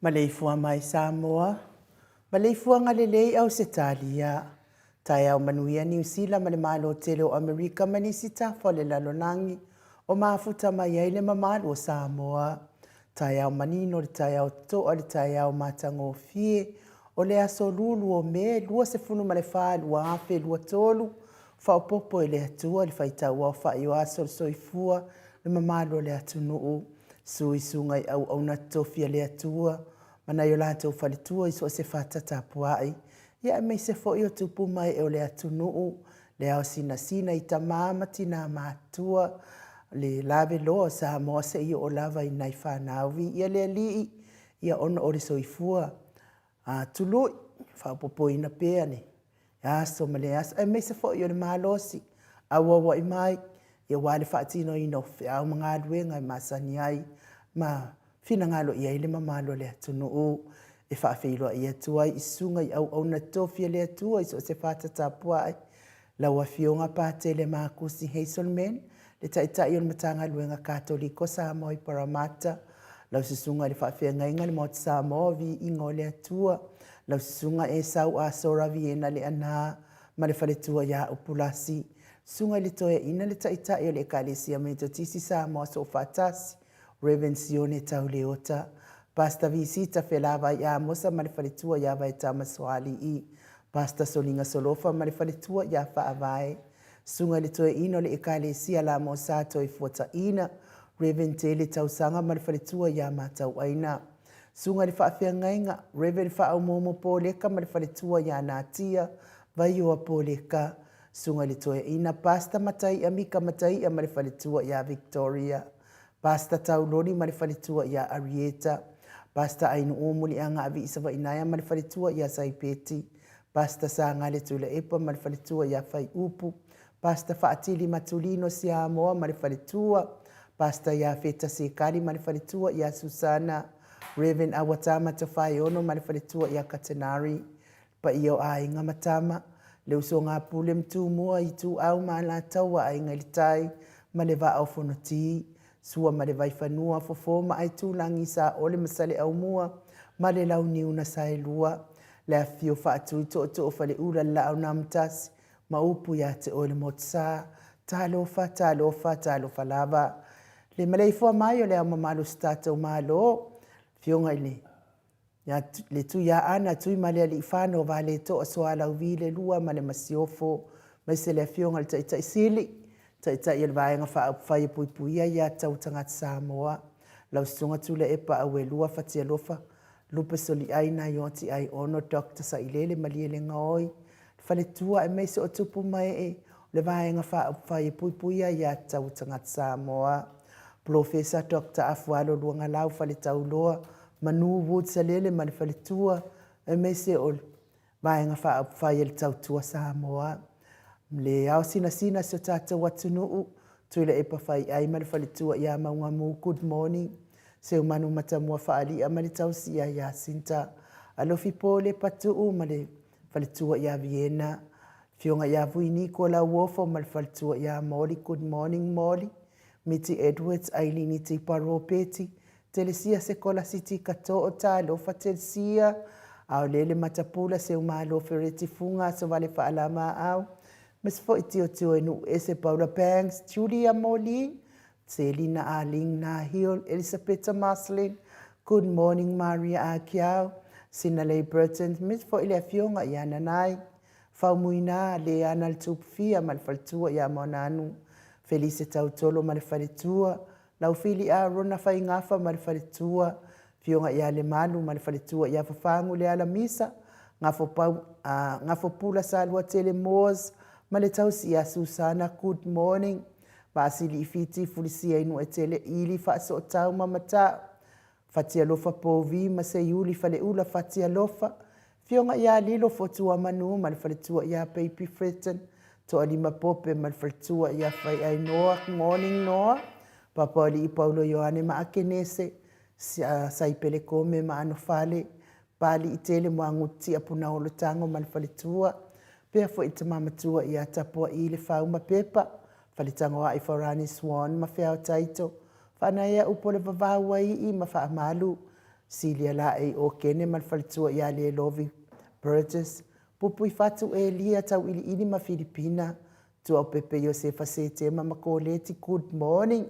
Maleifua mai Samoa, maleifua ngalelei au Setalia, tai au manuia New Zealand male malo tele o Amerika manisita fole lalonangi o mafuta mai ai le mamalo o Samoa, tai au manino le tai au to le tai au matango fie o le aso lulu o me lua se funu male fa lua afe lua tolu fa popo le atua le faita ua fa yo aso soifua le mamalo le atunu sui sungai au na tofia le atua mana yo la to falitua iso se fata tapuai ia me se fo yo tupu mai e le atunu le au sina i tamama tina matua le lave lo sa mo se yo o lava i nai fanawi ia le li ia ona o le soifua a tulu fa popo ina peane ya so male as e me se fo yo le malosi a wa i mai ia wale fatino ino au mga duenga masani ai ma fina ngalo ia ile mamalo le tunu e fa feilo ia tua isunga i au na tofia le tua iso se fata tapua la wa fionga pate le makusi Hazelman le tai on matanga luenga katoliko sa mo i Paramata la sisunga le fa fenga inga le mo sa mo vi ingo le tua la sisunga e sau a sora viena le ana ma le fale tua ya upulasi sunga le toya ina le tai le kalisia me to tisi sa mo so fatasi Revenzione tauleota, pasta visita felava ya mosa malifalitua ya vai tama swali i, pasta solinga solofa malifalitua ya fa avai, Sunga le toe ino le ekalesia la mo sato i fuata ina. Reverend Tele tausanga ma le faletua ia matau aina. Sunga le whaafiangainga, Reverend Whaaumomo Pōleka ma le faletua ia nātia, vai oa Pōleka. Sunga le toe ina pasta matai a mika matai a ma le faletua ia Victoria. Pasta tauloni ma le faletua ia Arieta. Pasta ainu omuli anga avi isawa inaya ma le faletua ia Saipeti. Pasta sa ngale tula epa ma le faletua ia Fai Upu. Pasta Faatili Matulino Siamoa ma le faletua. Pasta ia Feta Sekali ma le faletua ia Susana. Reverend Awatama Tawhai Ono ma le faletua ia Katanari. Pa iyo a inga matama. Le uso ngā pule mtu mua i tu au ma la taua a inga litai. Ma le va au fonoti. Sua ma le vai whanua fofo ma ai tūlangi sa ole masale au mua. Ma le lau niuna sa e lua. Le a fio whaatu i to fale ura la au namtasi. Ma upu ya te ole motsa. Talofa, talofa, talofa lava. Le malei fua mai o le au mamalo stata malo. Fionga ile. Le tu ya ana tu i male li whano va le to a soa lau vi le lua ma le masiofo. Mai se le fionga le tai sili. Tai il vaenga whai pui pui ia tau tangat Samoa. Lau sunga tu le epa awe lua fatia lofa. Lupe soli aina yoti ai ono Dr. Sailele maliele ngoi. Fale tua e meise o tupu mai e. Le vaenga whai pui pui ia tau tangat Samoa. Professor Dr. Afualo luanga lau fale tau loa. Manu Wood Salele mali fale tua e meise o vaenga whai el tau tua Samoa. Le au sina so tata watunuu. Tuile epa whai ai mali fale tua ia maunga mu good morning. Se umanu matamua whaali a mali tau si ia sinta. Alofi pole patuu mali fale tua ia Vienna. Fionga ia vuini ko la wofo mali fale tua ia Molly. Good morning Molly. Miti Edwards ailini te paro peti. Telesia se kola siti kato o ta lofa telesia. Au lele matapula se umalo fereti funga so vale whaalama au. Mas fo itio tio enu ese Paula Banks, Julia Molly, Selina Arling Nahil, Elisabetta Maslin, good morning Maria Akiao, Sinalei Burton, Miss fo ile fionga yana nai, Faumuina le anal tupfia malfaltua ya monanu, Felice Tautolo malfalitua, Laufili a rona fai ngafa malfalitua, fionga ya le malu malfalitua ya fafangu le ala misa, ngafo pula salwa tele moz, Maletau siya Susana, good morning. Basili ifiti fulisia inu etele ili faso tau mamata. Fatia lofa povi masayuli fale ula fatia lofa. Fionga ya lilo fotua manu malfaletua ya baby Fretton. To alima pope malfaletua ya fai ai Noah, morning Noah. Papa ali Paulo Yohane maakenese. Saipele kome maanofale. Pali itele muanguti apuna olotango malfaletua. Pea fo ita mamatua ia tapua i le whauma pepa. Whalitanga wa i Farani Swan ma whiao taito. Whana ia upo le vavaua i ma wha amalu. Silia la e o kene ma whalitua ia le Lovi Burgess. Pupu i whatu e lia tau ili ma Filipina. Tua o pepe Josefa Setema ma koleti good morning.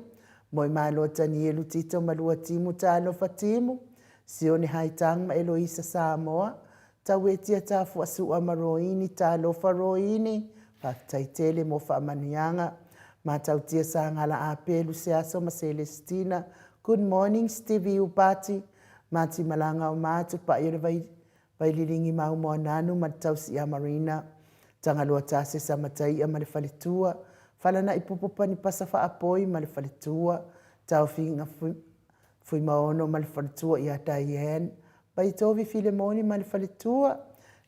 Moi malo tani e lutito ma lua timu talo fatimu. Sione haitang ma Eloisa Samoa. Tawetia tafu asu amaroini talo faroini taitele mo fa manianga matautia sangala apelu seaso ma Celestina. Good morning Stevie Upati mati malanga o matu pa yele vai lilingi mau mo nanu matausi a Marina tangalo tase sa matai a malefalitua falana ipupupa ni pasafa apoi malefalitua taufinga fui maono malefalitua ya Diane Pai tovi Filemoni malfalitua.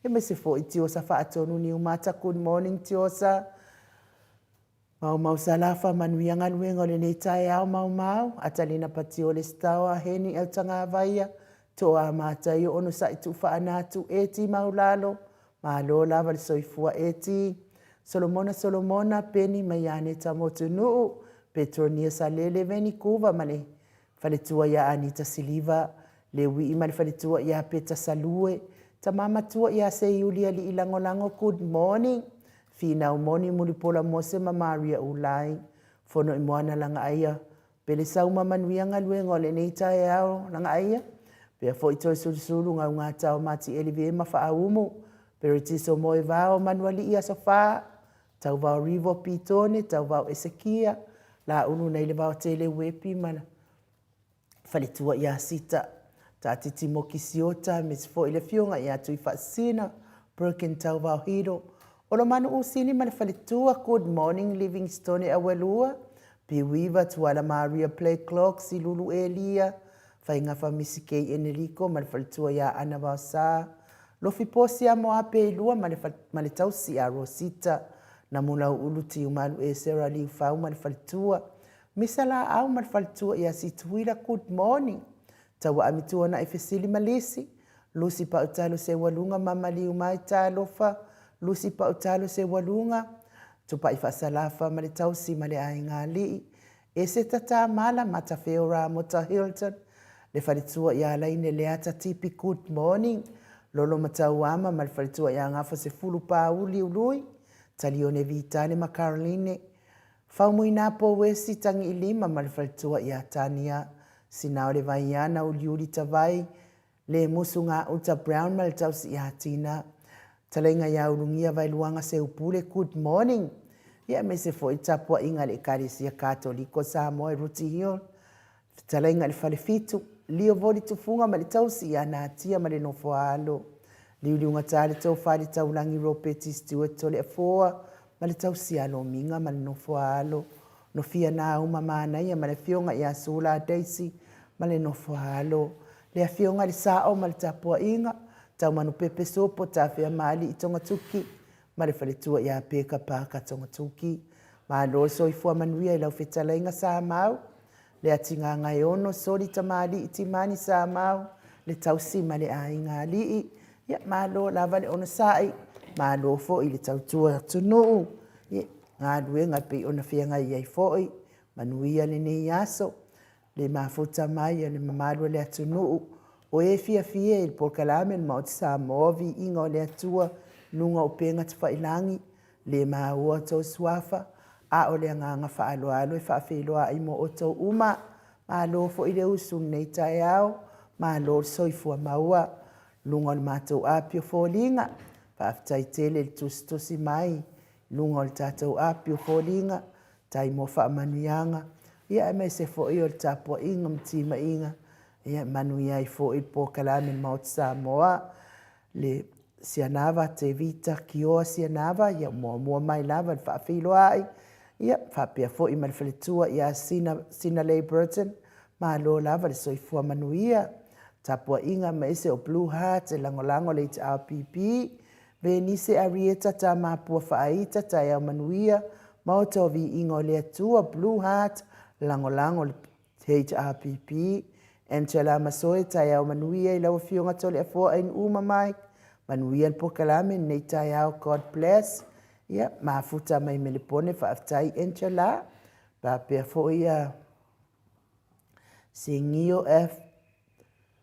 E me se fo itiosa fa atonu ni umata good morning tiosa. Mau salafa manuianga luenga le neitai au mau. Atalina patio le stawa heni au tanga avaia. Toa mata i ono sa itu fa anatu eti maulalo. Malo lava le soifua eti. Solomona peni mayane tamotu nuu. Petronia salele veni kuva male. Falitua ya Anita Siliva. Lewi ima le falitua ia Peta Salue. Ta mama tua ia se Yulia li ilangolango good morning. Fina umoni mulipola mose ma Maria Ulai. Fono imoana langa aia. Pele sau mama nuianga luengo le neita e ao langa aia. Pea fo itoi sulusulu ngau ngata o mati elivie ma faa umu. Peritiso moe vao manuali ia sofa. tau vau Rivo Pitone, tau vau Esekia, la unu nei le vau tele wepi mana. Whaletua ia sita, ta titi mo kisiota, mis fo ile fionga ia tui whaasina, broken tau vau hiro. Olo manu usini mana whaletua, good morning Livingstone awelua, piwiva tuala Maria play clock, si lulu elia, whainga whamisi kei Enrico, mana whaletua ia ana vau saa. Lofi posi a moa pe lua male tau si a Rosita na mula ulu ti umalu e Sarah Lee Fau male falitua. Misala au male falitua ia si tuila good morning. Tawa amitua na efesili malisi. Lusi pa utalo se walunga mama li umai talofa. Lusi pa utalo se walunga. Tupa ifasalafa male tau si male ainga li. E se tata mala mata feora mota Hilton. Le falitua ia laine leata tipi good morning. Lolo matau ama malfalitua ia ngafa se fulu pa uli ului. Talione vitane ma Caroline. Faumuina po wesi tangi ilima malfalitua ia Tania. Sinao le vaiana uli tavai. Le musu ngā uta Brown maltau si ia Tina. Talenga ia ulungia vai luanga se upule good morning. Ia me se fo itapua inga le karisia katoliko sa moe Ruti Hill. Talenga le falefitu. Lio voli tufunga ma le tausi ia na tia ma le nofo alo. Liuliunga tale tau whare tau langi ropeti Stuart tole a foa. Ma le tausi alo minga ma le nofo alo. No fia na uma mana ia ma le fionga ia sula Daisy ma le nofo alo. Le a fionga le sao ma le tapua inga. Tau manu pepe sopo ta fea mali i tonga tuki. Ma le whaletua ia peka paka tonga tuki. Ma lo so i fua manuia i lau fetala inga sa mau. Le atinga ngai ono sori tamali iti mani sa mau. Le tausi ma le ainga alii. Ia malo lava le ono sai. Malo fo i le tautua tunu. Ngā duenga pe ona whianga iai foi. Manuia le nei aso. Le mafuta mai le mamalo le atunu. O e fia fia il polkalame ma o tisa movi inga o le atua. Nunga o penga tawhailangi. Le maua tau swafa. A o le nganga whaalo alo e whaafeloa i mo o tau uma. Ma lo fo i le usu nei tai au. Ma lo soifua maua. Lunga le mātou apio fōlinga. Whaaftai tele le tusi mai. Lunga le tātou apio fōlinga. Tai mo whaamanuianga. Ia e me se fo i o le tāpua inga mtima inga. Ia manuia i fo i po kalame maut Samoa. Le sianava te vita ki oa sianava. Ia mua mai lava le whaafeloa ai. Ia, whapea fo i malwhaletua ia Sina Lay Burton. Ma lo lava le soifua manuia. Tapua inga ma ese o Blue Heart e langolango le te RPP. Venise Arieta ta mapua whaaita ta iau manuia. Mauto vi ingo le atua Blue Heart langolango le te RPP. Angela Masoe ta iau manuia i lau fionga tole a fua ein uma mai. Manuia le pokalame nei ta iau God bless. Ia, mafuta mai melepone whaaftai Angela. Pāpea fo ia Singio F.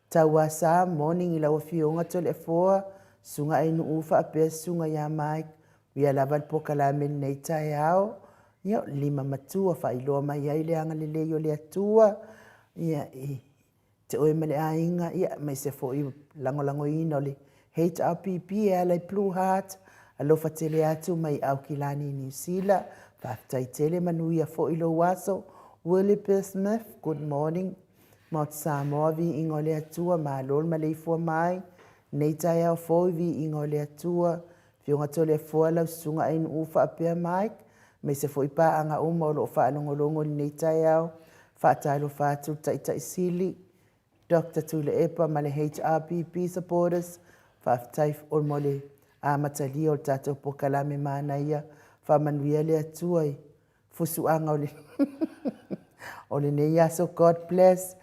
Tawasa morning i lau fionga tole foa. Sunga inu ufa apea sunga ya Mike. Wia lava pokalame nei tai au. Ia, lima matua whailoa mai ai le anga le leo le atua. Ia, te oe male a inga. Ia, mai se fo i langolango ino le HRPP e alai Blue Heart. Alofa tele atu mai au kilani New Zealand. Whaftai tele manuia fo ilo waso. Willie P. Smith, good morning. Maut Samoa vi ingo le atua ma lol ma leifua mai. Nei tai au fo vi ingo le atua. Fionga tole fua lau sunga ein ufa apea Mike. Me se fo ipa anga uma o lo fa alongolongo nei tai au. Whaatalo whaatu tai sili. Dr. Tula Epa ma le HRPP supporters. Whaftai o mole. A matali o tato po kalame mana ia. Whamanuia le atuai. Fusuanga o le. O le nei aso God bless.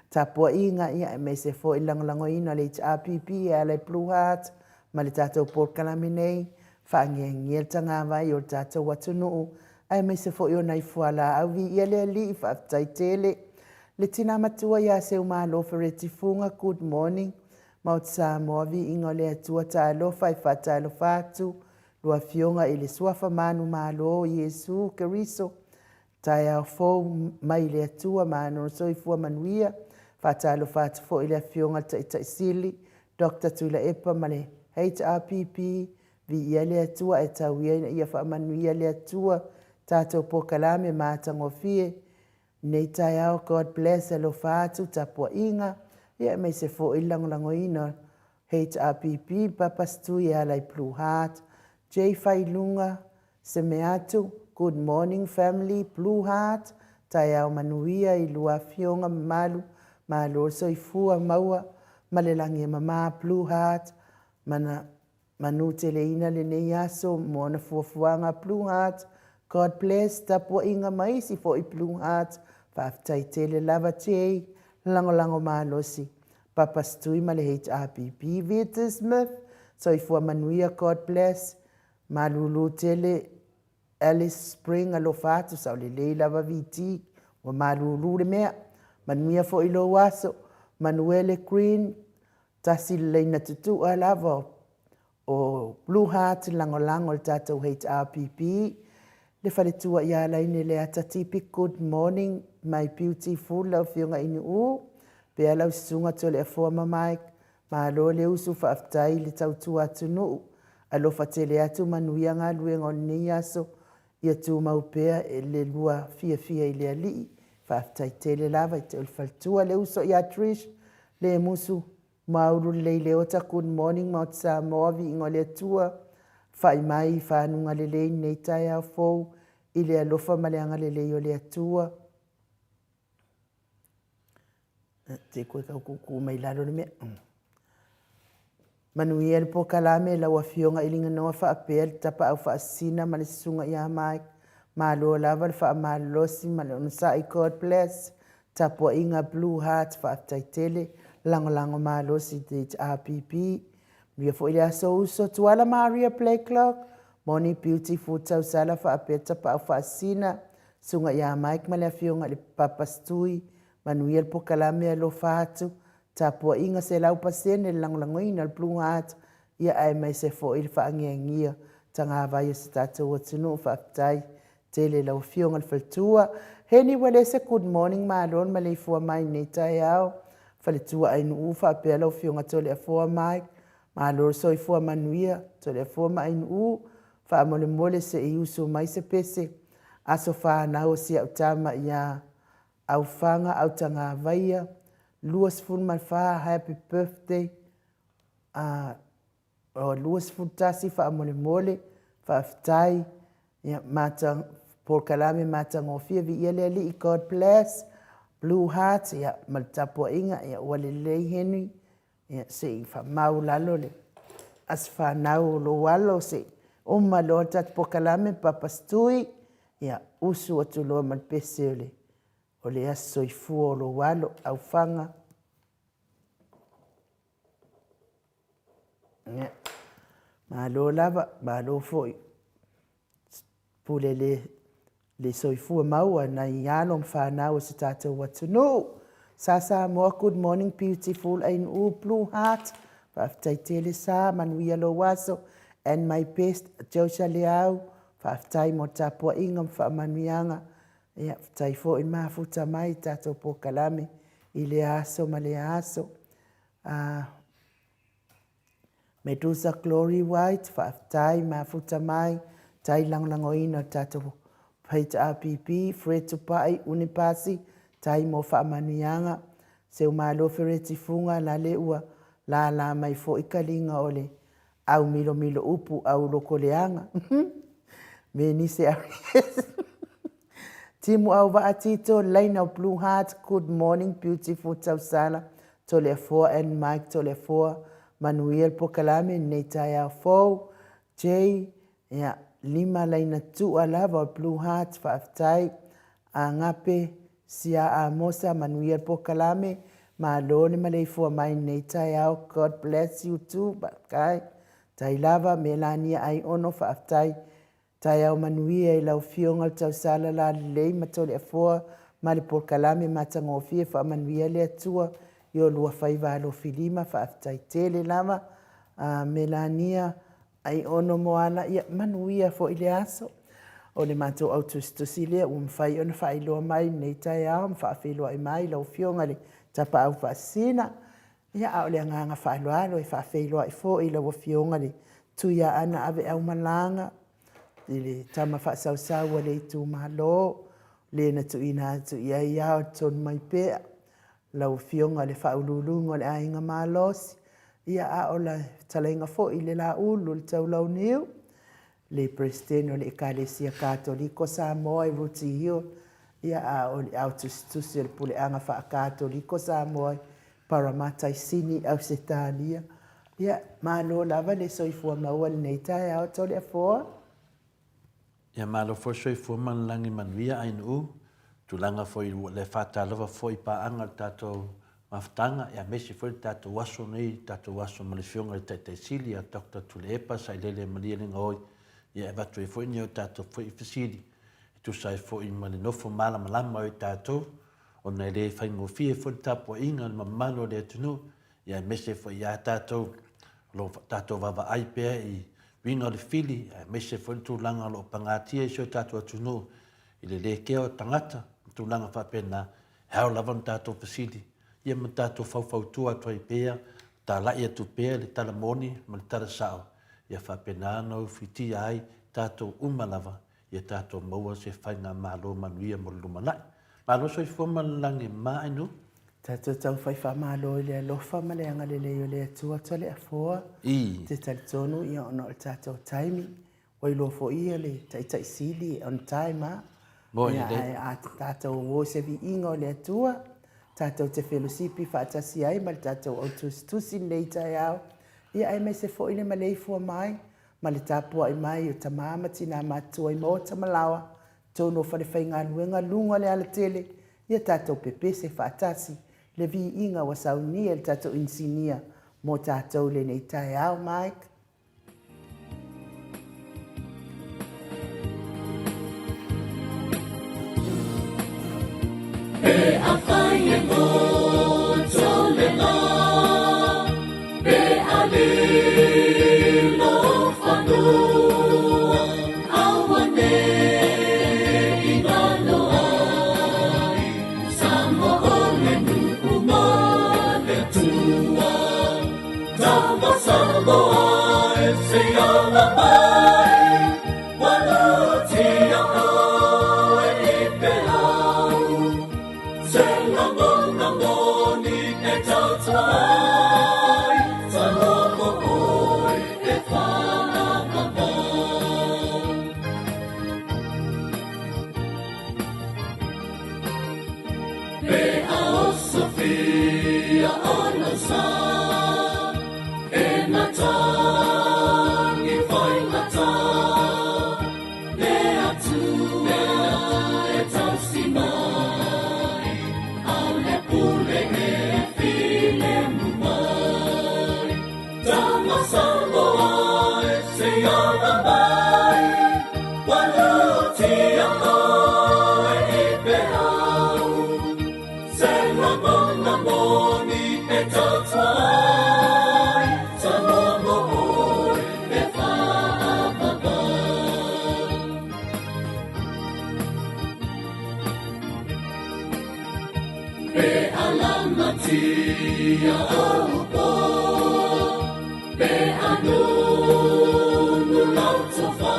Tapua inga ia me se fo ilangolango ina le HRPP e le Blue Heart. Ma le tato po kalame nei. Whaangiel tanga vai o tato watunu. Ai me se fo i o nai fuala au vi ia le li whaftai tele. Le tina matua ia se umalo fereti funga good morning. Maut Samoa vi ingo le atua ta alofa i whata alofa atu. Lua fionga i le suafa manu malo Yesu Keriso. Tai au fōu mai le atua manu soifua manuia. Whata alofa atu fo i le fionga ta ita isili. Dr. Tula Epa ma le HRPP. vi ia le atua e tau ia whaamanuia le atua tātou pokalame mātangofie nei tai au God bless alo whātu tapua inga ia mai se fo ilangolango ina HRPP papastui alai Blue Heart J Failunga se me atu good morning family Blue Heart tai au manuia i lua fionga malu malo soifua maua malelangi mama Blue Heart mana manu teleina le nei aso mona fuafuanga Blue Heart God bless tapua inga mai si fo i Blue Heart whaftai tele lava tei lango malosi Papa Stui ma le HRPP Vita Smith soifua manuia God bless malulu tele Alice Spring alo fatu sa le lei lava viti wa malulu le mea manuia fo ilo waso Manuele Green tasi leina tutu alava o Blue Heart lango le tātou HRPP le whaletua ia laine le atatipi good morning my beautiful lau fionga inu u pea lau sunga to le afua mamaik ma alo le usu whaaftai le tautua atunu alo whatele atu manuia ngā luenga o nei aso ia tu maupea e le lua fia i le alii whaaftai tele lava i te ulfaltua le uso ia Trish le musu mauru le leota good morning ma o te Samoa vi ingo le atua whai mai whanunga le lei nei tai au fou i le alofa ma le anga le lei o le atua te koe kau kuku mai lalo le mea manuia le pokalame lau afionga i linga noa whaapea le tapa au whaasina ma le sunga ia mai ma lo lava le whaamalosi ma le unasai God bless tapua inga Blue Heart whaaftai tele lango malosi te RPP Mia fo ile aso uso tuala Maria Playclock Moni beautiful tau sala whaapea tapa au whaasina sunga ia Mike ma le afionga le papastui manuia le pokalame alo whaatu tapua inga se lau pasene langolangoina le Blue Heart ia ai mai se fo ile whaangiangia tanga vai se tātou atunu whaaftai tele lau fionga le whaltua heni wale se good morning maalon ma le fua mai nei tai au whaletua ainu u whaapea lau fionga tole a fua mai maalor soi fua manuia tole a fua mai u whaamole mole se i uso mai se pese aso whanau si au tama ia au whanga au tanga vaia luas fun mai wha happy birthday o luas fun tasi whaamole mole whaaftai ia matang Paul Kalame matang ofia vi ia le li God bless Blue Heart ia maltapua inga ia wale lei heni ia se i whamau lalo le as whanau lo walo se Oma lo tat Pokalame papastui ia usu atu loa malpese o le aso i fua lo walo au whanga ia ma lo lava ma lo foi pule le soifua maua na i alo mwhanau se tātou atunu. Sasa moa good morning beautiful ein u Blue Heart. Whaftai tele sa manuia lo waso and my best Josia Leau. Whaftai mo tapua inga mwhamanuianga. Ia whaftai fo in mafuta mai tātou Pokalame i le aso ma le aso. Medusa Glory White whaftai mafuta mai tai langlangoina tātou HRPP, Fred Tupai, Unipasi, tai mo whaamanuianga, se umalo fereti funga la le ua, la mai fo ikalinga ole, au milo upu, au loko leanga. Me ni se Aries. Timu au vaatito, line of Blue Heart, good morning, beautiful tausala, tole four and Mike tole four, Manuel Pokalame, Neitai au fo, Jay, yeah. Lima laina tu alava Blue Heart whaaftai a ngape sia a mosa Manuel Pokalame ma lone maleifua mai nei tai au God bless you too kai tai lava Melania ai ono whaaftai tai au Manuia i lau fionga tau sala la lei matole a fua ma le Pokalame matangofie wha Manuia le atua i o lua whaiva alo filima whaaftai tele lava Melania ai ono moana ia manuia fo ile aso o le matou autostusi lea ua mawhai ona whailoa mai nei tai ao mawhaawhiloa i mai lau fionga le tapa au whaasina ia au le anganga whailoalo e whaawhiloa i fo i lau fionga le tuia ana ave au malanga i le tama whaasausaua le itu mahalo le na tuina atu ia ia o tonu mai pea lau fionga le whaululunga le ainga malos ia a o la talainga fo i le la ulu le tau lau niu le presidente o le ekalesia katoliko Samoa i Ruti Hill ia a o le autustusi o le puleanga whaakatoliko Samoa Parramatta i Sini au Setalia ia malo lava le soifua maua le nei tae au tole a foa ia malo fo soifua man langi manuia ainu tulanga foi le fata lava foi pa anga tato maftanga ia mesi foi tato waso nei tato waso malifionga le tete silia Dr. Tulepa sai lele malia ngoi ia va tu foi ni tato foi fisili tu sai foi mali no fo mala malama o tato ona le fai ngo fie foi tapo inga mamalo le tunu ia mesi foi ia tato lo tato va ai pe i winga le fili mesi foi tu langa lo pangatia so tato tunu ile le keo tangata tu langa fa pena how lavan tato fisili ia matato fau tua toi pea ta la ia tu pea le tala moni mal tala sao ia fa pena no fiti ai tato umalava ia tato maua se fainga malo manuia mo lumana malo so fo malangi mai no tato tau fai fa malo le lofa male anga le le tua tole a foa te tonu ia ono tato timing o lo fo ia le tai sili on time ia a tato wo se vi ingo le tua tato te fellowship fa tasi ai mal tato o tu sin later ia ia ai me se fo ile male fo mai ma le tapua i mai o tamama tina matua i mo tamalawa tono fa le fainga luenga lunga le ala tele ia tatou pepe se faatasi le vi inga wa saunia le tatou insinia mo tatou le nei tae au Mike e a faia mo tole la e a le lo fanu awane inalo ai samo ole nu umale tua tama samo ai se ala mai wala tia ai e peau se la mona moni e tautai talomo oi e whanakama e ao Sofia ono sa e natangi whai ngata le atua e tausi mai au le pule e file mumai tama samoa e se ala mai walutia ai e peau se la mona moni e tautai talomo oi e whaapapa e alama tia aupo e anu lautofa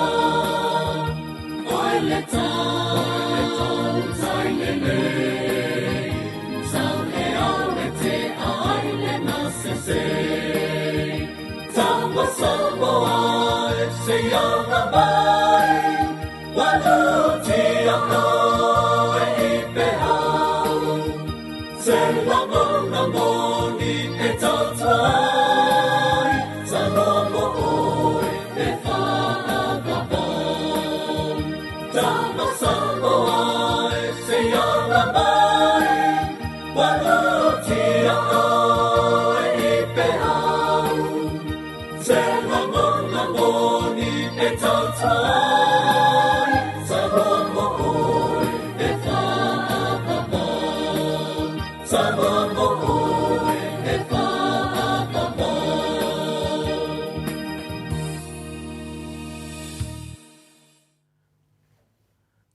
oi le tau tai lele sau e au e te ai le nasese tama samoa e se ala mai walutia ai e peau se la mona moni e tautai talomo oi e whaakapa tama samoa e se ala mai walutia ai e peau se la mona moni e tautai talomo oi e whaakapa talomo oi e whaakapa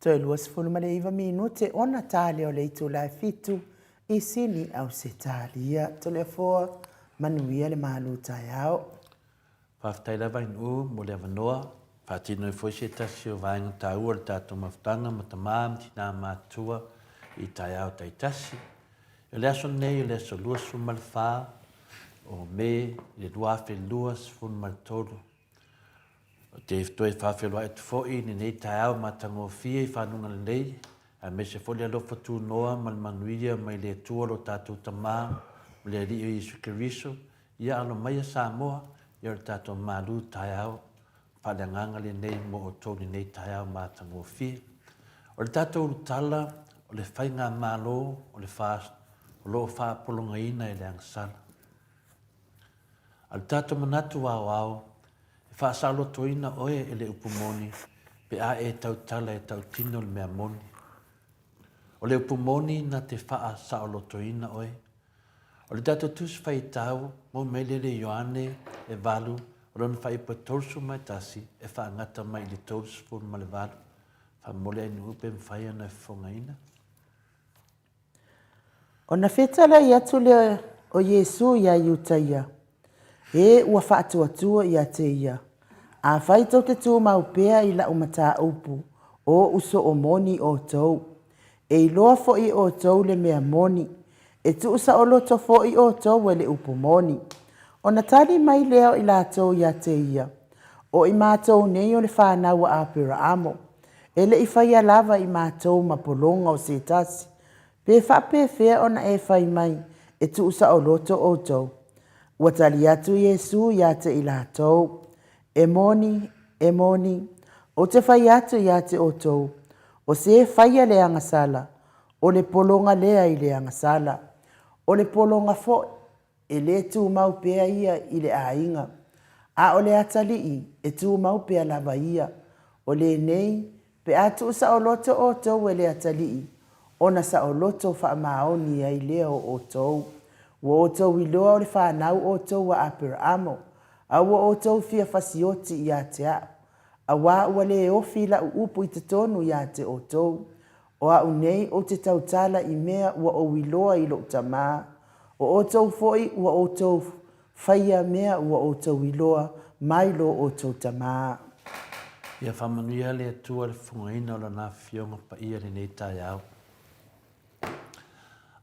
Toi luas fulma le iwa minute ona tale o le itu lai fitu i sini au se talia to le foa manuia le malu tai au. Whaftai lava in u, mo le avanoa, whatino i fwese tasi o vaenga ta ua le tātou mawhtanga, ma ta maam tina mātua i tai au tai tasi. O le aso nei, o le aso lua su malwha, o me, le lua fe lua sfun maltolu. O te toi whawhelua e tu fōi, ni nei tai au matango fia i whanunga le nei, a me se foli alofa tu noa, mal manuia, mai le tua lo tātou tamā, le ri o Isu Keriso, ia alo mai a Samoa, ia le tātou malu tai au, whaleanganga le nei mo o tōni nei tai au matango fia. O le tātou tala, o le whainga malo, o le fast, o lo whapolonga ina e le angsala. Al tātou manatu au, e whaasalo toina oe e le upumoni, pe a e tau tala e tau tino le mea moni. O le upumoni na te wha sa o toina oe. O le tātou tus whai tau, mo meilele Ioane e valu, o lona whai pa tolsu mai tasi, e wha ngata mai le tolsu pun ma le valu. Wha mole ainu upe mwhai ana e whongaina. O na whetala i atu le o Yesu ia iutaia. E ua whaatuatua i ate ia. A whaito te tū maupea i la umata upu, o uso o moni o tau. E iloa fo i o tau le mea moni, e tu usa o loto fo i o tau e le upu moni. O na tali mai leo i la tau i ate ia. O i mātou nei o le whānaua a pera amo. E le i whaia lava i mātou mapolonga o se tasi. Pe whape fea o na e whai mai, e tu usa o loto o tau. Ua tali atu Yesu i ate i la tau. E moni, o te whai atu i ate o tau. O se whaia le angasala, o le polonga lea i le angasala. O le polonga fo, e le tu mau pea ia i le ainga. A o le atali i, e tu mau pea lava ia. O le nei, pe atu sa o loto o tau e le atali i. Ona sa o loto wha maoni ai leo o tau. Wa o tau i loa o le whanau o tau wa apera amo. A wa o tau fia fasioti i ate a. A wa ua le ofi la upu i te tonu i ate o tau. O a unei o te tautala i mea ua o wiloa i lo utamaa. O tau foi ua o tau whaia mea ua o tau wiloa mai lo o tau tamaa. Ia whamanuia le atua le whungaina o la nā whionga pa ia le nei tai au.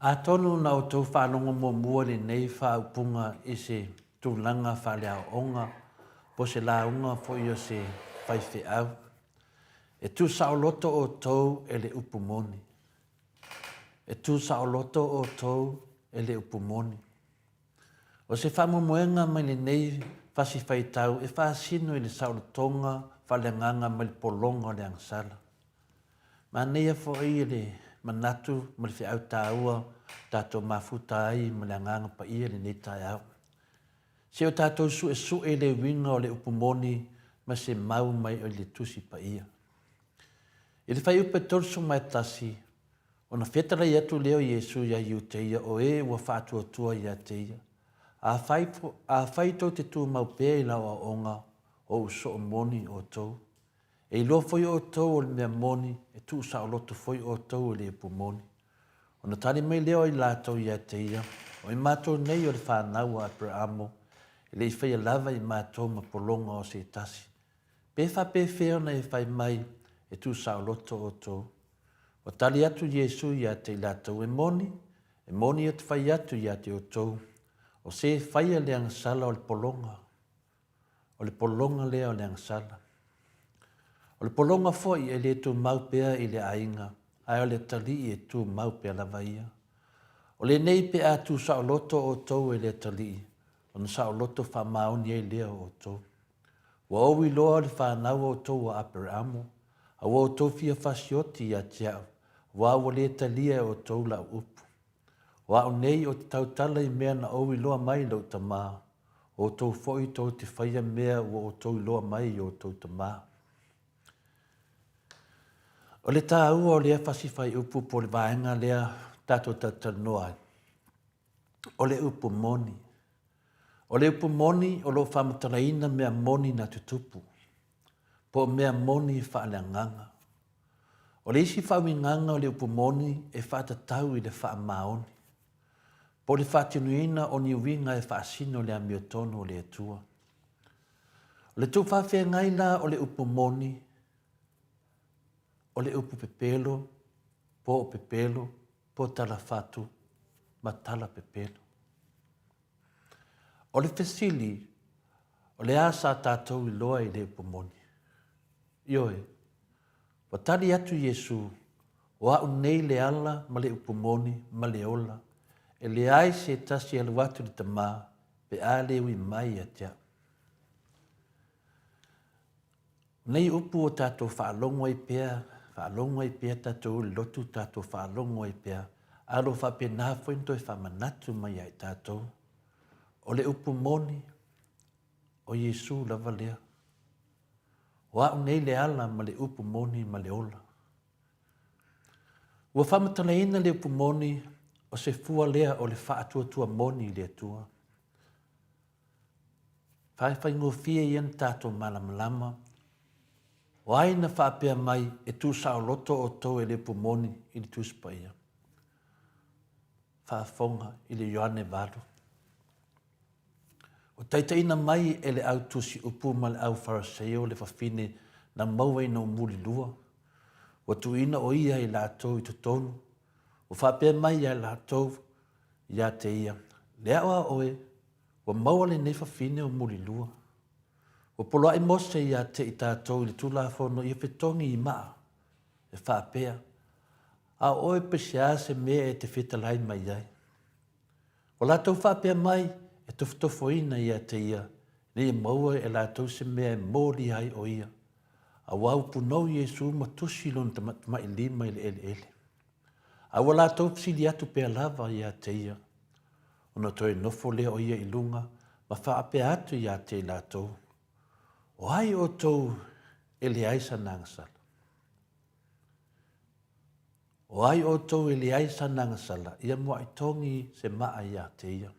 A tonu na o tau whanonga mo mua le nei whaupunga i se tūlanga whale au onga, po se la unga fo i o se whaiwhi au. E tu sa o loto o tau e le upumoni. E tu sa o loto o tau e le upumoni. O se whamomoenga mai le nei whasi whaitau e whaasino i le saulotonga whalenganga mai le polonga le angsala. Ma neia fo i le manatu ma le whiau tāua tātou mafuta ai ma le anganga pa ia le nei tai au. Se o tātou su e le winga o le upumoni ma se mau mai o le tusi pa ia. I le whai upe torsu mai tasi, o na whetara i atu leo Yesu ia iuteia o e ua whātua tua i ateia. A whai tau te tū mau pēa i lau a onga o uso o moni o tau. E ilo foi o tau o le mea moni, e tu sa o loto foi o tau o le upumoni. O na tari mai leo i lātou i ateia, o i mātou nei o le whānau a Abrahamo, e le i whai lava i mātou ma polonga o se tasi. Pewha pewhea na e whai mai, e tu sa o loto o tau. O tali atu Yesu i ate i lātou e moni e te whai atu i ate o tau. O se whai a leang sala o le polonga. O le polonga lea o leang sala. O le polonga foi e le tu maupea i le ainga, ai o le tali e tu maupea lava ia. O le nei pe a tu sa o loto o tau e le tali, o na sa o loto wha maoni e lea o tau. Wa owi loa le whanau o tau a Abrahamo, a wa o tau fia fasioti a tiao, wa o le talia o tau la upu. Wa o nei o te tautala i mea na owi loa mai lau tamaa, o tau foi tau te whaia mea o tau loa mai o tau tamaa. O le tā ua o lea whasiwhai upu po le vaenga lea tātou tatanoa. O le upu moni. O le upu moni o lo whamataraina mea moni na tutupu. Po mea moni whaaleanganga. O le isi whawinganga o le upu moni e whaatatau i le whaamaoni. Po le whaatinuina o ni winga e whaasino le amiotono o le atua. O le tū whawhia ngai la o le upu moni, o le upu pepelo, po o pepelo, po tala whatu, ma tala pepelo. O le fesili, o le asa tātou I loa I le upu moni. Ioe, wa tali atu Yesu, o au nei le ala ma le upu moni, ma le ola, e le ai se tasi alu atu le tamā, pe a le ui mai atia. Nei upu o tātou whaalongo I pēa tātou lotu tātou whaalongo I pēa, alo whape nā whainto I whamanatu mai ai tātou. O le upu moni, o Yesu lava lea. O au nei le ala ma le upu moni ma le ola. Ua whamatalaina le upu moni, o se fua lea o le whaatua moni le atua. Whai ngofia ian tātou malamalama, o aina whaapea mai e tū sao loto o tō e le upu moni I le tūspa ia. Whaafonga I le Ioane Vado. O taitaina mai e le au tusi upu ma le au Faraseo le whawhine na maua I no muli lua. O tuina o ia I lātou I totonu. O whapea mai ia lātou ia te ia. Le awa oe, o maua le nei whawhine o muli lua. O poloa I mose ia te I tātou I le tūla whono I whetongi I maa. E whapea. A oe pesia se mea e te whetalai mai ai. O lātou whapea mai, e tofutofo ina ia te ia, ne maua e lātou se mea e mōri ai o ia. A wau punau Yesu ma tusi lon tamatuma I lima I le ele. A wa lātou psili atu pea lava ia te ia. Ona toi nofo lea o ia I lunga, ma whaapea atu ia te lātou. O ai o tau e le aisa nangasala. O ai o tau e le aisa nangasala, ia mua I tongi se maa ia te ia.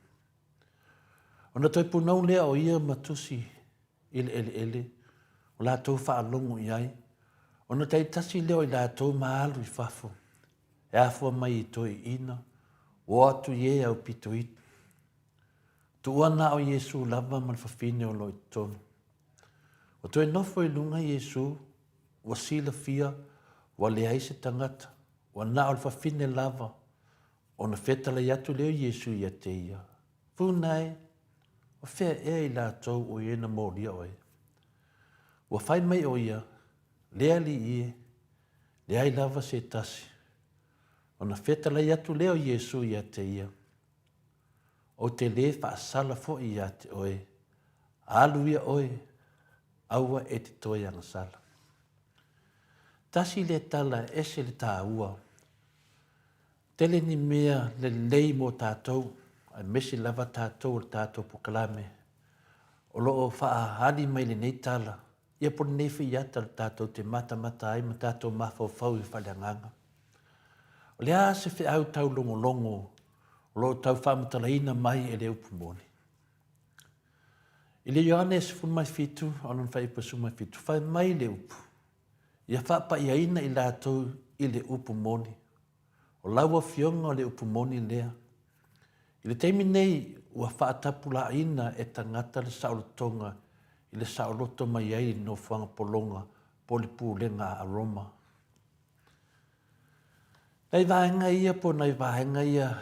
Ona toi punau lea o ia matusi ele ele, o lātou whaalongo I ai. Ona tai tasi leo I lātou maalu I whafo. E afua mai I toi ina, o atu ie au pito itu. Tu uana o Yesu lava man whawhine o loi tonu. O toi nofo I lunga Yesu, wa sila fia, wa le aise tangata, wa na o whawhine lava, o na whetala yatu leo Yesu ia te ia. Funai, o whea e I lātou o iena mōria oe. Wa whai mai o ia, lea li ie, lea I lava se tasi. O na whetala yatu leo Yesu ia te ia. O te le whaasala fo ia te oe. Alu ia oe, aua e te toi angasala. Tasi le tala ese le tā ua. Tele ni mea le lei mo tātou, ai mesi lava tātou o tātou pukalame. O loo wha hali mai le nei tala, ia po nefi iata le tātou te mata ai ma tātou mawhau I whaleanganga. O le a se whi au tau longo, o loo tau whamatalaina mai e le upu moni. I le Ioane se fun mai fitu, anon whai pasu mai fitu, whai mai le upu. Ia whapa ia ina I lātou I le upu moni. O laua fionga o le upu moni lea. I le teimi nei, ua whaatapula ina e tangata le saulotonga, I le sauloto mai ai no whanga polonga, polipu lenga a Roma. Nei vahenga ia po nei vahenga ia,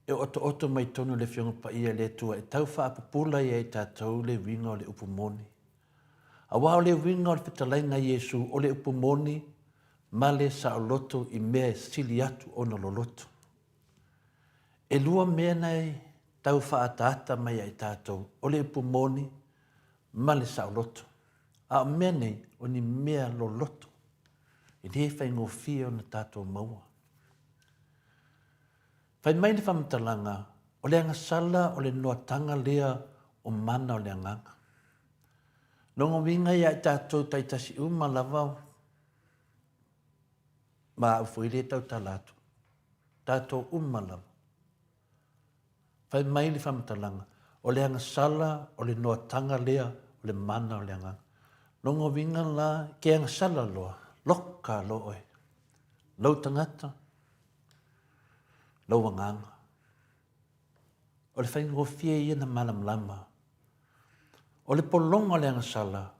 e oto mai tonu le fionga pa ia le tua, e tau whaapupula ia I tātou le winga o le upu moni. A wao le winga o le whitalainga Yesu o le upu moni, ma le sauloto I mea sili atu o na loloto. E lua mea nei tau whaatata mai ai tātou o le upu moni, ma le sauloto. A mea nei o ni mea loloto. I le whai ngofia o na tātou maua. Whai mai ni whamatalanga, o le angasala o le noatanga lea o mana o le anganga. Nongo winga ia I tātou taitasi uma lavau, ma au fuile tau talatu. Tātou uma lava. Whai mai ni whamatalanga, o le angasala o le noatanga lea o le mana o le anganga. Nongo winga la ke angasala loa, loka lo oe. Lau tangata, lau anganga. O le whai ngofia ia na malam lama. O le polonga le angasala.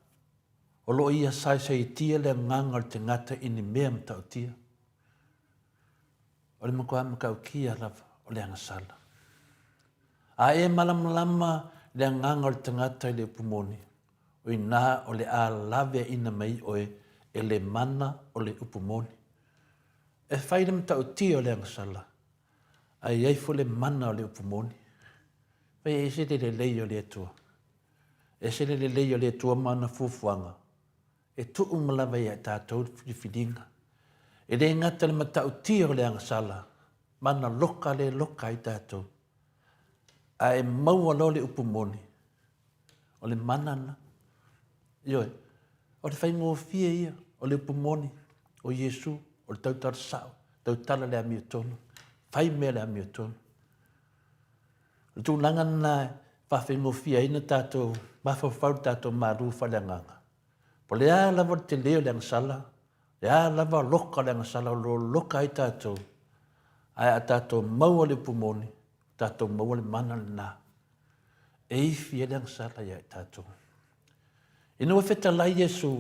O lo ia sai tia le nganga o te ngata ini mea mta o tia. O le makua makau kia lava o le angasala. A e malamalama le nganga o te ngata i le upumoni. O i nā o le a lave ina mai oe e le mana o le upumoni. E whaile mta o tia o le angasala. A iei fo le mana o le upumoni. Pai e se le lei o le atua. E se le lei o le atua mana fufuanga. E tu umalawa ia tātou whiwhiringa. E le ngata le mata o tia o le angasala. Mana loka le loka i tātou. A e maua lo le upumoni. O le manana. Ioi. O le whaingo fia ia. O le upumoni. O Yesu. O le tautara sao. Tautara le amio tonu. Whai mea le amio tonu. Le tūlanga nā whawhengo fia ina tātou. Mawhawhau tātou maru whaleanganga. Po le a lava te leo le angasala. Le a lava loka le angasala. Lo loka i tātou. Ai a tātou maua le upumoni. Tātou maua le mana le nā. E iwi e le angasala ia i tātou. Ina wa wheta lai Yesu.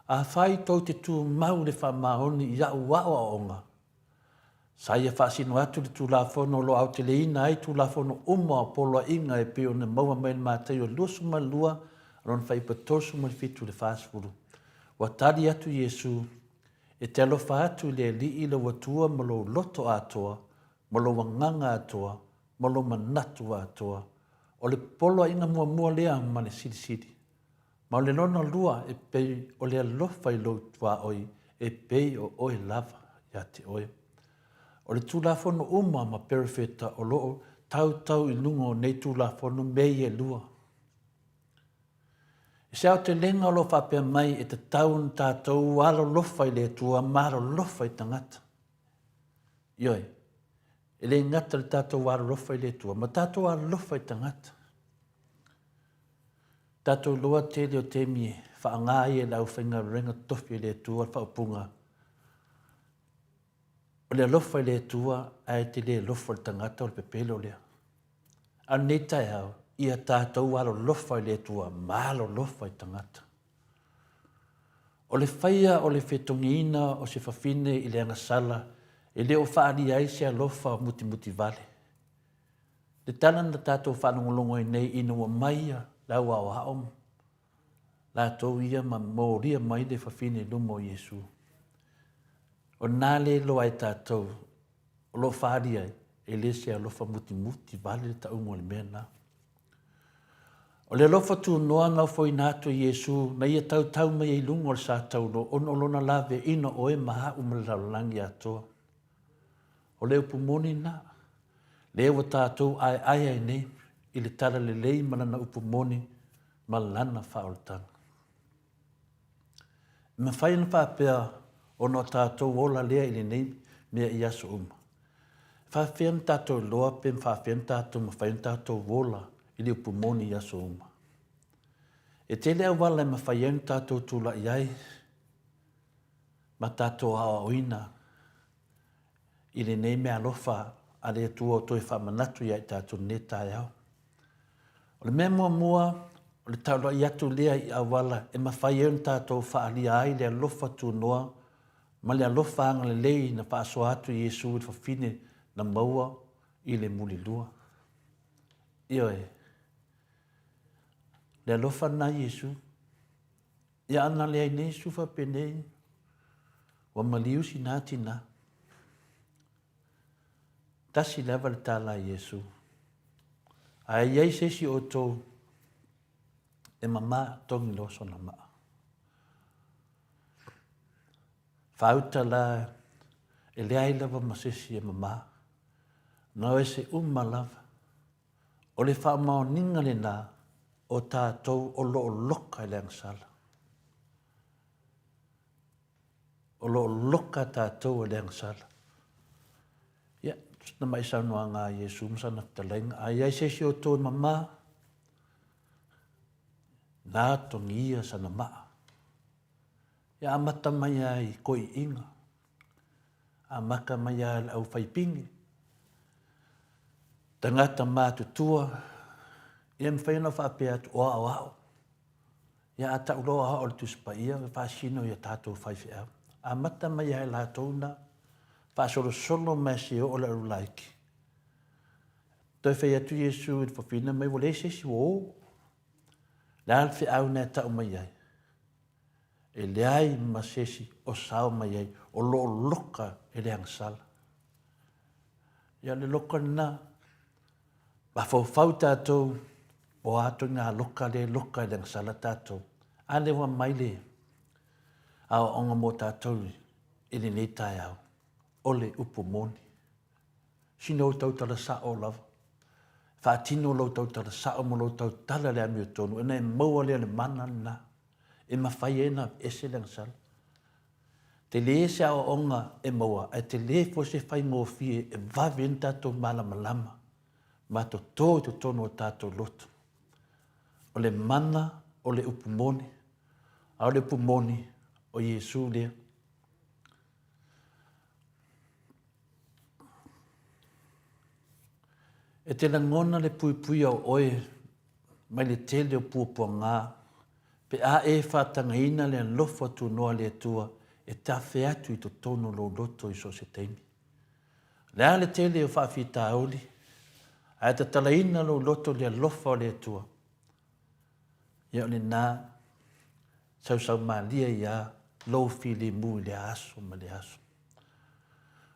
A whai tau te tū mau le whamahoni i au wao a onga. Saia whaasino atu le tūlafono lo au te leina ai tūlafono uma o polo inga e peo na maua mai le mātai o lusu ma lua ron whai patosu ma le fitu le whaasfuru. Wa tari atu Yesu e te alofa atu le li ila watua ma lo loto atoa, ma lo wanganga atoa, ma lo manatu atoa. O le polo inga mua lea ma le siri siri. Ma o le lona lua e pei o le alofa i lo tua oi e pei o oe lava ya te oe. O le tūlafono uma ma perifeta o loo tau i lungo nei tūlafono mei e lua. E se au te lenga o lo whapea mai e te taun tātou walo lofa i le tua maro lofa i tangata. Ioi, e le ngata le tātou walo lofa i le tua, ma tātou walo lofa i tangata. Tātou loa te leo te mie, whaangai e lau whainga renga tofi i le tua whaupunga. O le alofa i le tua, ai te le alofa le tangata o le pepele o lea. A neta e au, ia tātou alo lofa i le tua, malo lofa i tangata. O le whaia o le whetongina o se whawhine i le angasala, e leo whaari ai se alofa muti vale. Le tanan na tātou whanongolongo i nei ina wa maia, lau au haom. La tau ia ma mōria mai le whawhine lumo Yesu. O nāle lo ai tātou, o lo whaari ai, e le se alofa muti vale le taungo le mea nā. O le alofa tū noa ngau fo i nātu Yesu, na ia tau mai i lungo le sa tau lo, ono lona lawe ina o e maha umalaulangi atoa. O le upumoni nā, le ewa tātou ai nei, i le tala le lei malana upumoni, malana whaoltanga. Me whaina whapea, ono tātou ola lea ili nei mea i aso uma. Whawhian tātou loa pe whawhian tātou ma whain tātou ola ili upumoni i aso uma. E te lea wala ma whaien tātou tūla iai, ma tātou hawa oina, ili nei mea lofa a lea tua o toi whamanatu iai tātou ne tai au. O le mea mua, o le taula i atu lea i awala, e ma whaien tātou whaalia ai lea lofa tū noa, ma le alofa anga le lei na paaso atu Yesu i whawhine na maua i le muli lua. Ioe, le alofa na Yesu, ia ana le ai nei sufa penei, wa maliu si nāti na. Tasi lewa le tāla Yesu. Ai iei sesi o tō, e mama tongi loso na maa. Whauta la e leai lava masesi e mama. Nau e se lava. O le whaamao ninga le nā o tātou o lo loka i le angsala. O lo loka tātou i le angsala. Ia, na mai sanua ngā Yesu msana talainga. Ai ai sesi o tō mama. Nā tongi ia sana maa. Ia amata mai ai koi inga. Amaka mai ai au whaipingi. Tangata mātutua. Ia mwhaina whapea atu oa au au. Ia ata uloa o le tuspaia, whaasino ia tātou whaiwhi au. A mata mai ai la tōna, whaasoro solo mai se o le arulaiki. Toi whai atu Yesu i whawhina mai wale se si o. Le alwhi au nea tau mai ai. E le ai ma sesi o sao mai ai, o lo loka e le angsala. Ia le loka na, ba whau tātou, o ato ngā loka e le angsala tātou. A le wa mai le, a o onga mo tātou, e le nei tai au, o le upu moni. Sino o tau tala sa o lava. Whaatino lo tau tala sa o mo lo tau tala le amio tonu, e nei maua le mana na. E mawhai e na ese le angsala. Te le se a o onga e maua, e te le fo se whai ngō fie, e wawen tātou malama lama. Ma to tō to tono o tātou loto. O le mana, o le upu moni, a o le upu moni, o Yesu lea. E te langona le pui au oe, mai le tele o puapua ngā, pe a e whātanga ina le anlofa tu noa le tua, e tawhi atu i to tono lo loto i so se teimi. Le a le tele o whawhita auli, a e ta tala ina lo loto le alofa o le tua. Ia o le nā, sau malia ia, lo fili mu le aso ma le aso.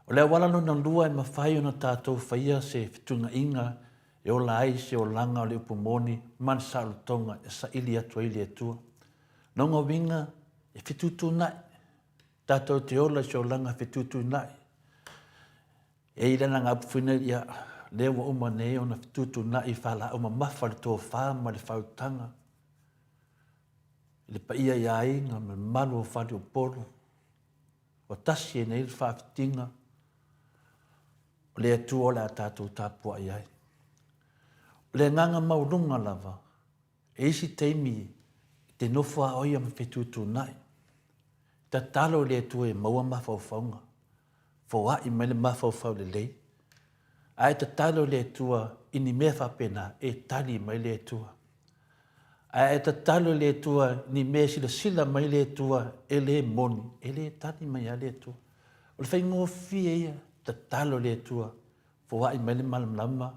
O lea wala no na lua e mawhai o na tātou whaia se fitunga inga e o la ai se o langa o le upumoni man sa tonga e sa ili atua ili atua. Nonga winga e fitutu nai. Tātou te ola se o langa fitutu nai. E ila nga apuwhina ia lewa uma nei o na fitutu nai whala uma mawhale tō whāma le whautanga. Le pa ia ia inga me malu o whale o polo. O tasi e nei le whaafitinga. O le atu o le a tātou tāpua i ai. O le nganga maurunga lava, e isi teimi te nofua oia ma whetūtū nai. Ta talo le atu e maua mawhauwhaunga. Fua i mai le mawhauwhau le lei. Ai ta talo le atua ini mea whapena e tali mai le atua. Ai ta talo le atua ni mea sila mai le atua e le moni, e le tali mai a le atua. O le whaingo fie ia, ta talo le tua, fua i mai le malamlama,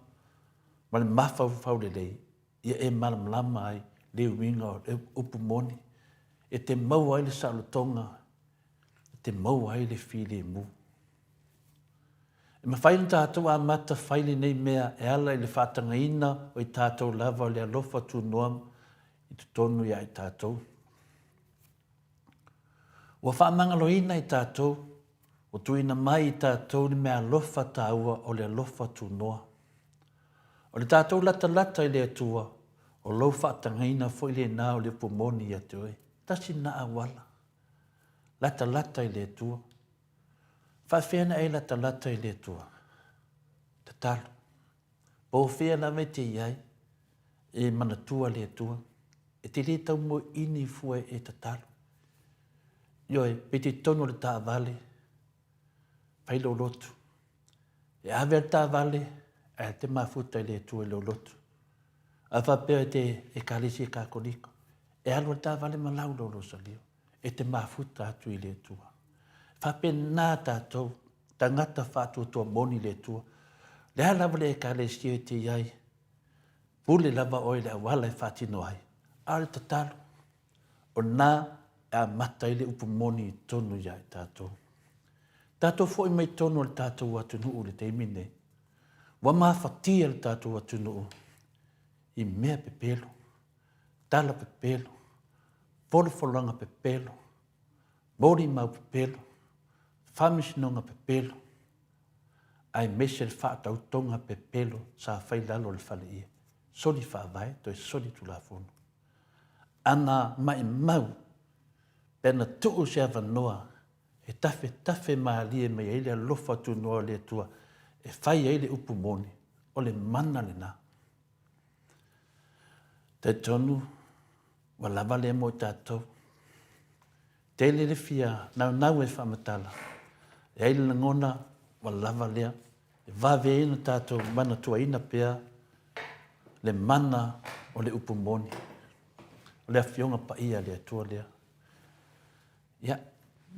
ma le mawhauwhau le lei, ia e malamlama ai, le uinga o le upumoni, e te mau ai le salotonga, e te mau ai le fili mu. E ma whainu tātou a mata whaile nei mea e ala i le whātanga ina o i tātou lava o le alofa tu noam i tu tonu ia i tātou. Ua whaamangalo ina i tātou, o tuina mai i tātou ni mea alofa tāua o le alofa tu noa. O le tātou lata i le atua, o lau whaatangaina fo i le nā o le pumoni i atu e. Tasi na awala. Lata i le atua. Whawhiana e lata i le atua. Te talo. Pō whiana me te iai, e manatua le atua. E te le tau mo ini fua e te talo. Ioe, pe te tono le tā vale, whailo lotu. E awe ta vale, e te mafuta i le tua i lo lotu. A whapea te e kalisi e kakoniko. E alo ta vale malau lo salio. E te mafuta atu i le tua. Whape nā tātou, tangata whātua tua moni le tua. Le alawa le e kalisi e te iai. Pule lava oi le awala e whātino ai. Ale ta talo. O nā a mata i le upumoni tonu iai tātou. Tātou fo i mai tono le tātou atu nuu le teimine. Wa maa whatia le tātou atu nuu. I mea pepelo. Tala pepelo. Wholofolanga pepelo. Mori mau pepelo. Whamisinonga pepelo. Ai mese le whaatau tonga pepelo sa whailalo le whale ia. Soli whaavai, toi soli tulafono. Ana mai mau. Pena tuu se avanoa. E tafe maalie me ele alofa tu noa le tua. E whai ele upumoni. O le mana le nā. Te tonu. Wa lava le mo tātou. Tele le fia. Nau e whamatala. E ele ngona. Wa lava lea. E vave ina tātou. Mana tua ina pea. Le mana o le upumoni. le fionga pa ia le tua le ia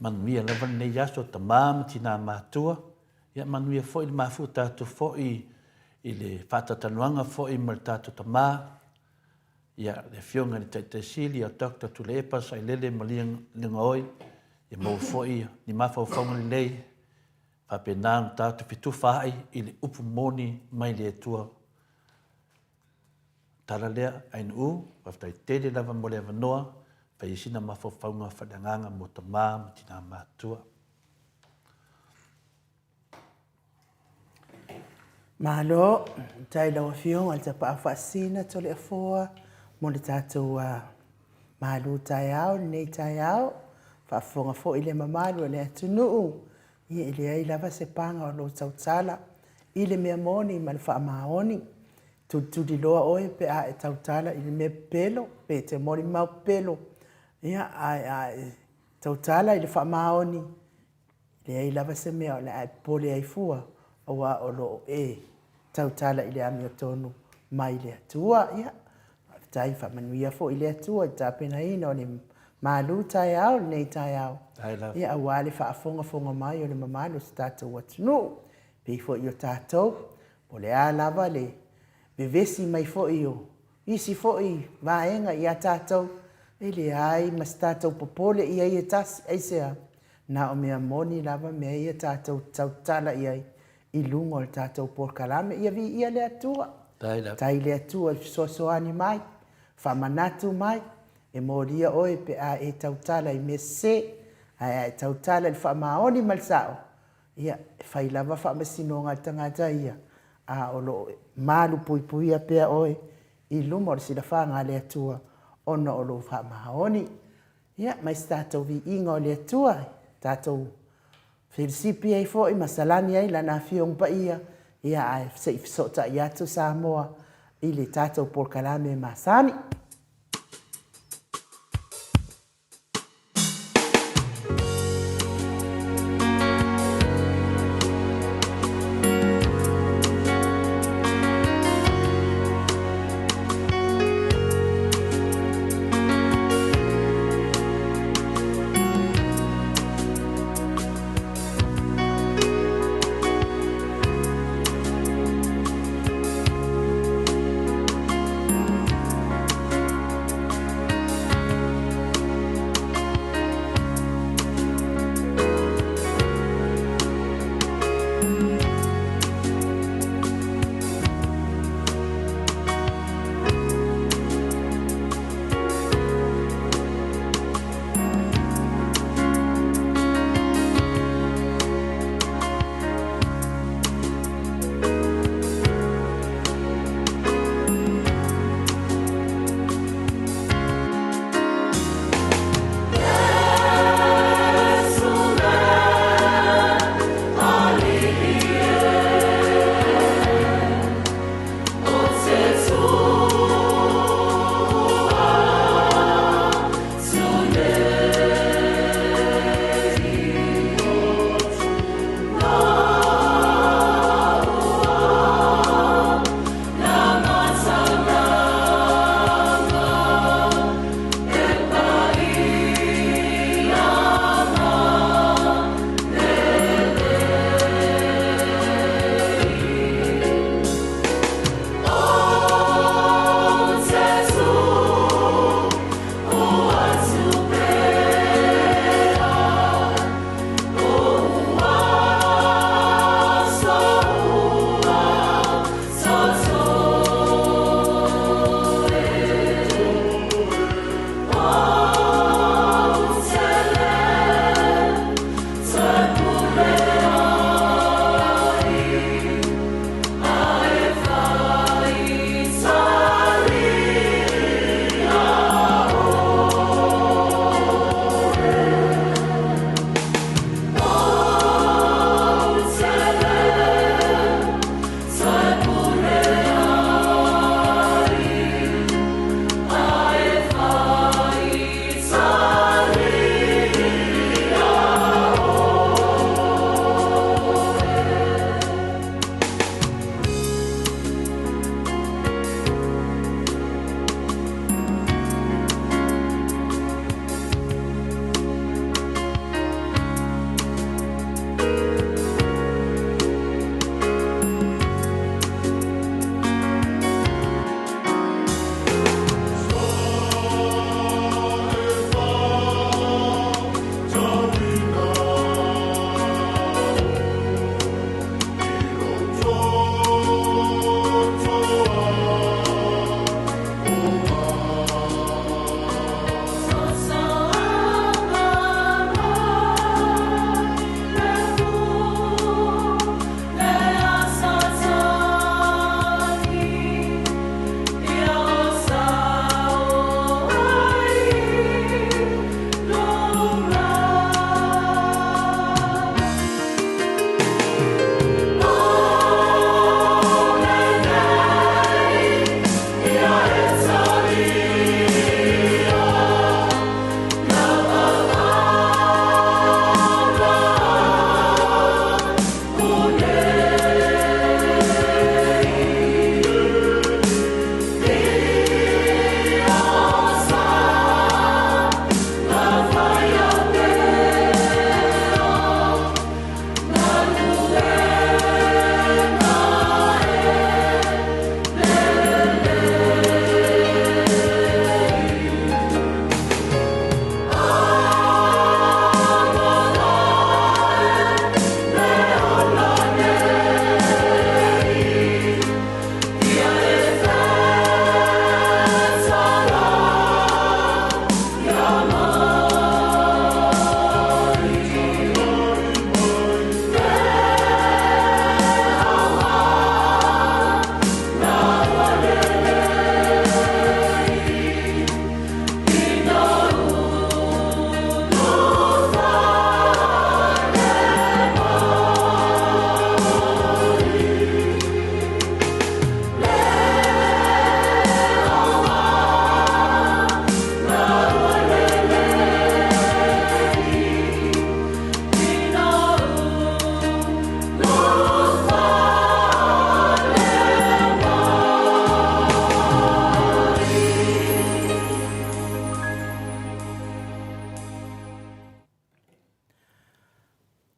manuia lava nei aso tamam tina matua ia manuia foi le mafuta to foi i le fatatanuanga foi ma tatu tama ia le fionga ni te sili o Dr. Tulepa sai lele maliang lingoi ia mo foi ni mafa fonga le lei pa penang tatu fitu fai i le upu moni mai le tua tala lea ain u waftai tele lava mo le vanoa pa isina mafofaunga whadanganga mo tamā mo tina mātua. Malo, tai lawa fiong al tapa awhaasina tole afoa mo le tātou malu tai au, nei tai au, whaafonga fo i le mamalu le atunuu, i le ai lava se panga o lo tautala, i le mea moni ma le whaamaoni, tu loa oe pe a e tautala i le mea pelo, pe te moni mau pelo, ia ai tautala i le whaamaoni, le ai lava se mea o le ai pole ai fua, o wa o lo tautala i le ami o tonu mai le atua, ia, tai whamanuia fo i le atua, i tāpena ina o le malu tai au, nei tai au. Ia awa le whaafonga mai o le mamalo sa tātou atunu, pei fo i o tātou, o le a lava le bevesi mai fo i o, isi fo i vaenga i a tātou, e le ai mas tātou popole i ai e tas, eisea, na o mea moni lava mea i a tātou tautala i ai, i lungo le tātou porkalame, ia vi ia le atua. Tai le atua, soasoani mai, whamanatu mai, e moria oe pe a e tautala i me se, a e tautala i whamaoni malsao. Ia, whai lava whamasinonga tangata ia, a o lo malu puipuia pea oe, i lumo le sila whanga le atua, ona o lo whamaoni. Ia, mai tātou vi inga o le atua, tātou Filisipi ai fo i masalani ai lana fiong pa ia ai se ifsota ia tu Samoa i le tātou porkalame masani.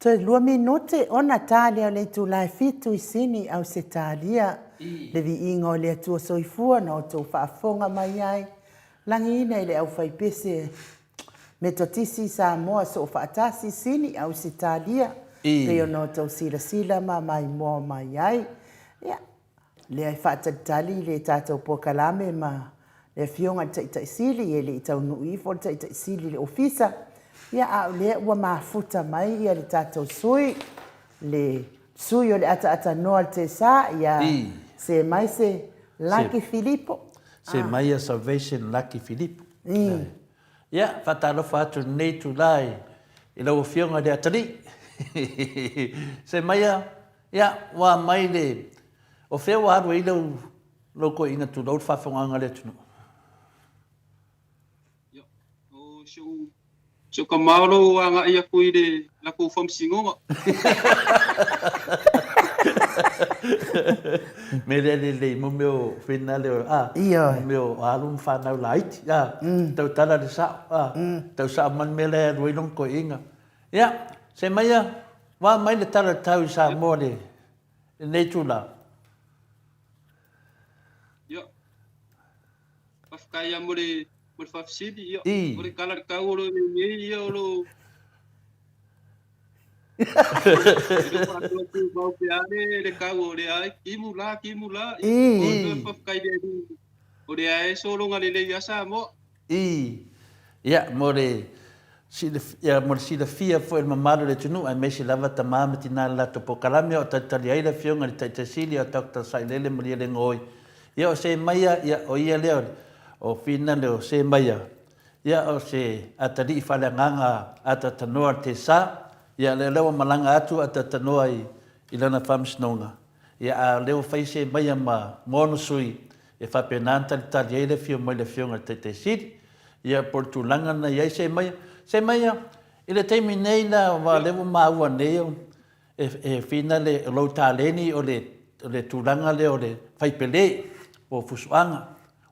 Te 2 minute ona tali au le tu lai fitu I sini au se talia. Le vi ingo le atua soifua na o tau whaafonga mai ai. Langi ina ile au whaipese me totisi sa moa so whaatasi sini au se talia. Peo no tau sila ma mai moa mai ai. Ia, le ai whaatatali le tātou pokalame ma le fionga tai sili e le tau nui fo tai sili le ofisa. Ia au le ua mafuta mai ia le tātou sui. Le sui o le ata noa te sa ia se mai se Lucky Filippo. Se mai a Salvation Lucky Filippo. Ia, whatalofa atu nei tu lai I lau fionga le atari. Se mai a, ia, wa mai le o feo aru I lau loko inga tu lau whawhonganga le tunu. Ia, o so ka maolo anga ia kui le la ko fam singonga. Me le mo meu fina le meu alum whanau laiti tau tala le sa tau sa man me le ruilong ko inga ia se mai wa mai le tala tau sa mo le nei tula Ia, pafkaya mo le fafsidi ia mo le kala ka o lo me ia o lo le kawo le ai kimula o fafkai de o le ai solo ngale le yasa mo ia mo le sila fia fo el mamaro le tunu ai mesi lava tamama tina la topo kalame o tatali ai le fionga le tatasili o Dr. Sailele mo le ngoi ia o se maia ia o ia leo o fina le o se maia ia o se atali fale nganga atatanoa te sa ia le lewa malanga atu atatanoa I lana whamsnonga. Ia a leo whaise maia ma mono sui e whapenanta li tali eile fio mai le fionga te siri. Ia portulanga na iai se maia. Se maia, ile teimi nei na wa lewa maua neo e fina le lau tāleni o le tūlanga le o le whaipele o fusuanga.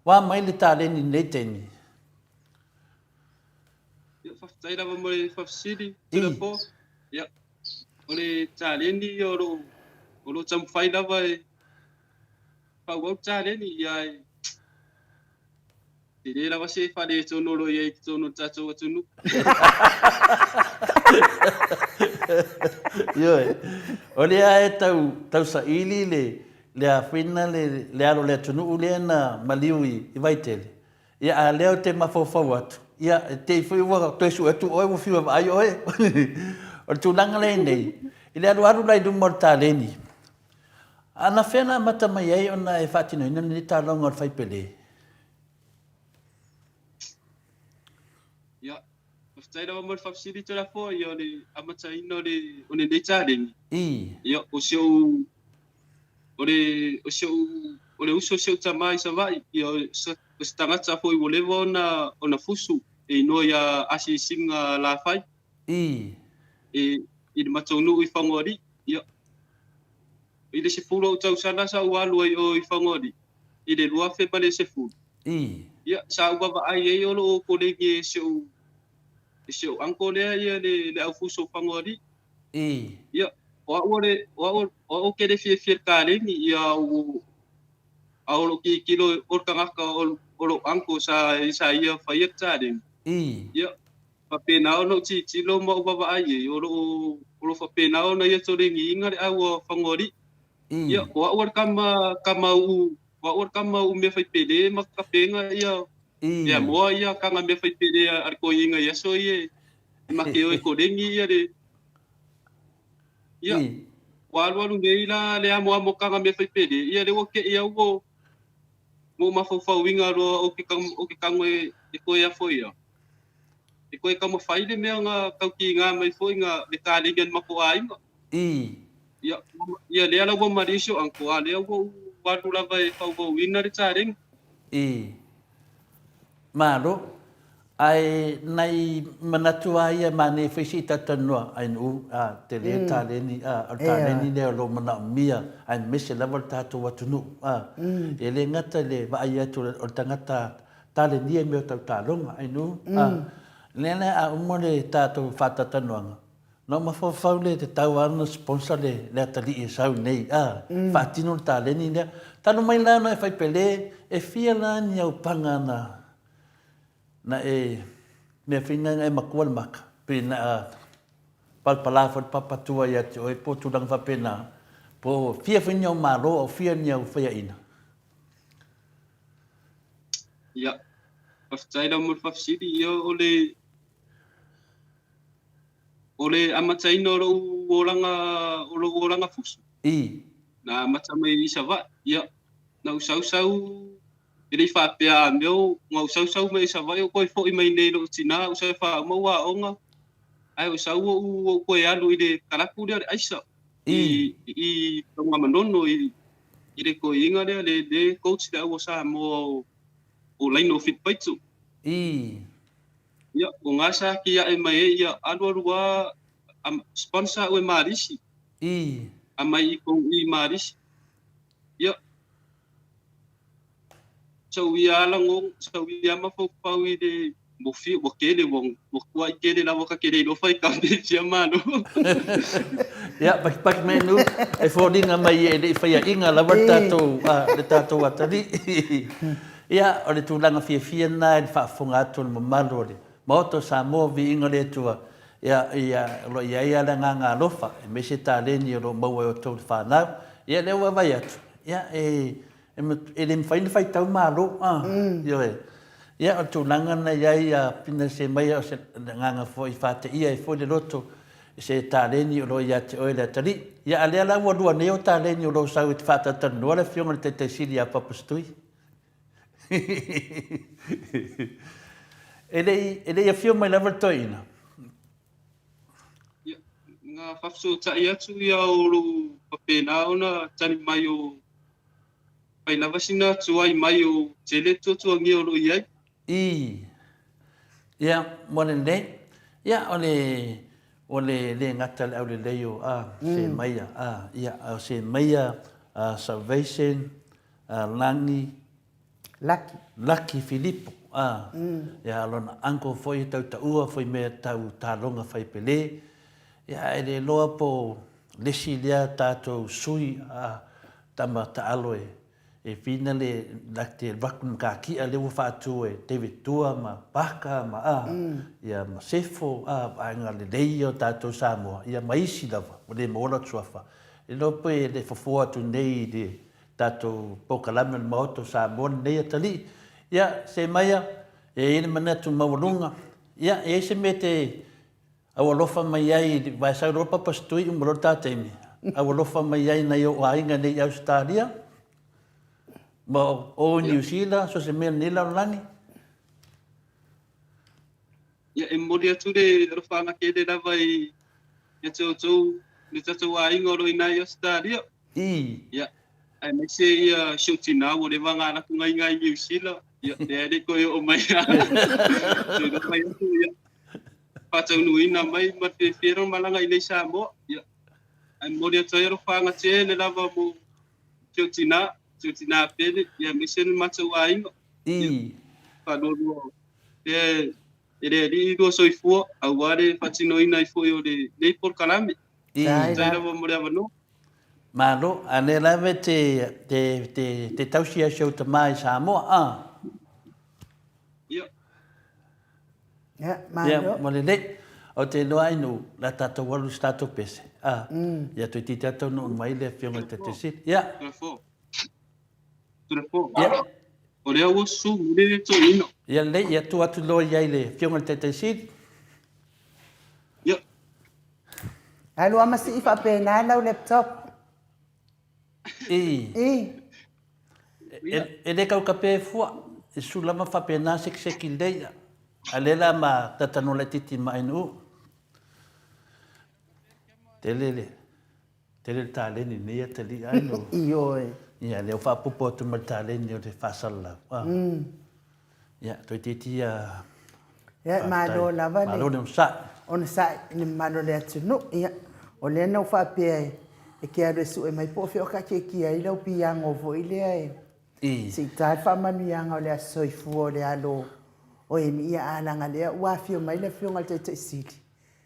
Wa mai le tāleni nei teimi. Ia whaftaira mo le whafsiri tira po. Ia, o le tāleni o lo tamwhai lava e whauau tāleni ia e te re lava se whare tono lo iai ki tono tātou atunu. Ioi, o lea e tau sa ili le a whina le alo le atunu lea na maliu I waitele. Ia a leo te mawhawhau atu. Ia te I whiwa toesu atu oe mo whiwa ai oe. O le tūlanga le nei, I le aru lai dumor tāleni. Ana whena mata mai ei ona e whātino ina ni tālonga o whaipele. Ia, whaftaira wa mo le whafsiri tira po ia o le amata ina o le nei tāleni. Ia, o le uso seo tamai sa vai, ia o se tangata po I wolewa ona fusu, e inoa ia asi singa la whai. I le matonu I whangori, ia. I le sefulu o tau sana sa ualu ai o I whangori. I le lua whepa le sefulu. Ia, sa uawa ai ei olo o kolegi e seo anko lea ia le au fuso whangori. Ia, o kere fie kālengi, ia a olo ki kilo orkangaka olo anko sa ia whaiak tālengi. Ia. Papenao no tilo mo baba ai olo papenao na ia tore nginga au whangori ia wa kama u me fai pele ma kapenga ia mo ia kanga me fai pele ar ko inga ia so ia ma ke o ko dengi ia walu ngeila le amo kanga me fai pele ia le ke ia mo ma fo winga ro o ke kangwe e ko ia foi ia e koe ka mawhai le mea ngā kauki ngā mai fo ngā le kālengan mako ai ma. Ia lea lau wa marisio anko a lea wa wadu lava e whau ina le tārenga. Maro, ai nai manatua ia mane whaisi tatanua ai nu te le tāleni tāleni leo lo mana mia ai mese lava tātou atunu. E le ngata le vai atu o tangata tāleni e meo tau tālonga ai nu. Nena a umore tātou whātatanuanga. No mafau le te tau ana sponsor le atali e sau nei. Whaatino le tāleni lea. Tano mai lana e whai pele, e fia lani au panga na e mea whina e makua le maka. Pe na palpalafa le papatua ia te oe po tulang whapena. Po fia whina o maro o fia ni au whaia ina. Ia. Whaftaira mo le whafsiri ia o le amataina o lo oranga fusu. Na amata mai isa wa, ia. Na usau i rei whapea meo, ngā usau mai isa wa, o koe fo i mai nei lo tina, usau wha maua onga. Ai usau o koe alu i le karaku rea aisa. I tonga manono i le koe inga rea, le coach rea ua sa mo o laino fit paitu. Ia, o ngā sa ki ia e mai e ia aluarua sponsor o e marisi. A mai i kou i marisi. Ia. Sau ia alango, sau ia mawhau i le mofi, wa kele wong, wa kua i kele la waka kele no whai kaune tia mano. Ia, paki menu, e whoringa mai e le whaia inga la le tātou atari. Ia, o le tūlanga fia nā e whaafunga atu le mamalu o le. Maoto sa mō vi inga le tua. Ia, lo ia le ngā lofa. E me se tā leni o lo maua o tau whanau. Ia, le ua vai atu. Ia, e le mwhaina whai tau mālo. Ia, o tūlanga na iai pina se mai o se nganga fo i whate ia e fo le loto. Se tā leni o lo ia te oe le atari. Ia, alea la ua lua neo tā leni o lo sau i te whata tanua le fionga le te siri a papastui. Ele ia fio mai lava toina. Ngā whafso tai atu ia o lo papena ona tani mai o pai lava sina tuai mai o tele tuatua ngia o lo iai. Ia, mone ne. Ia, o le ngata le au le leo se maia. Ia, se maia Salvation, Langi, Lucky Filippo. Ia lona anko foi tau taua foi me tau talonga fai pele. Ia ele loa po lesi lea tātou sui tama taaloe. E fina le lakte rakun ka kia le ua whātua e David Tua ma Paka ma ia ma Sefo ainga le lei o tātou Samoa. Ia maisi lava, o le mola tuafa. E lopo e le fafua tu nei le tātou pokalame le maoto Samoa nei atali. Ia, se maia, e ene manatu mawalunga. Ia, e se me te awalofa mai ai, vai sa ropa pastui umaro tāteimi. Awalofa mai ai nei o ainga nei Australia. Ma o New Zealand, so se mea nila o lani. Ia, e mori atu le rofanga kele lava i le tatou ainga o lo inai Australia. Ia, ai mai se ia shoutina o le vanga na kunga inga i New Zealand. Ia, le koe o mai a. Se no mai atu, ia. Pātau nuina mai, ma te whiero malanga i nei Samoa. Ia, ai mori atu e rofanga te le lava mo shoutina pele, ia mai se le matau ainga. Whanoro, e re rua soifua, au are whatinoina i fwoi o le Leipor Kalame. Tai lava mo le avano. Malo, ane lave te tausia show te mai Samoa, Ia, Ia, malo. mo le lei, o te loa inu, la tato walu stato pese. Ia, toi ti tato no mai le fionga te te sit. Ia. Turafo. O lea ua su, mure to ino. Ia lei, ia tu atu loa iai le fionga te te sit. Ia. Ai lua masi i whapena lau laptop. E le kau kape fua, e sulama whapena seki leia. Alela ma tatano le titi mai nu. Tele taleni nei atali aino. Ioi. Ia le fa popo tu ma taleni o te fasala. Ia to titi Ia malo lava le. Malo ne sa. Ona sa ni malo le atu no. Ia. O le no whapea e kia resu e mai po feo ka ke kia i lau piango vo i lea e. Si tai whamanianga o le soifu o le alo. O e mi ia alanga lea ua fio mai le fio ngal te te sili.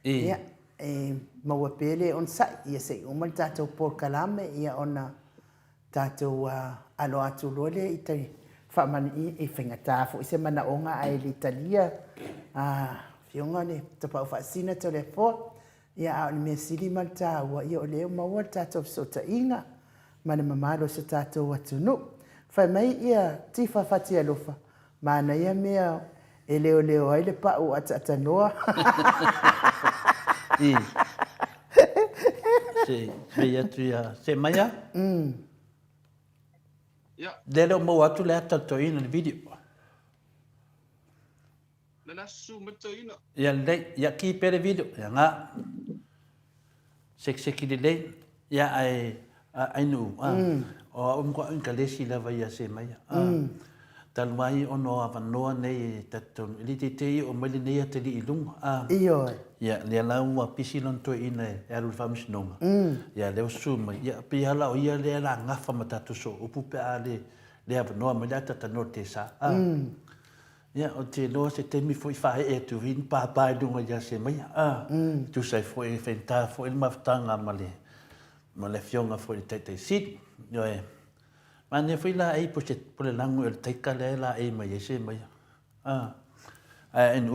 Ia. maua pele on sa ia se o mal tatou por kalame ia ona tatou alo atu lole i te whamani i whengata fo i se mana onga ai l'Italia fionga ne te pau whaasina to le fo ia au ni mea siri mal ta ua ia o leo maua tatou sota inga mana mamalo sa tatou atunu whai mai ia tifa whati alofa mana ia mea e leo ai le pau atanoa se atu ia se maia Ya, lelo mo atu le ata ina le video le lasu matoina. ia le ia ki pere video ia nga sek le ia ai nu o ko in kalesi la vai se maia tal mai ono avanoa nei tato li te o mali nei te li ilunga iyo ia le la wa pisilon to ina e alu famis nonga ia le suma ia piala o ia le la ngafa matatu so o pupe ale le avanoa mali tata no te sa ia o te lo se te mi foi fa e tu vin pa dunga ia se maia tu sai foi fenta foi il maftanga male fionga foi te sit yo e mane foi la ai po le lango el te kale la ai mai se mai en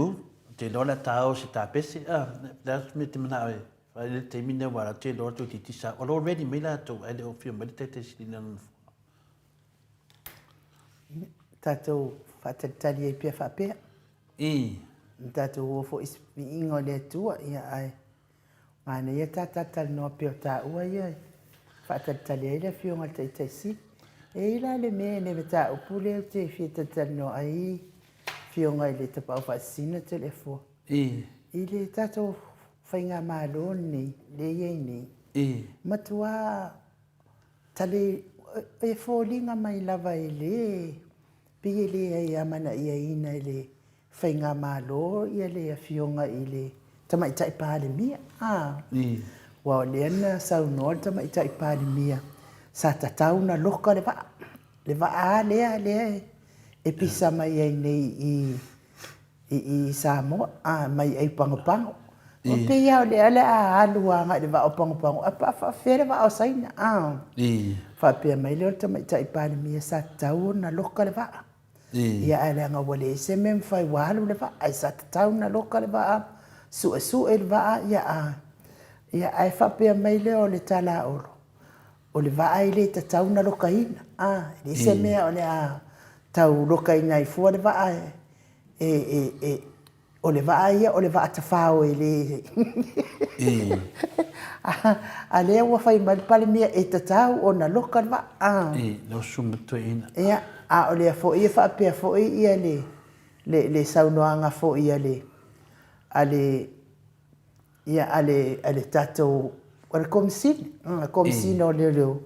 te lo la tao se ta pesi das me te mana e vai te mine wara te lo tu ti sa already me la to ai o fio mai te sina tatou whatatali e pia whapea tatou ofo ispi ingo le tua ia ai mana ia tatatal noa pia ta ua ia whatatali e le fionga te si e ila le mea ne meta upule o te whiatatal noa ai fionga i le tapau whaasina te le fua i le tatou whainga malo nei le iei nei matua tale e fōlinga mai lava i le pia le ai amana ia ina i le whainga malo ia le fionga i le tamaita i pāle mia wa le ana sau noa tamaita i pāle mia sa tatau na loka le va le e pisa mai ai nei i Samoa mai ai pangopango o pe ia le ala aluanga le va o pangopango a fa fere va o saina fa pe mai le tamaita i pāle mia sa tatau na loka le va ia ala nga wale se mem fai walu le va ai sa tatau na loka le va su le va ia ai fa pe mai le o le tala o le va ai le tatau na loka ina le se mea o le tau loka ina i fua le va o le va ia o le va tafao e le a le ua fai mai pale mia e tatau o na loka le va no sumato ina ia o le fo ia fa pe fo ia le saunoanga fo ia le ale tatou o le komisina o leo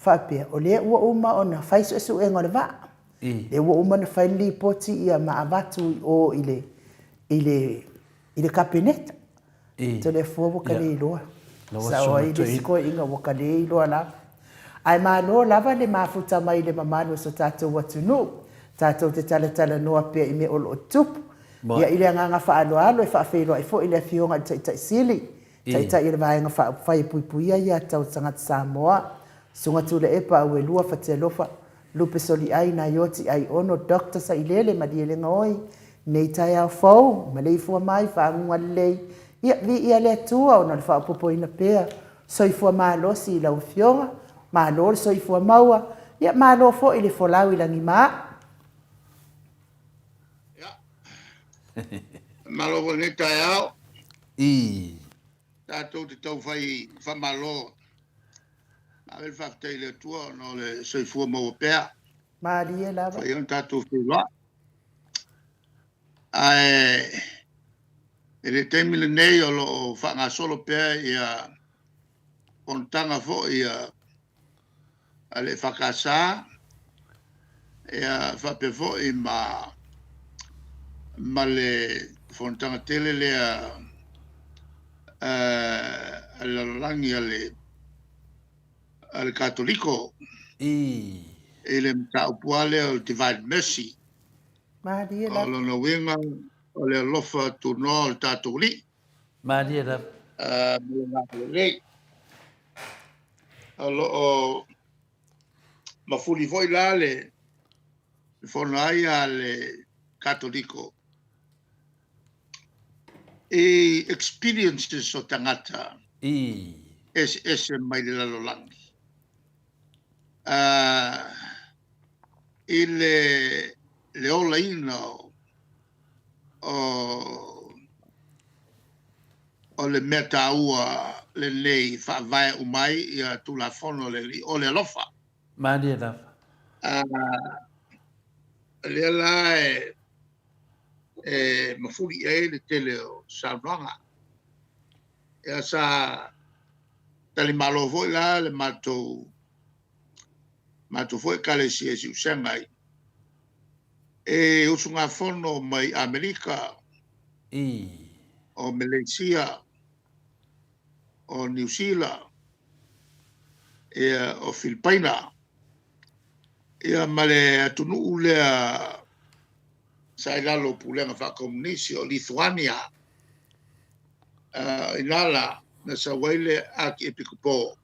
whapea o le ua uma o na whaiso esu e ngore wa le ua uma na whaili poti ia maavatu o ile kapeneta te le fua waka le iloa sa o i le siko inga waka le iloa la ai malo lava le mafuta mai le mamano sa tatou watunu tatou te tala noa pia i me olo o tupu ia ile nganga whaaloalo e whaafeilo ai fo ile fionga tai sili tai ile vaenga whai puipuia ia tau tangata Samoa sunga tule e pa ue lua whatelofa lupe soli ai na yoti ai ono dokta sa ilele madiele ngoi nei tai au fau malei fua mai whaangunga lei ia vi ia le tua o na le whaapopo ina pea soifua maalosi i lau fionga maalo soifua maua ia maalo fo ile folau i langi maa malo ne taiao tatou te tau fai whamalo a el whaftai le tua no le soifua mau pea Maria lava fai on tatou whiwa ai ele temile nei o lo whanga solo pea ia on tanga fo ia ale whakasa ia whape fo i ma le fontanga tele le langi ale katoliko ele mta puale o divine mercy Maria o lo no winga o le lofa tu no tatuli Maria Lei. Alo mafuli foi la le fonai ale katoliko. E experiences o tangata ese mai le lalolangi. Le ola ina o le meta ua le nei fa vai umai ia tula fono le li o le lofa. Mani la. Le la mafuri e le tele o Sauranga. Ia sa tali malo foi la le matou foi kale si e usengai. E usunga fono mai Amerika o Malaysia o New Zealand e o Filipina ia male atunu lea sai lalo pulenga fa komunisi o Lithuania inala na sa waile aki epikupo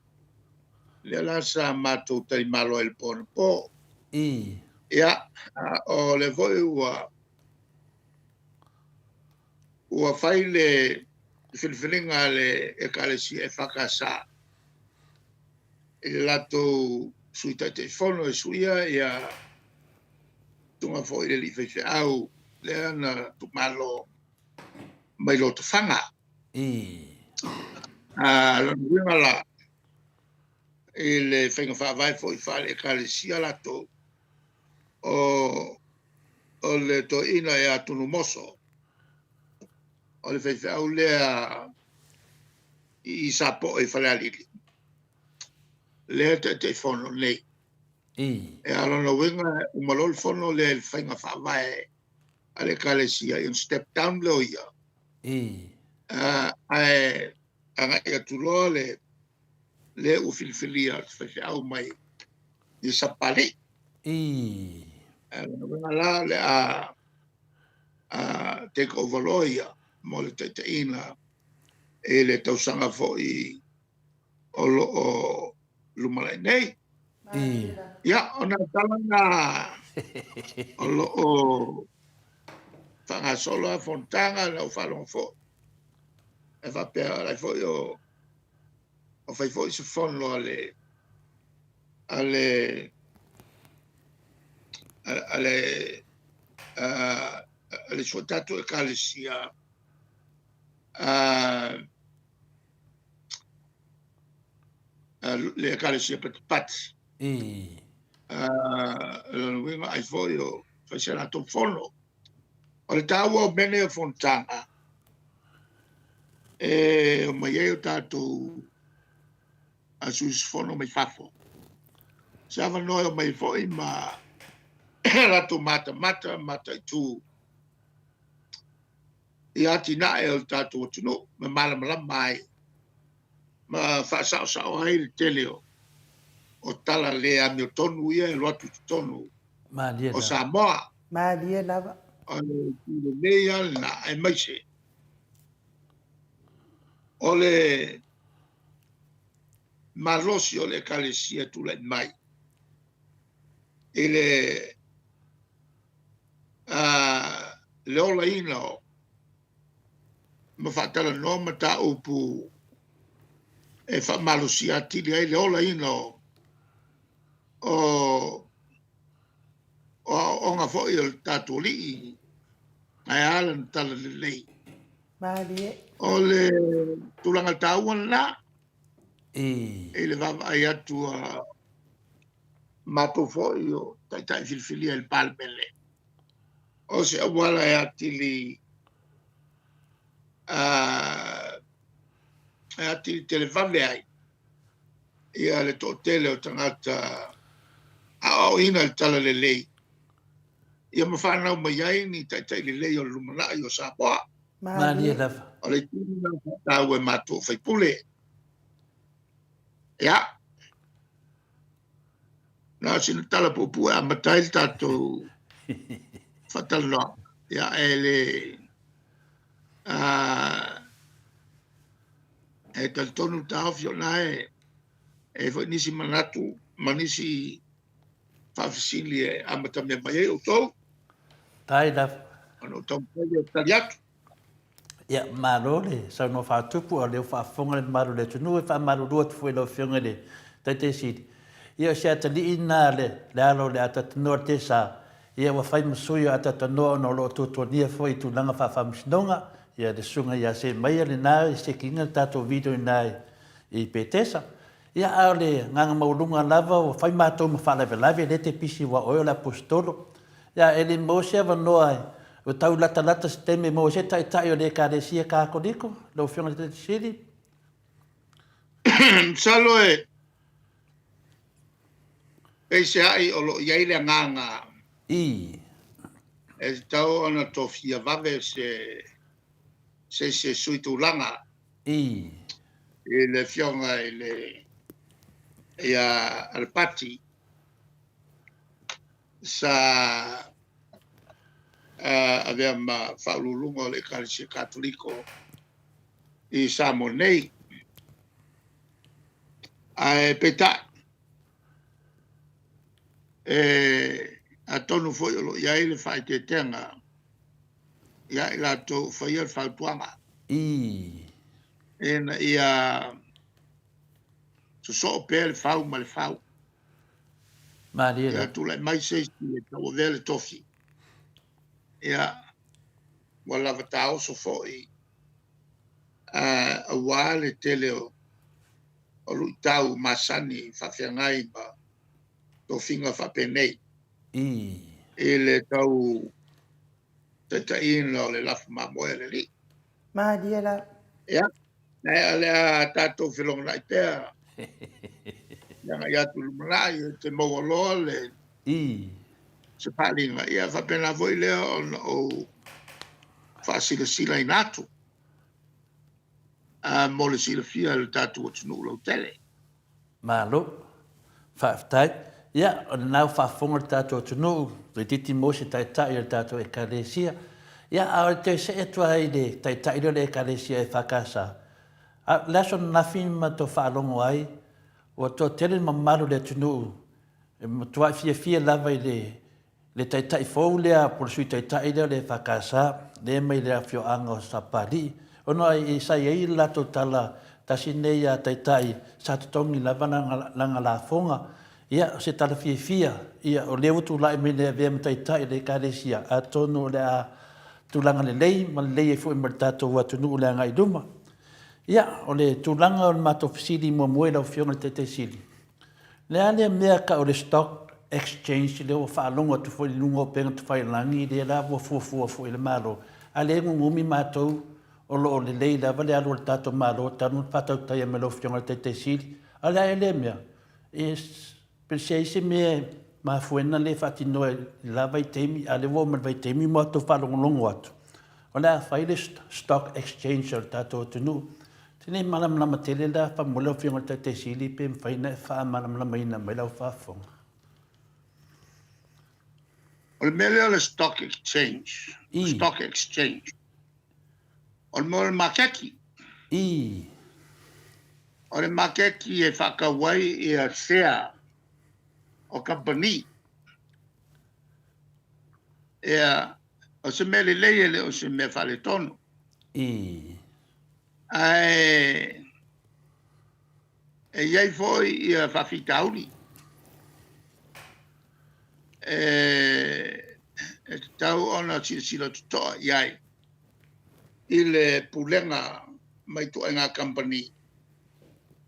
le la sa mato tai malo el po ia o le voi ua faile filfilinga le e kalesi e fakasa lato suita te fono e suia ia tunga foi le li fe au le ana tu malo mai lo te fanga lo ngula la ele fenga fa vai foi fa le kalesia lato o le to ina e atunu moso o le fe au le I sapo e fa le le te fono nei e ala no wenga umalol fono le fenga fa vai ale kalesia in step down lo ia anga e tulo le u filfilia fa au mai I sapale ala la le take over lo ia mo le te ina e le tausanga foi o lumala nei ia ona talanga o fanga solo a fontanga la falon fo e va per la foi o fai foi se fono alle suo tato e calesia le calesia pat lo winga ai foi o faceva to fono o le tawa bene fontana e o mai o tato a sus fono mai fafo sava no mai foi ma la tomata mata tu I atina e o tato tuno ma mala mai ma fa sa o ai teleo o tala le a mio tonu ia e loatu tonu o Samoa Maria lava. o le leia na e maise o le marosi o le kalesia tu le mai ele le ola ina o ma fatala no mata upu e fa malusia tili ai le ola ina o nga foi il tatu li ai alan tala le lei Maria. o le tulanga tauan la e le vava ai atu mato foi o tai filfilia il palmele o se wala e atili atili televave ai ia le totele o tangata o ina il tala le lei ia mawhanau mai ai ni tai le lei o lumana i o Sapoa Maria lava. o le tina tau e mato fai pule ia na sina tala popu a matai tato fatalo ia ele e taltonu tau fio nae e fo nisi manatu manisi fafisili e amata me mai o tau Tai da ano tau pele taliatu ia marole sa no fa tupu o le fa fonga le maru le tunu e fa maru ro tu foi lo fionga le te si ia se atali ina le alo le ata no te sa ia wa fai musui ata no no lo tu ni foi tu langa fa msnonga ia de sunga ia se mai le na se kinga tato video nai I petesa ia ale nganga maulunga lava o fai mato ma fa lave le te pisi wa o la apostolo ia ele mo se va noa o tau lata se teme mo se tai o le karesia ka kodiko lo fionga te siri salo e se ai o lo ia ile nganga I e tau ona tofia vave se suitulanga I e le fionga e le ia alpati sa avea ma faululunga le Ecclesia Cattolico I Samonei a peta a tonu foi lo ia ile fai te tenga ia ila to foi il fautuanga I en ia so pel fau mal fau Maria ia tu le mai se e tau vele tofi ia wala vatao so foi a wale tele o luitau masani fafiangai ba to finga fa penei I ele tau te in lo le laf ma moele li Maadiela, ia na ale tato filong lai te ia tu mai te mo lo le I se palinga ia fa pena voi le o fa sila inatu mo le sila fia le tatu o tunu lo tele malo tai ia o nau fa fonga tato tunu te titi mo se tai o tato e karesia ia a te se e tua ide tai le karesia e fakasa a laso na fima to fa longo ai o to tele mamaru le tunu e tua fia lava le tai fo le a por sui tai le fakasa le mai le afio anga sapari ono ai sai ai la totala tasine ia tai sa tongi lava langa la fonga ia se tala fia ia o le utu lai me le ve tai le karesia a tono le a tulanga le lei ma le fu mertato wa tunu le ngai duma ia o le tulanga o mato fisili mo moela o fiona te sili le ale mea ka o le stock exchange le o fa longa tu foi lungo penga tu fai langi le la vo fu le malo ale ngumi mato o lo le lei la vale alo tato malo tanu fatau tai me lo fiona te sili ale ele mea is Pensei me ma fuena le fatino la vai temi ale vo me vai temi mo to fa longo atu. Ona fai le stock exchange tato tunu. Tini malam na matele la fa mo lo fiona te sili pe fai na fa malam na mai na mai la fa fong. o le stock exchange o le makeki o le makeki e whakawai I a share o company o se mele leile o se me fale tono ai e iai foi I a whawhitauri tau ona sila tutoa iai I le pulenga mai tu enga company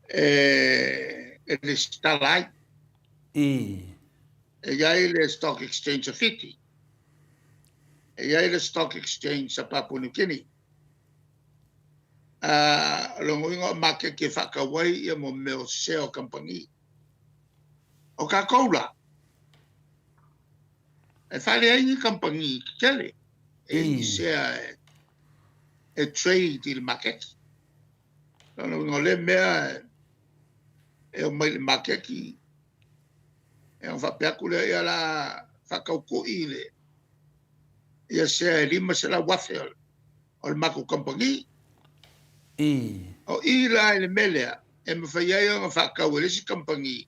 le Starlight e iai le stock exchange a Fiti e iai le stock exchange a Papua New Guinea longoinga make ke whakawai ia mo meo seo company o ka koula e whale aingi company kele e sea e trade I le makeki longoinga le mea e o mai le makeki e o whapeaku le ia la whakauko I le ia sea e lima se la wafe o le mako company O ila le melea e mawhaiai o ngā whakau e lesi kampangi.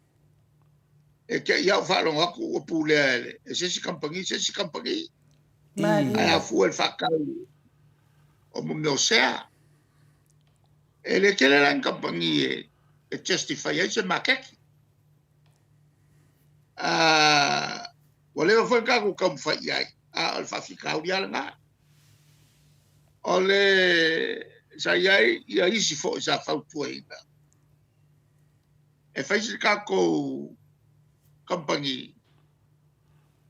E ke iau whalong aku o pūlea ele. E sesi kampangi. Ai a fua le whakau o mo meo sea. E le kele lang kampangi e justify ai se makeki. Wale o whaika ko kam whaiai. O le whawhikau ni ala ngā. O le sa iai ia isi fo sa whautua inga. E whaisi kako kampangi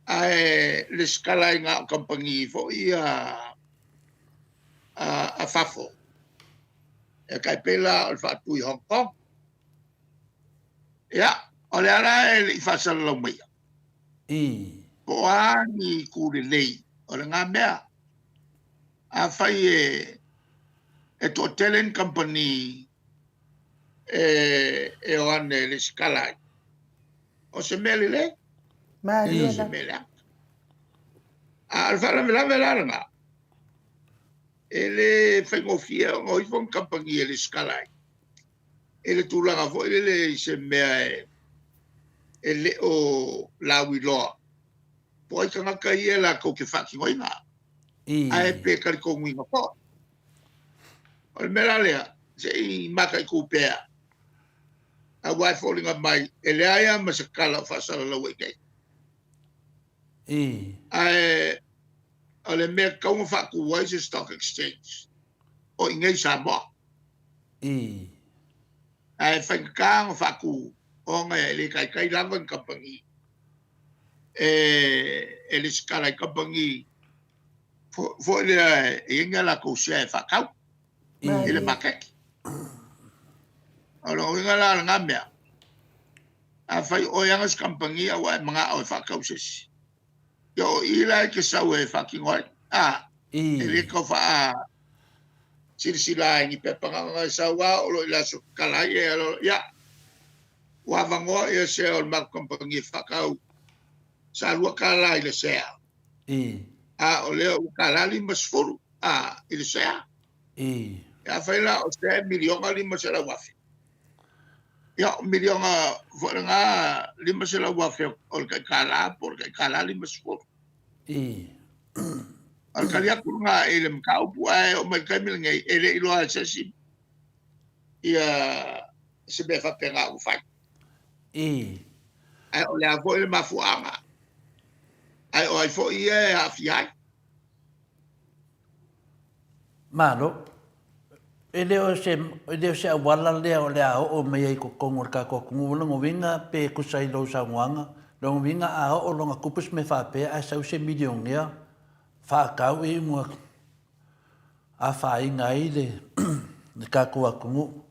ai le skala inga o kampangi fo ia a fafo. E kai pela o le whaatui Hong Kong. Ia, o le ara e le i whaasala lau maia. Po a ni kure lei o le ngā mea. A whai e to talent company e o ane le skalai. O se mele le? Se mele a. A whara me la nga. E le whaingofia o ifong company e le skalai. E le tūlanga fo e le se mea e le o lawi loa. Po ai ka ngaka i e la ko ke whaki ngoi ngā. A e pe kari ko ngui ngā po. O le mera lea, se i maka i kūpea. A wai fōlinga mai, e le aia ma se kala o whasara lau e kei. A e, o le mea kaunga whaku wai se stock exchange. O i ngei Samoa. A e whaingakanga whaku o ngai e le kai lava ng kampangi. E le skala i kampangi fo le e inga la ko se e whakau. I le makeki. O lo inga la nga mea. A whai o yangas kampangi a wai mga o e whakau sesi. Yo ila e ke sau e whakingoi. E le kau wha sirisila e ni pepanganga e sau wa o lo ila so kalai e alo ya. Wavangoa e se o mak kampangi e whakau. Sa lua kalai le sea. O leo kalali masfuru. I le sea. Ya faila o se milionga lima se la wafi. Ya milionga nga lima se la wafi o kai kala por kai kala lima sfuru. Al kalia kurunga ele mkau puai o mai kai milngai ele ilo al sesi. Ia se befa penga u fai. Ai o le avo ele mafuanga. Ai o ai fo ia afiai. Malo. Ele o se awala lea o lea o mea i kokongor ka kokungu longo winga pe kusai lo sa mwanga longo winga a o longa kupus me whape a sau se miliongia whakau e mua a whai ngai le ka kua kungu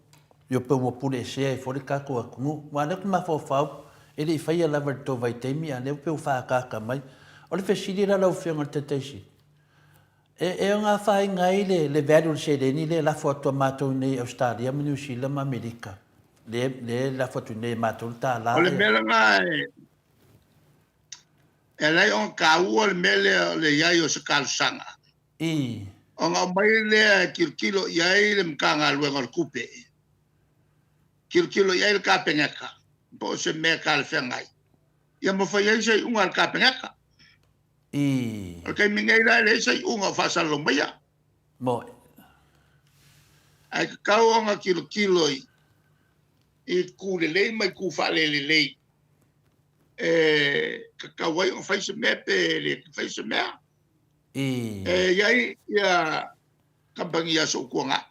yo pe wapure se e fore ka kua kungu wane kuma fofau ele i whaia lavar to vai teimi a leo pe u whakaka mai o le whesirira lau whionga te teisi. E o ngā whai ngai le value se ni le la foto mātou nei Australia, New Zealand, Amerika. Le la foto nei mātou tā la. O le mele ngai, e lei on ka ua le mele le iai o se kalusanga. O ngā mai le kirkilo iai le mkanga luenga le kupe. Kirkilo iai le ka pengeka. Po se mea ka le whengai. Ia mawhai se unga le ka pengeka. Okay, mingaira le sai unga fasalo maya. Mo. Ai kau nga kilo i ku le mai ku fa le. Kakawai o fai se mepe le fai se mea. Iai ia kampangi ya so kuanga.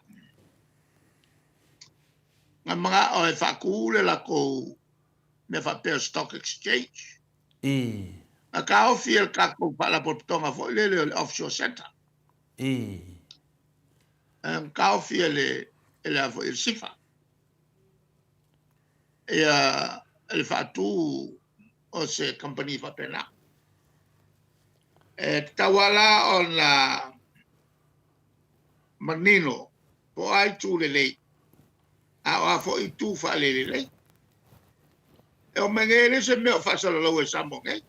Nga mga o e whaku le lako me whapea stock exchange. A ka ofi el kako pala portonga fo le offshore center. Ka ofi ele fo il sifa. El fatu o se company fa pena. Tawala on la Manino po ai tu le. A fo i tu fa le. E o mengele se me fa sala lo e sambo, eh?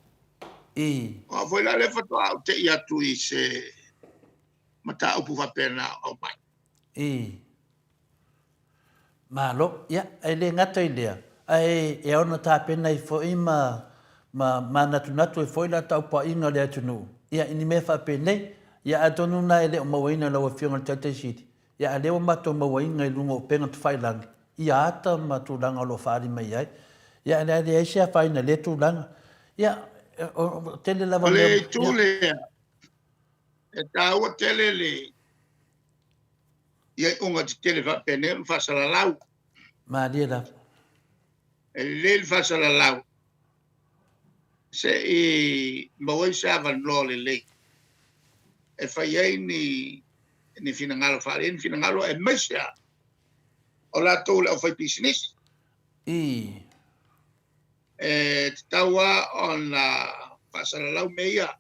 O foi la le foto au te ia tu i se mata upu fa pena au mai. Malo, ia, ai le ngata i lea. Ai, e ona tā pena i fo i ma natu e fo i la tau pa inga lea tunu. Ia, ini me wha penei, ia atonu na e leo mawaina lawa whionga Taitei City. Ia, a leo mato mawainga i lunga o penga tu whailangi. Ia ata ma tūlanga lo whaari mai ai. Ia, e le e sea whaina le tūlanga. Ia, tele lava le leo. tūlea, e tāua tele le, ia unga te tele wha pene, whasalalau. Ma lia la. E le whasalalau. Se i mawai sa vanlo le le. E whai ei ni finangalo whaare, ni finangalo e mesia. O la tō le au whai pisinisi. I. E te taua o na whasalalau meia.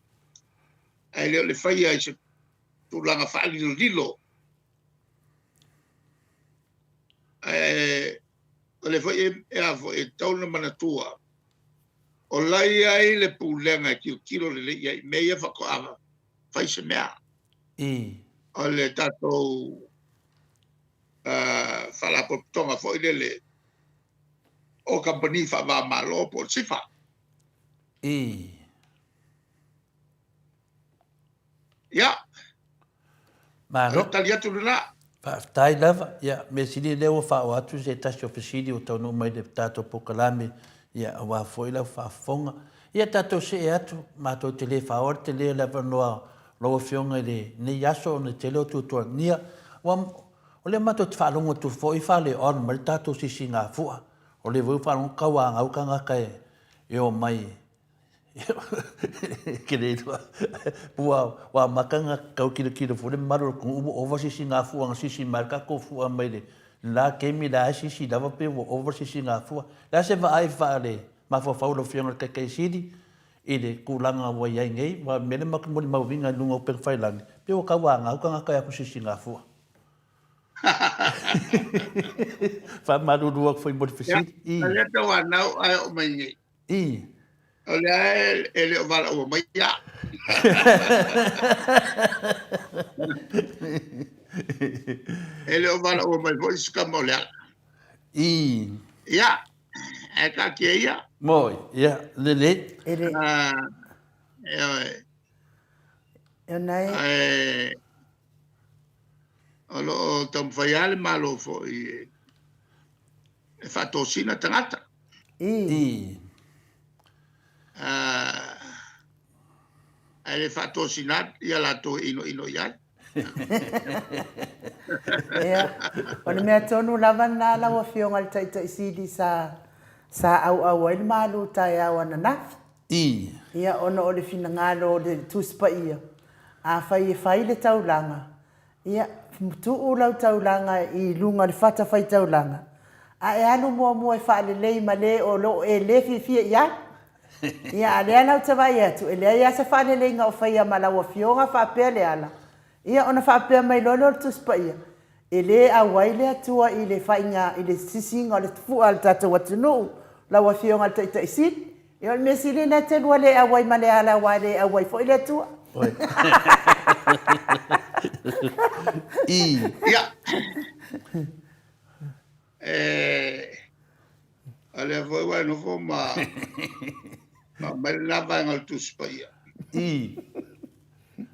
E leo le whai ai se tūlanga whaalino lilo. O le whai e afo e tauna manatua. O lai ai le pūlenga ki o kilo le le iai meia whakoawa. Whai se mea. I. O le tātou whalapotonga fo i le o company wha malo po sifa. I. Ia. Malo. Tali atu na. Tai lava, ia, me sili leo wha atu se tasi o fesiri o tau no mai le tātou pokalame, ia, wa foi lau wha fonga. Ia tātou se e atu, mātou te le wha ora, te le lava noa loa whionga i le nei aso o ne te leo tutua nia. O le mātou te whalongo tu fo i whale on, ma le tātou sisi ngā fua. O le vau whalongo kaua ngau kanga kai e o mai. Querido, wa makanga kau kilo fo le maro ko overseas nga fu ang sisi marka ko fu amele la kemi la sisi dava pe overseas nga fu la se va ai fale ma fo fa lo fianga ka kai sidi ile kulanga wa ya ngai wa mele mak mo ma winga lungo pe failang pe o ka wa nga ka ka ku sisi nga fu fa maru do foi mo fisidi i ale to wa now ai o mai i ole ele o vala o mai ya. Ele o vala o mai foi skamole. I. Ya. E ka ke ya. Moi, ya, lele. Nai. Alo tam faiale malo foi. E fatto sina tangata. I. Ele fatto sinat ia la to ino ia. Ia, ona mea tonu lava na lawa whionga le Taitei City sa au ai malu tai au ana naf. I. Ia ona o le finangalo le tuspa ia. A whai le taulanga. Ia, tu ulau taulanga i lunga le whata whai taulanga. A e anu mua e whaale lei ma le o lo e le fia ia. Ia a lea lau te vai atu, e lea ia se whaane leinga o whaia malawa whionga whaapea le ala. Ia ona whaapea mai lolo le tuspa ia. E le a wai le atua i le whainga, i le sisinga o le tufua al tata watunu, lawa whionga le Taitei City. Ia o le mesi le na tenua le a wai ma le ala wa le a wai fo i le atua. I. Ia. Ale foi bueno fo ma mai lava ngal tuspa ia. I.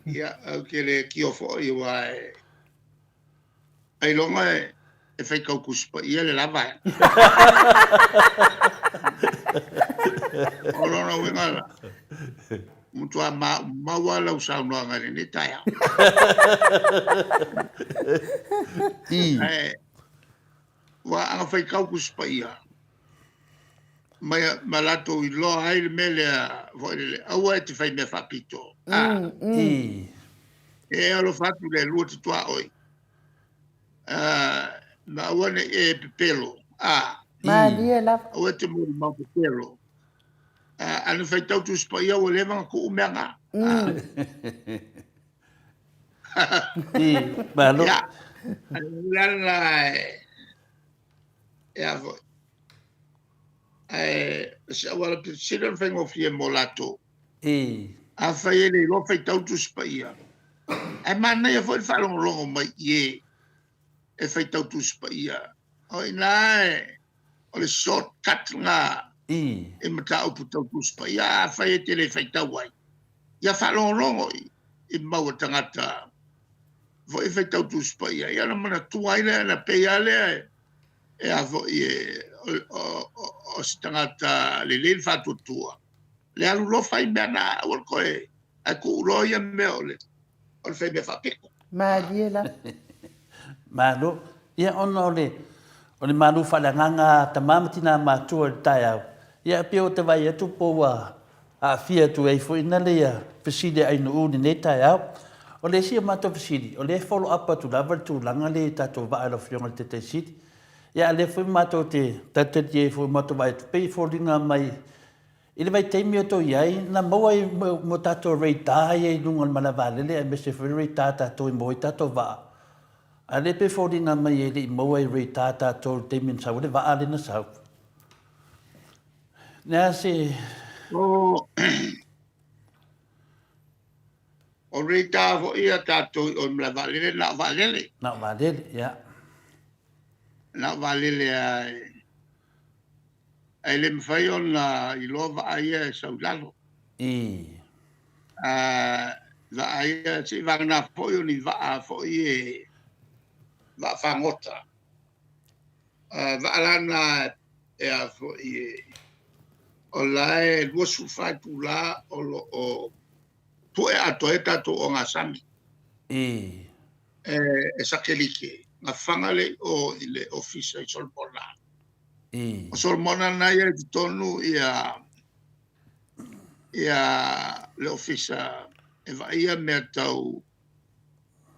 Ia au ke le kio fo i wa ai longa e fai kau kuspa ia le lava. Olona wingala. Mutua ma wala usau no ngari ni taya. I. Wa anga fai kau kuspa ia. Mai malato i lo ai le mele voile au e te fai me fapito. I. E alo fatu le lua te tua oi. Ma wane e pepelo. Ma lia la. Au e te muri mau pepelo. Anu fai tau tu spa ia o levanga ko umeanga. I. Malo. Ya. Lala e avo. Se wala pitsira fai ngofie molato. I. A fai ele lo fai tau tu spa ia. E mana ia foi falongo mai ie. E fai tau tu spa ia. o ina o le shortcut nga I. e mata o puto kuspa ia fai te le fai tawai ia fa longo i mau tangata vo e fai tau kuspa ia na mana tuai le na pe ale e a vo i o tangata le fa tutua le alu lo fai bana o ko e a ku lo ia me ole o fai be fa piko Maliela. Malo. Ia ona o le malu whalanganga ta mamatina mātua le tai au. Ia pio te vai atu poua a fia tu ei fo ina lea fasile ai no uni ne tai au. O le sia mato fasili, o le follow up atu lava tu langa le tato va ala fionga te te siti. Ia le fo mato te tata te fo mato vai tu pei fo ringa mai. Ile vai teimi o to iai, na maua i mo tato rei tai e lunga mana valele, a mese fo rei tato i mo i tato va. A le pe fo ringa mai e le maua i rei tato teimi n sau, le va ale na sau. Nea se... o rita vo ia tato o mla valele na valele Na valele, ia. na valele ai le mfai ona i lova aia sau lalo I. va aia si vagna foi oni va foi va fangota va lana e a foi o lae lua sulfai pula o tu e ato e tato o ngā sami. I. E sakelike. Ngā whangale o i le ofisa i Solomona. I. O Solomona na ia i tonu ia le ofisa e va ia mea tau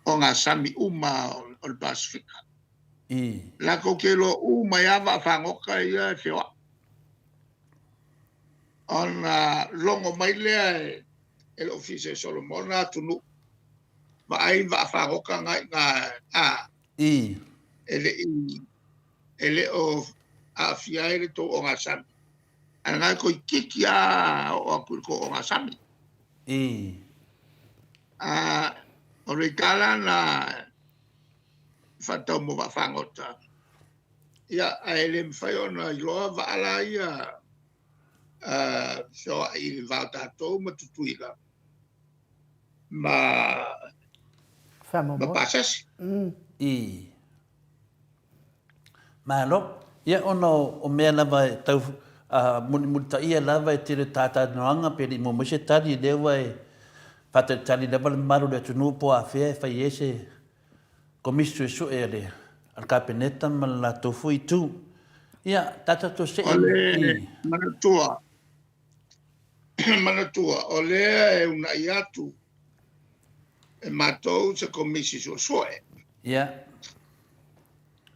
o ngā sami uma o le Pasifika. I. Lako ke lo uma ia va whangoka ia e whiwa. Ona longo mai lea e le ofisa Solomona tunu ma ai va whangoka ngai ngā I. ele o a fia ele to o ngā sami. Ana ngai koi kiki a o a ko o ngā sami. I. O reitala na whatau mo wa whangota. Ia a ele mwhai ona i loa wa ala ia so i le vau tātou matutuila. Ma pasasi. I. Malo, ia ono o mea lava e tau muni ia lava e tira tātā noanga peri mo mose tari lewa e whata tari lewa le maru le tunu po a whea e whai ese komistu e su e le al kapeneta ma la tofu i tu. Ia, tata to se Ole manatua, o lea e una iatu e matou se komisi so soe. Ia.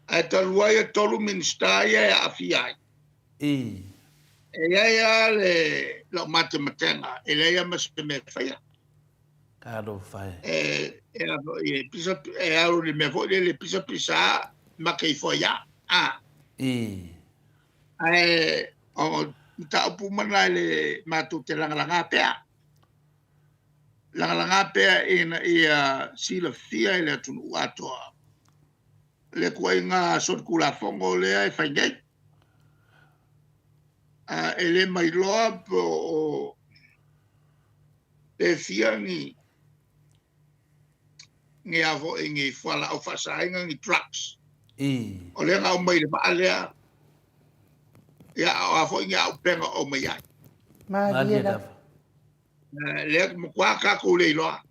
Ai talua ia tolu minsta ia e afiai. I. E ia le lo matematenga, e le ia mas me faia. Karo fai. Pisa e aro le me foi le pisa ma ke foi ya. I. Ai o ta pu mana le matu te langa pea. Langa pea ia sila fia le tunu atoa. Le koi ngā sot kula fongo lea e whaingai. E le mai loa o e fia ngi avo e ngi whala au whasainga ngi trucks. I. O le ngā mai le maa lea. Ia au afo ngi au penga o mai ai. Maliela. Le mkwa kako le iloa.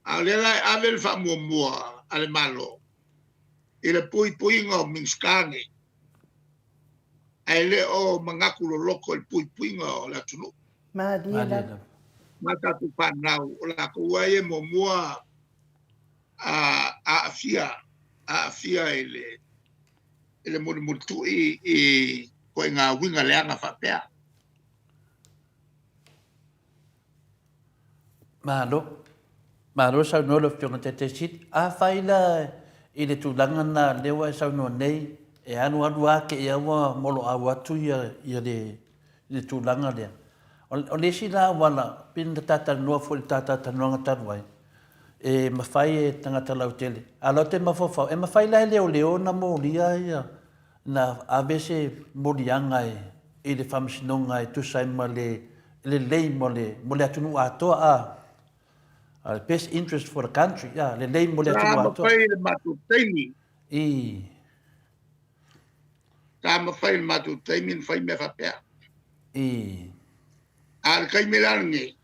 A le lai avel wha mua ale malo. I le pui ngā mingskangi. Ai le o mangaku lo loko il pui ngā o la tunu. Maliela. Matatu whanau o la kua e mua a afia ele muni tui i koe ngā winga leanga whapea. Malo sau no lo fionga te sit. A whaila i le tūlanga na lewa e sau no nei. E anu ake e awa molo awa atu i le tūlanga lea. O le si la wala, pina tata noa fo le tata tanuanga tanuai. e mawhai e tangata lau tele. A lau te mawhawhau, e mawhai lai leo na mōria ia, na avese mōrianga e le whamasinonga e tusai ma le lei mo le atunu atoa a best interest for the country, ya, le lei mo le atunu Tama atoa. whai le matu teimi. I, Tama whai le matu teimi whai me whapea. i, Ar kai me langi.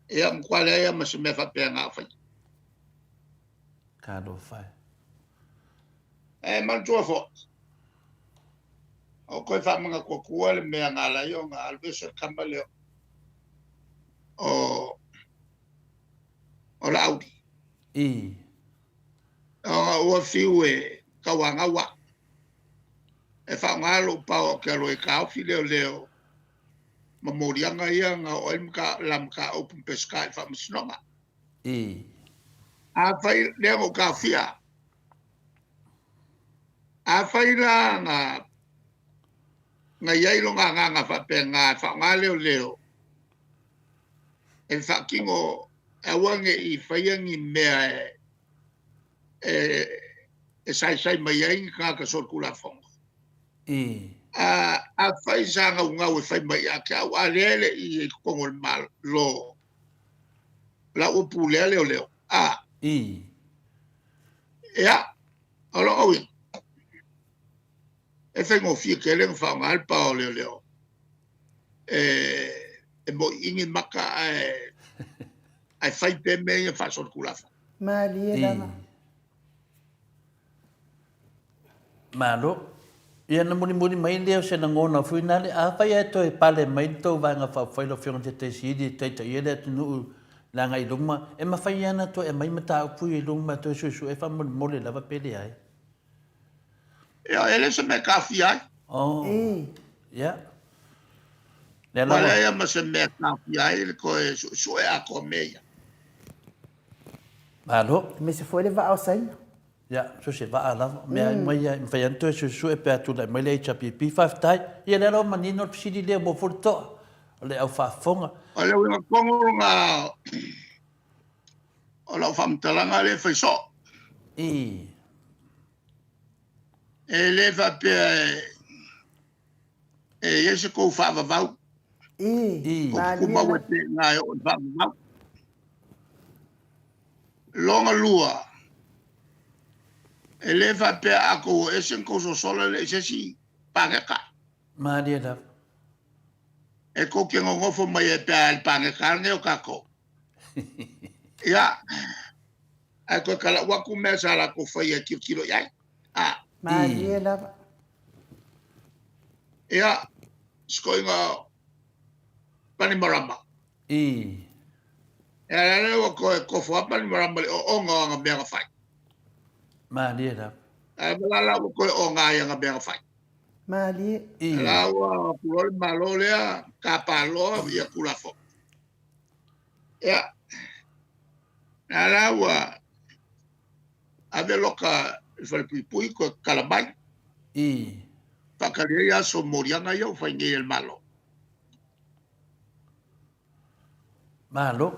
E am kwale e am se me whapea ngā whai. ka do whai. E man tua fo. O koe whamanga kua kua le mea ngā lai o ngā alvesa kamaleo. O la audi. I, O ngā ua whiu e kawanga wa. E whaongalo pao ke alo e kauwhi leo leo. Ma morianga ia ngā oim ka lam ka open pesca e whamasinonga. i, A whai leo o ka whia. A whai la ngā iailo ngā whape ngā whaonga leo leo. E whakingo e wange I whaiangi mea e sai mai ai ngā ka sorkula whonga. i, A whai sanga ngau e whai mai a kia a lele I e kongo mal lo. La upu leo leo. i, Ea, alo awi. E whengo fia ke lenga whaonga alpa o leo leo. E mo ingi maka ai whai pe mea wha sorkula whonga. Mali e lava. Malo. Ia na muni mai leo se na ngona fuinale a whai e toi pale mai tau vanga whawhailo whionga te siri teita ia le tunu langa I lunga. E mawhai ana to e mai mata upu I lunga to susu e whamon mole lava pele ai. Ia, ele se me kawhi ai. Oh, E, ia. Le Wale lava. ia ma se me kawhi ai, le koe su e a ko mea. Malo. me se foi levar ao sain. Ia, so se vaa lava. Mea mai ia, mwhai anto e susu e pēr tula mai le HPP 5 tai. Ia le lau manino pisiri leo mo furtoa. Le au whaafonga. O le winga kongo ngā o lau whamtalanga le whaiso. I, E le whapea e ese kou whaavavau. E, mali e Kumau e lava. te ngā e o whaavavau. Longa lua. E le whapea ako ese kou so sola le ese si pangeka. maari e lava. E kou ke ngongofo mai e pea el pangeka nge o kako. Ia. Ai koe kala waku mea sa la kou whai e kilo iai. Mali e lava. Ia, skoinga Panimarama. I, Ia lele wa koe kofo a Panimarama le o onga o nga mea whai. maari e lava. Ia malala wa koe o nga ia nga mea whai. Mali e. I, Ia wa kulori malo lea ka paloa ia kulafo. Ia. Ia wa ave loka whalepui koe kalamai. i, Whakaria ia so morianga ia whai nge el malo. malo.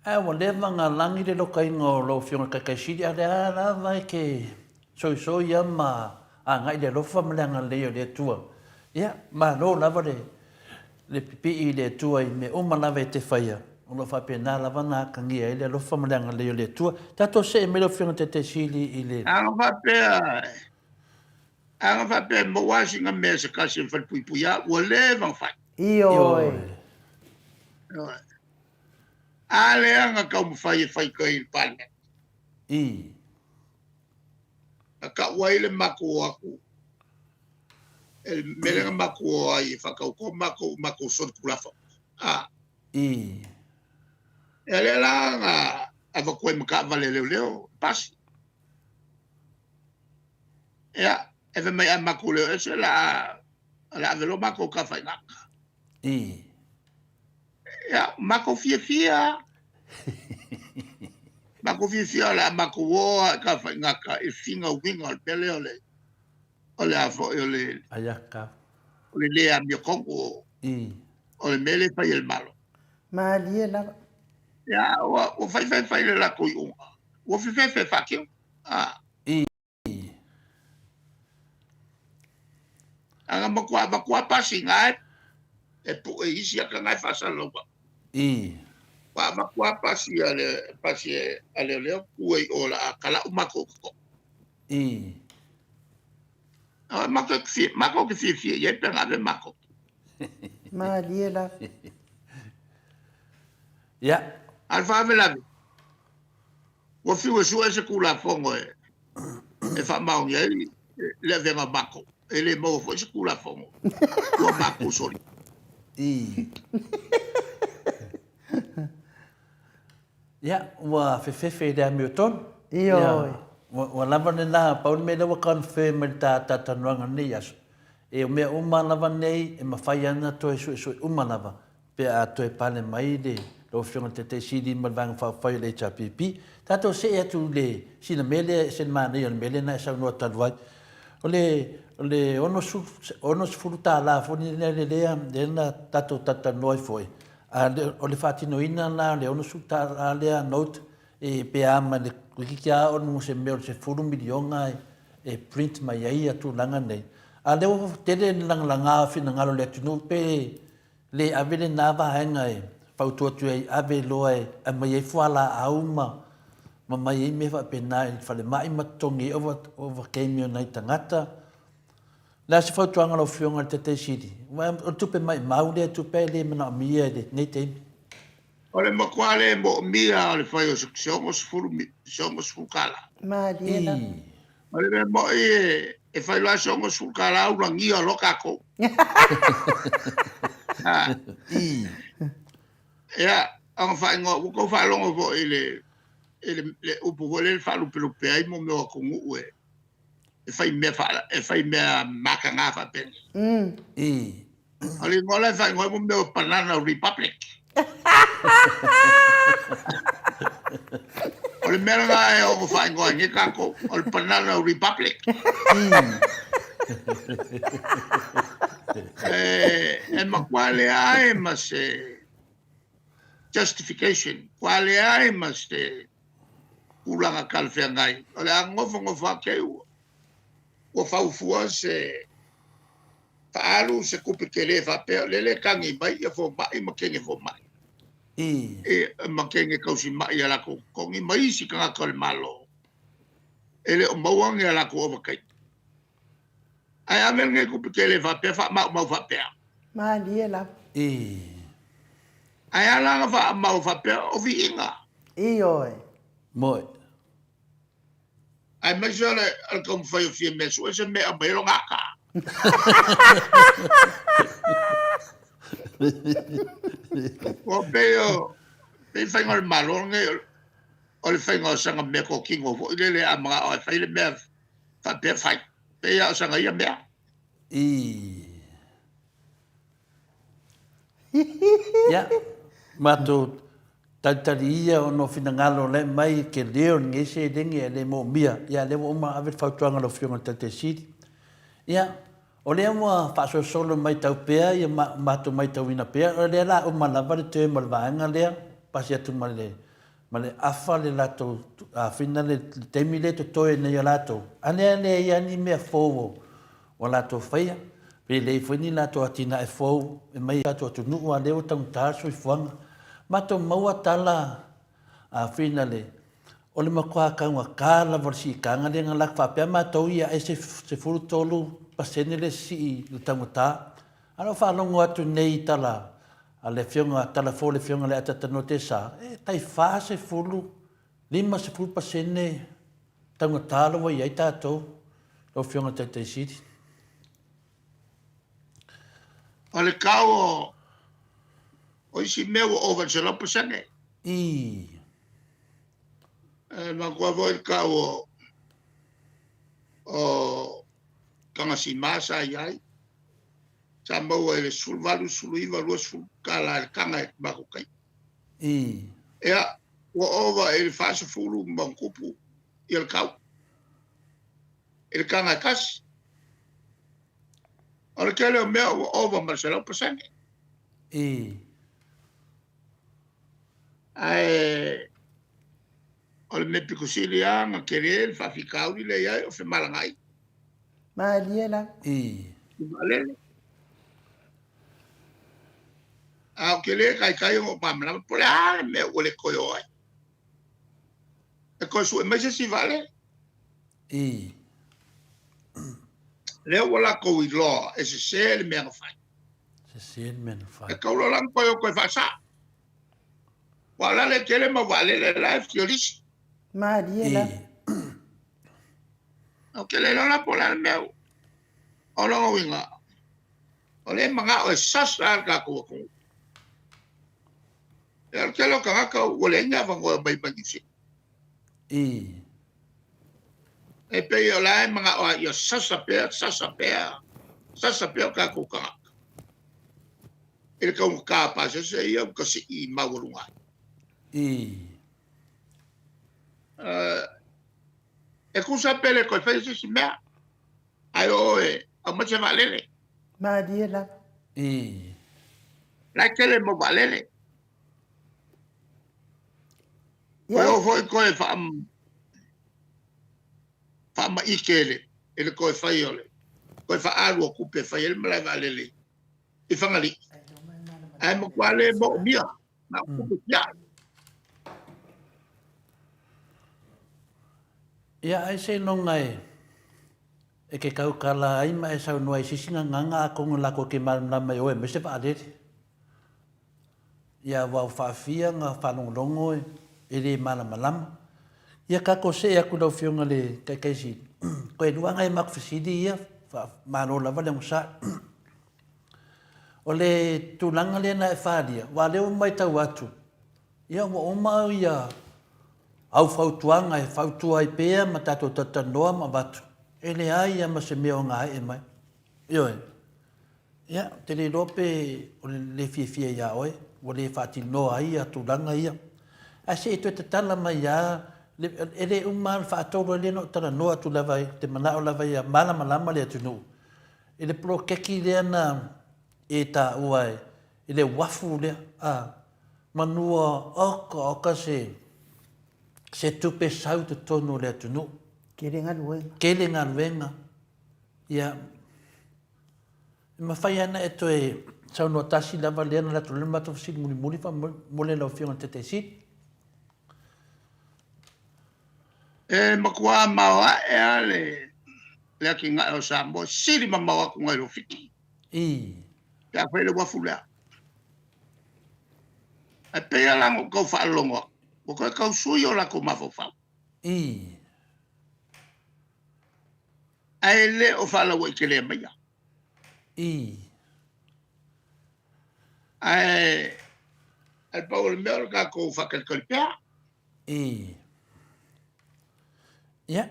Awa lewa ngā langi le loka inga o lo whionga kakaisiri a le a lava e ke soi ia ma a ngai le lofa mleanga leo le tua. Ia, malo lava le pipi I le tua I me uma lava e te whaia. O lo whape nā lava ngā kangia I le lofa mleanga leo le tua. Tato se e me lo whionga te siri I le. Anga whapea mo wasinga mea se kasi whalepui a ua lewa whai. I oi. A leanga kau mwhai e whai kai pane. I, A ka waile mako aku. E merenga mako o ai whakau ko mako son kulafo. i, E le langa a wakoe maka vale leo pasi. Ea, e ve mai a mako leo e se la avelo mako ka whai ngaka. i, Ea, mako fia. Mako fia la mako woa ka whai ngaka e finga winga o pele o le afo o le ayaka, lea mio kongo i, o le mele pai el malo. Mali e lava. Ya, o fai le la ko iunga. O fe fakio. Anga makua pasi ngai. E pu e isi aka ngai fasa lopa. Makua pasi ale leo kuei o la kala umako ko. Mako ke fie ye penga le mako. Malia. Ya. Alfa vela. Wo fiu su ese kula fongo e. E fa mau ye le venga mako. Ele mo fo ese kula fongo. Wo mako sori. Ya, wa fe da Milton. Iyo. Wa lava na paul me wa confirm ta tanwanga ni yas. E me uma lava nei e mafai ana to so uma lava. Pe a to e pale mai de lo fiona te sidi ma vang fa fa le chapipi. Tato se e tu le sina mele sen mane yon mele na sa no tadwa. Ole ono fruta la foni le na tato noi foi. O le fatino ina la le ono suta le note e pe ama le kikia ono se meo se furu milionga e print mai ai atu langa nei. A le o tele langa fina ngalo le tunu pe le avele na va hanga e fautua tu ai ave loe a mai e fuala auma ma mai e me fa pena e fale mai matongi over came nai tangata. La se fautua ngalo fionga te sidi. O tupe mai maule tupe le mana mia le nei te. Ole makwale mo mia ole fai o somos fulkala. Malia. Ole mo e fai la somos fulkala una ngia lokako. Ya, ang fai ngo ko fa longo vo ele upo vole fa lu pelo pe ai mo me ko ngu e. E fai me maka nga fa pen. Ali ngola fai ngo mo me Banana Republic. Ole mera nga e o fai ngo ni kako o Banana Republic. E ma quale ai ma se justification quale ai ma se ulanga kalfea ngai ole ngofo ke o fau se faalu se kupe kele fa pe lele kangi mai e fo mai ma kenge fo mai e ma kenge kausi mai ala ko ngi mai si kanga kol malo ele o mawang ala ko o kai ai amel nge kupe kele fa pe fa ma fa pe Malia. ai ala fa ma fa pe o vi inga Iyo. Moi. ai ma jole al kom fa yo fi me so se me a me lo ngaka o pe fa ngol malo nge o le fa ngol sanga me ko kingo fo le a ma o fa le me fa pe fa pe ya sanga ya me Ya. Mato tataria o no finangalo le mai ke leo nge se dengi le mo mia ya le mo ma ave fautuanga lo fionga tate sidi ya o le mo fa solo mai tau pea ya mato mai tau ina pea o le la o malava le te malvanga le pasia tu male afa le lato a fina le temi le to e ne lato ane ya ni me fo o lato faia pe le fini lato atina e fo e mai lato tu nu a le o tau taso i fuanga mato maua tala a finale o le makua kaunga kala varsi kanga le ngalak whapea mato ia e se furu tolu pasene le si le tangata ano whalongo atu nei tala a le fionga tala fo le fionga le atatano te sa tai wha se furu 5 pasene tangata lo wa iai tatou lo fionga te siri o le kao o isi meu over 0%. Ma kwa vo el kao o kanga si masa yai sa mo ele sulvalu suluiva lo sul kala kanga ba ko kai ya o over el fase fulu mankupu el kao el kanga kas o ke le meu over 0%. Ai o le me pikusili anga kere fa fikau ni le ia o fe malangai. Malia la. Valele. A kele kai o pamla por a me o le koyo ai. E ko su me si vale. Le wala ko i lo e se le me fa. Se me fa. E ko lo lang koyo ko fa sa. Wala le kele ma vale le life yolis. Malia la. O kele lo la por al meu. O lo winga. O le manga o sasa ka ko ko. E kele ka ka o le nya va go bai bai si. E pe yo la mga o yo sasa pe ka ko ka. E ka pa se yo ko si I mawurunga. E kusa pele ko fa si me. Ai o a mo se valele. Malia la. La kele mo valele. Yo foi ko fa ma ikele. Ele ko fa yole. Ko fa algo ku pe fa el mala valele. I fa ngali. Ai mo kwale mo mia. Na ku ya. Ia ai se no ngai. E ke kau kala ai mai sa no ai sisinga nganga ko ngola ko ke mal na mai o me se fa de. Ia wa fa fia nga fa longo e le mala malam. Ia ka ko se aku do fionga le kai si. Ko e duanga e mak fisidi ia fa malo la vale musa. O le tulanga le na e fa dia. Wa le o mai tau atu. Ia o ma ia au fautuanga e fautua i pea ma tato tatanoa ma batu. E le ai ama se mea o ngā e mai. Ioe. Ia, te le lope o le fia ia oe. O le whati noa ia, tūranga ia. A se e tue te tala mai ia. E le umar whaatoro le no tala noa tu lava te mana o lava ia. Mana malama le atu nuu. E le pro keki lea na e ta uai. E le wafu lea. Manua oka se tupe sau te tono le atu nuu. Kelenga luenga. Kelenga luenga. Ia. Ma fai ana e toe sau no tasi lava leana la tole mato fsili muli fa mole la fionga te sit. E makua mawa e ale le ki nga o sambo sili mamawa ku ngai lo fiki. Ya fa le wafula. E pe ala ngo ko fa longo. Ko suyo la ko mafofa. Ai le o fa la wo ke le mai. Ai al Paul Mel ka ko fa kel pea. Ya.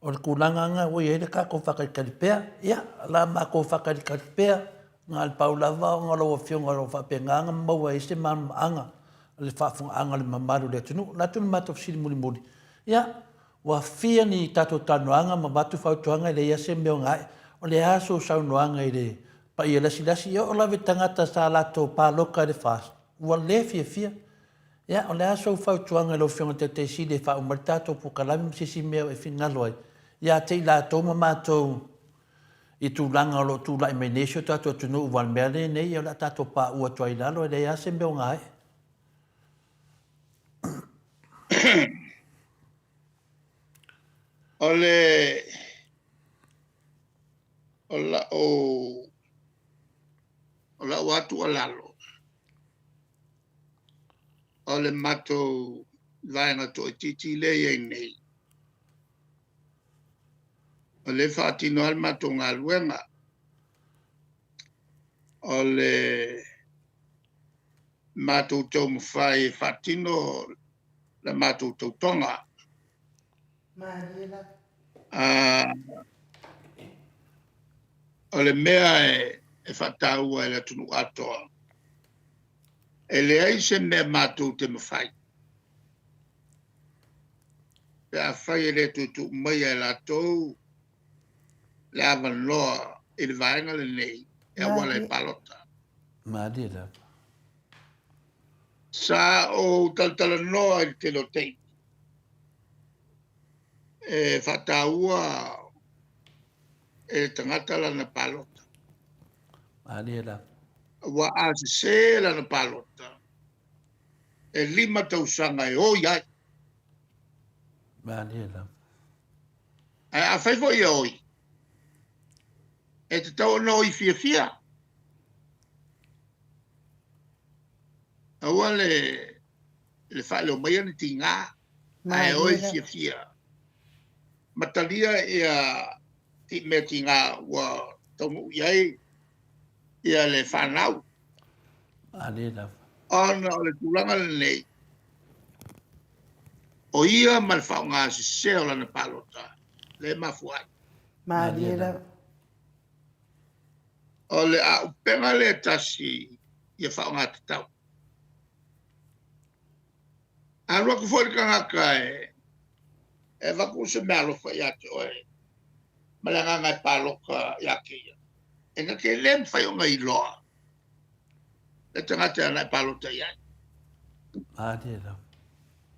O le kulanga nga o ye ka ko fa kel pea. Ya, la ma ko fa kel pea. Nga al Paul lava nga lo fionga lo fa penga nga mo e se man anga. Le fa fu anga le mamaru le tunu. La tunu mato fsili muli. Ya. Wa fia ni tato tanoanga ma batu fautuanga le ia se meo ngai. O le aso saunoanga i le pa ia lasi o la tangata sa lato pa loka le fast. Wa le fia. Ya o le aso fautuanga lo fionga te si le fa umartato po kalami sisi meo e fingaloi. Ya te la to mamato i tu langa lo tu la imenesio tato tunu uwan mele nei o la tato pa ua tuai lalo le ia se meo ngai. Ole watu alalo. Ole mato vaina to titi le ye nei. Ole fatino al mato ngaluenga. Ole mato to mfai fatino le mato to tonga. Ole mea e whataua e la tunu atoa. E le aise mea mātou te mawhai. Pe a whai e le tutu mai e la tau le awan loa e le vaenga le nei e wala e palota. Maadira. Sa o taltalanoa i te lotei. E whataua e tangata lana palota. Maani la. Wa a se lana palota. E 5 tausanga e oi ai. Maani la. A whaifo i oi. E te tau no i fia. Aua le whaile o mai ani ti ngā. Ai oi fia. Matalia ia ti me ti ngā wa tamu iai ia le whanau. Maani la. Ana o le tulanga le nei. O ia man whao ngā si seo lana palota. Le mafuai. Maani la. O le a upenga le tasi ia whao ngā te tau. Anua ku fwori ka ngaka e waku se mea lofa ia te oe. Malanga ngai paloka ia ke ia. E nga ke lem whai o ngai loa. E tangata anai palota ia. Maani la.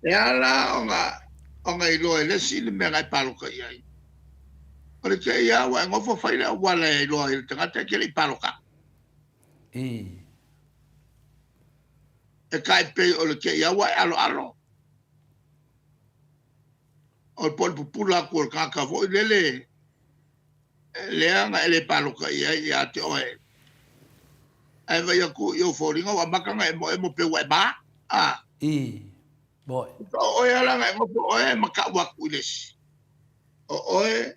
E ala o ngai loa e lesi le mea ngai paloka ia. O le ke ia wa ngofo whai le wala e loa i tangata ke le paloka. I. E kai pe o le ke ia wa alo. O le pon pupula ko ka ka vo lele leanga ele paloka ia te oe. Ai vai aku yo foringa wa makanga e mo pe wa ba. I. Boy. O ia la ngai mo oe maka wa kules. O oe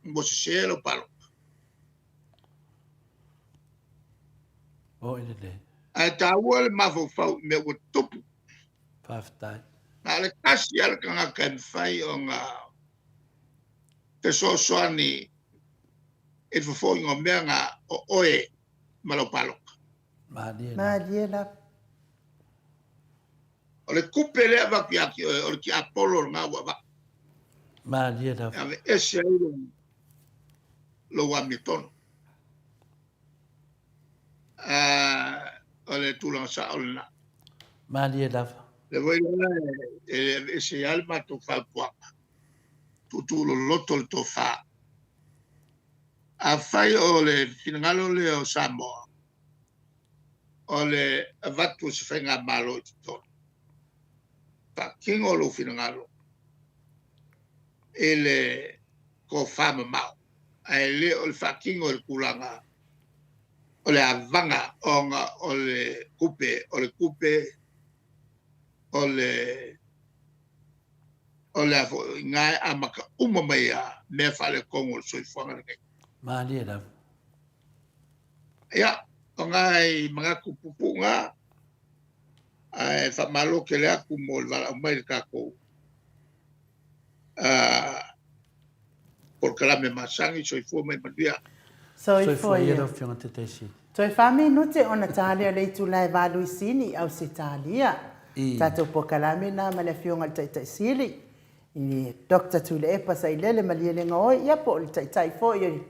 mo se lo palo. Boy le. Ai ta wa ma fo fa me wo tupu. Paftai. Na le kasi ala kanga kan fai o nga te soani e fo ngo mea nga o oe malo palo. Maani la. Maani la. O le kupe le va ki aki o le ki Apollo nga wa va. Maani la. Ave ese euro lo wa mitono. O le tulang sa olna. Maani la. Le voi la ese alma to fa puapa. Tu lo loto le to fa. A fai o le finangalo le o Samoa. O le vatu se fenga malo i tono. Fa kingo lo finangalo. Ele ko fama mau. Ai le o le fa kingo le kulanga. O le avanga o le kupe. O le afo ngai amaka umamaya me fale kongo soi fuanga ngai. Maani la. Ya, o ngai mga kupupunga ai fa malo ke le aku mo la mai ka ko. Por kala me masangi soi fu mai madia. Soi fo ia ia. lo fianga te tesi. Toi whame nute o na tālia le tu lai walu i sini au se tālia. Tātou po kalame nā male fionga le taitai sili. I Dr. Tule Epa sa ilele malia le ngoi. Ia po le taitai fo i le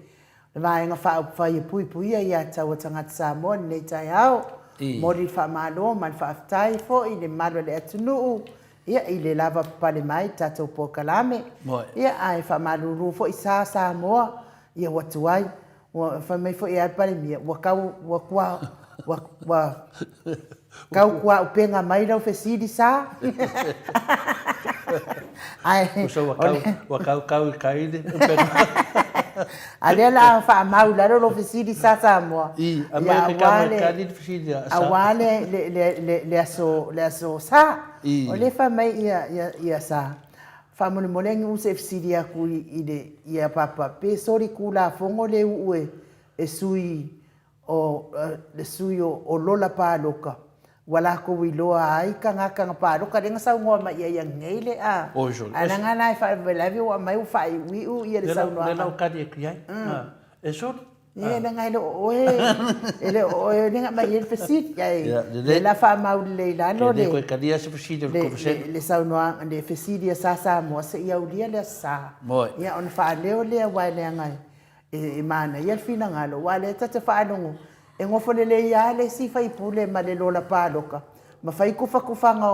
vaenga wha whai pui pui ia tau tangata Samoa nei tai au. Mori wha malo man wha aftai fo i le marwa le atunuu. Ia i le lava pale mai tātou po kalame. Ia ai wha maluru fo i sa Samoa. Ia watuai. Wha mai fo i alpare mia. Kau kua upenga mai lau fesidi sa. Ai. So kau kaide. Ale la fa mau la lo fesidi sa Samoa. I America kaide fesidi. Awale le aso sa. O le fa mai ia sa. Fa mo molengi u se fesidi aku i le ia papa pe sori kula fongo le ue e sui o le sui o lola pa loka. Wala ko wiloa ai kanga pa loka denga sa ngo ma ia ngele a. Ana ngana fa velavi wa mai u fa wi u ia le sa no. Le lau kadi e kriai. E so. Ia na ngai lo oe. Ele oe denga ma ia fesit ai. Le la fa ma le la lo le. Le ko kadi se fesit le sa no le fesit ia sa mo se ia u dia le sa. Ia on fa leo le wa le ngai. E mana ia fina ngalo wa le tata fa no. E ngofo le ia le si fai pule ma le lola paloka. mawhai kufanga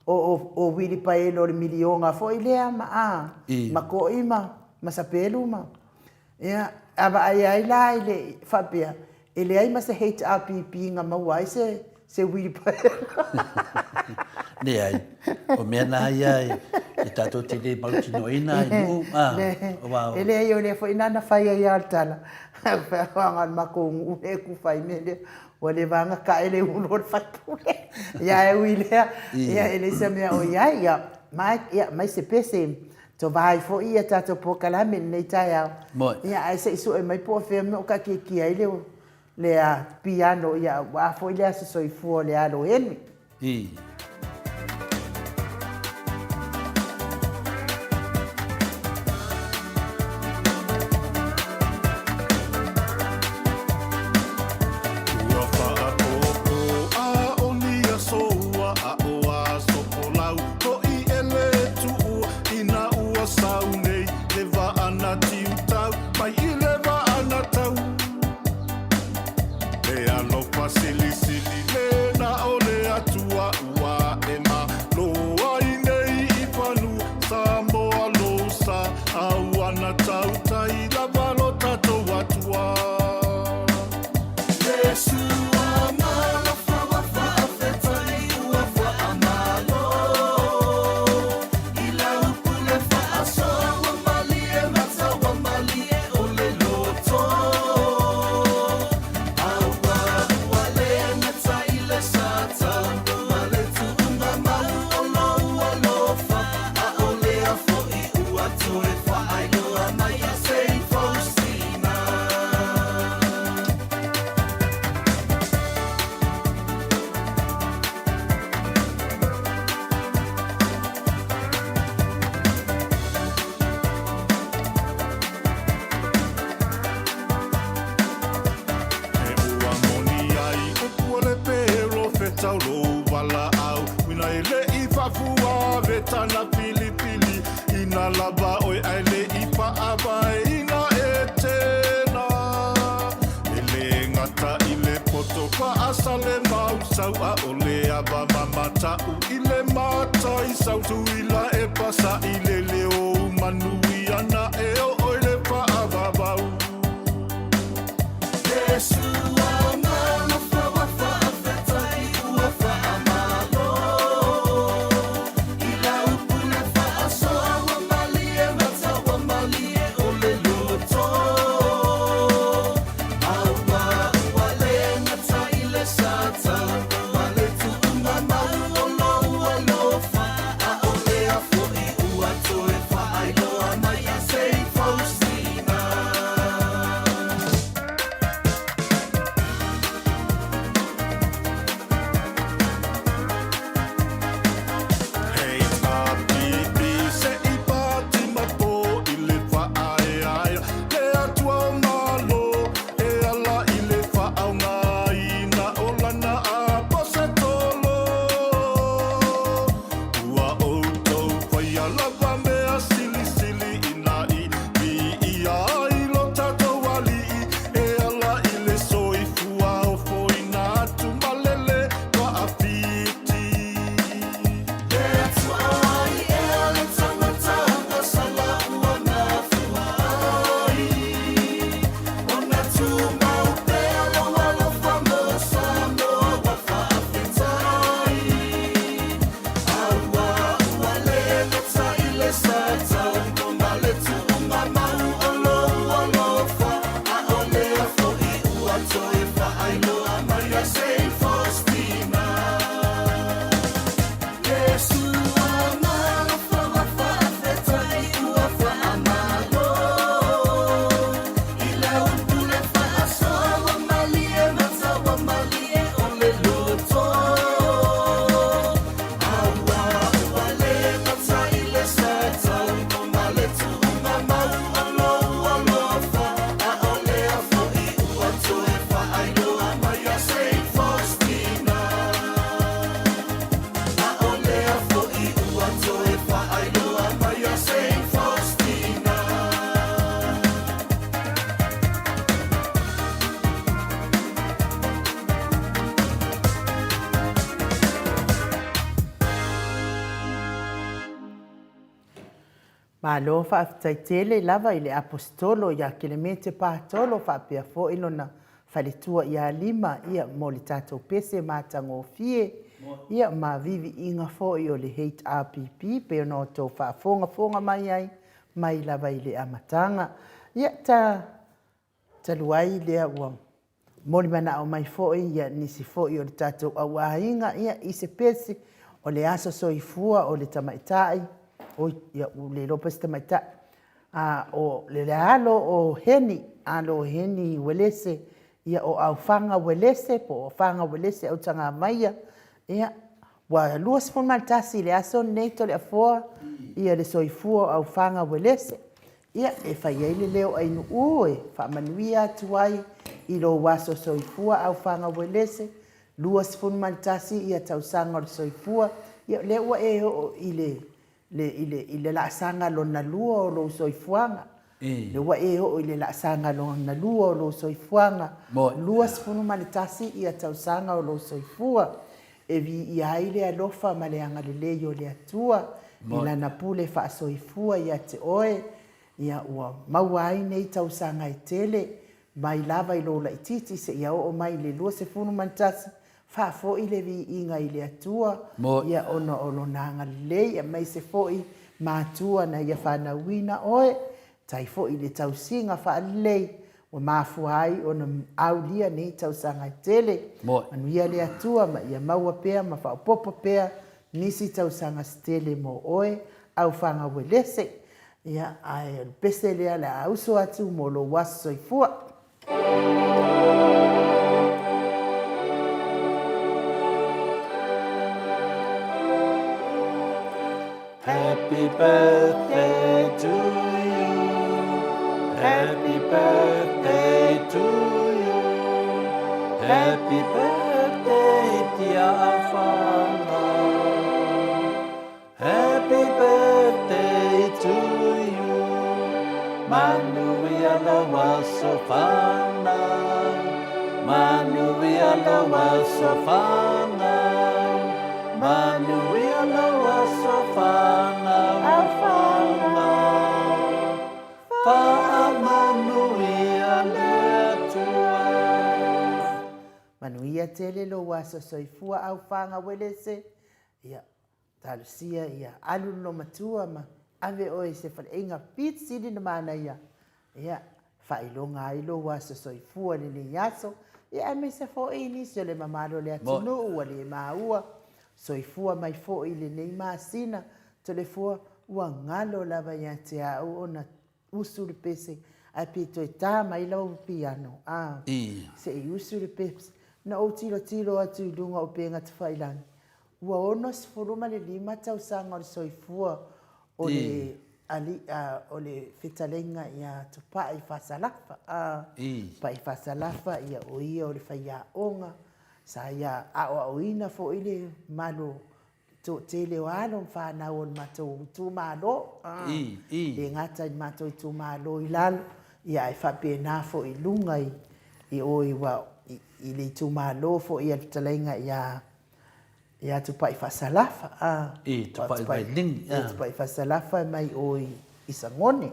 o wili paelo le milionga fo i lea ma ko ima ma sapelu ma ia ava ai la ile fapia ele ai ma se HRPP nga mawai se wili paelo ne ai o mea na ai e tato te le mautinoina i mu wow ele ai o le fo inana fai ai altala fa ngal makungu e ku fai mele o le vanga ka ele ulo fatule ya e wile ya ele se me o ya mai se pese to vai fo ia tato po kala men nei tai ya ai se su e mai po fe me o ka ki ai le a piano ya wa fo ile se so i fu le alo en Malo faafetaitele lava i le apostolo ia kelemete patolo faapea foʻi lona faletua ia lima ia mo le tatou pese matagofie ia ma viviiga foʻi o le HRPP pe ona outou faafogafoga mai ai mai lava i le amataga ia talu ai lea ua mo le manaʻo mai foʻi ia nisi foʻi o le tatou auāiga ia i se pese o le aso soifua o le tamaitaʻi o ia le lopa se tamaitaʻi o le alo o heni alo o heni welese ia o aufaga welese po o faga welese autaga maia ia ua 24 tasi le aso nei toleafoa ia le soifua o aufaga welese ia e fai ai le leo ainuu e faamanuia atu ai i lou aso soifua aufaga welese 24 tasi ia tausaga o le soifua ia le ua e oo i le laasaga lona lua o lou soifuaga le ua e oo i le laasaga lona lua o lou soifuaga 24 tasi ia tausaga o lou soifua e viia ai le alofa ma le agalelei o le atua i lana pule faasoifua ia te oe ia ua maua ai nei tausaga e tele mai lava i lou laʻitiiti seʻia oo mai le 24 tasi faafoʻi le viiga i le atua ia ona o lona agalelei e mai se foʻi matua na ia fanauina oe tai foʻi le tausiga faalelei ua mafua ai ona aulia nei tausaga e tele manuia le atua ma ia maua pea ma faaupopo pea nisi tausaga setele mo oe aufaga welese ia ae pese lea le auso atu mo lou aso soifua Happy birthday to you. Happy birthday to you. Happy birthday, dear father. Happy birthday to you. Manuia lawa sofana. Manuia lawa sofana. Manuia lawa sofana. Afana. Manuia letua. manuia tele lou aso soifua aufaga welese ia talusia ia alu no matua ma ave oe se faleʻiga pitsili na manaia ia faailoga ai lou aso soifua lelei aso ia me se foʻi nisi o le mamalo le atunuu ua lē maua soifua mai foʻi lenei masina tolefua ua galo lava iā te aʻu ona usu le pese ae pitoetā mai lau piano seʻi usu le pese na ou tilotilo atu i luga o pega tafailagi ua ono 15 tausaga o le soifua o le o le fetaleiga ia tupaʻi fasalafa paʻi fasalafa ia o ia o le faiaʻoga sa ia aʻoaʻoina foʻi le malo toʻatele o alo fanau o le matou tumālō e gata i matou i tumālō i lalo ia e faapena foʻi luga i oe ua i le tumālō foʻi ia le fetalaiga ia tupaʻi faasalafa tupaʻi faasalafa mai o i sagone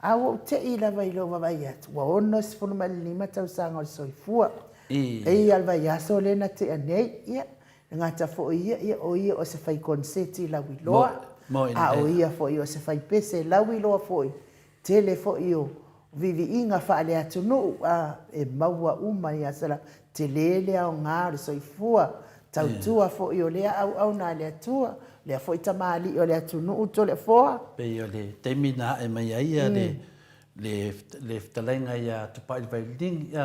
a ua uteʻi lava i lou vavai atu ua ono 15 tausaga o le soifua e ia le vaiaso lena te anei ia gata foʻi ia o ia o se fai konseti lau iloa a o ia foʻi o se fai pese lau iloa foʻi tele foʻi o viviiga faale atunuu e maua uma ia sala te lē le aogā o le soifua tautua foʻi o lea auauna a le atua lea foʻi tamālii o le atunuu toleafoa pei o le taimi na aʻe mai ai ia le fetalaiga ia tupaʻi le vailini ia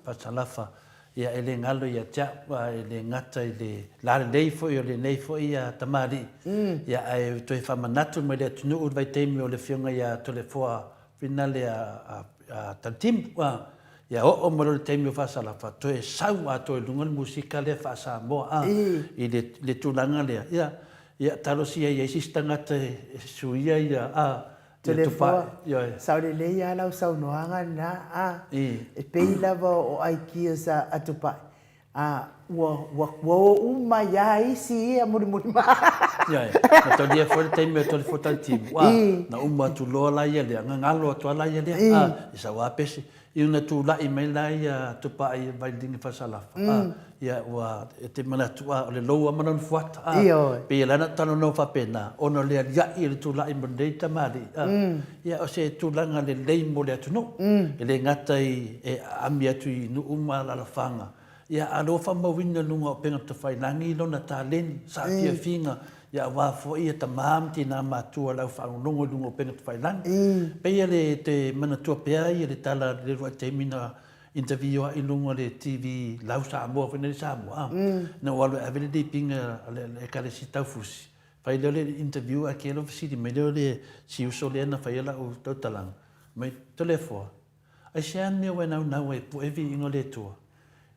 pasalafa ia e le galo ia teaʻu e le gata i le lalelei foʻi o lenei foʻi ia tamālii ia ae toe faamanatu mai le atunuu le vaitaimi o le fioga ia tolefoa finale a tatimu ia o'o ma le taimi o faasalafa toe sau ato e luga le musika lea faasamoa i le tulaga lea ia talosia ia isi tagata e suia ia telefoa saulelei a lau saunoaga na e pei lava o aikia sa atupaʻi ua uma ia isi ia muri ma. Ya, na to dia for time to for time. Na uma tu lo la ia le ngalo to la ia le. Isa wa pesi. Iuna tu la email la ia tu pa ia vai ding fa sala. Ya wa te mana tu le lo mana fuat. Pe la na tano no fa pena. Ono le ya il tu la email data mari. Ya o se tu la ngale le mo le tu no. Ele ngatai e amia tu nu uma la fanga. Ya alo fa mo winna lunga penga te fai langi lona talen sa fia finga ya wa fo ia ta mam ti na matua la fa lunga lunga penga te fai lang pe ia le te mana tua pe ia le tala le ro te mina interview i lunga le TV lau sa mo fa ne sa mo na wa le avele di pinga le kale si tau fusi fai le interview a ke lo si di me le si uso le na fai la o totalang mai telefo ai sian me we na we po evi ingole tua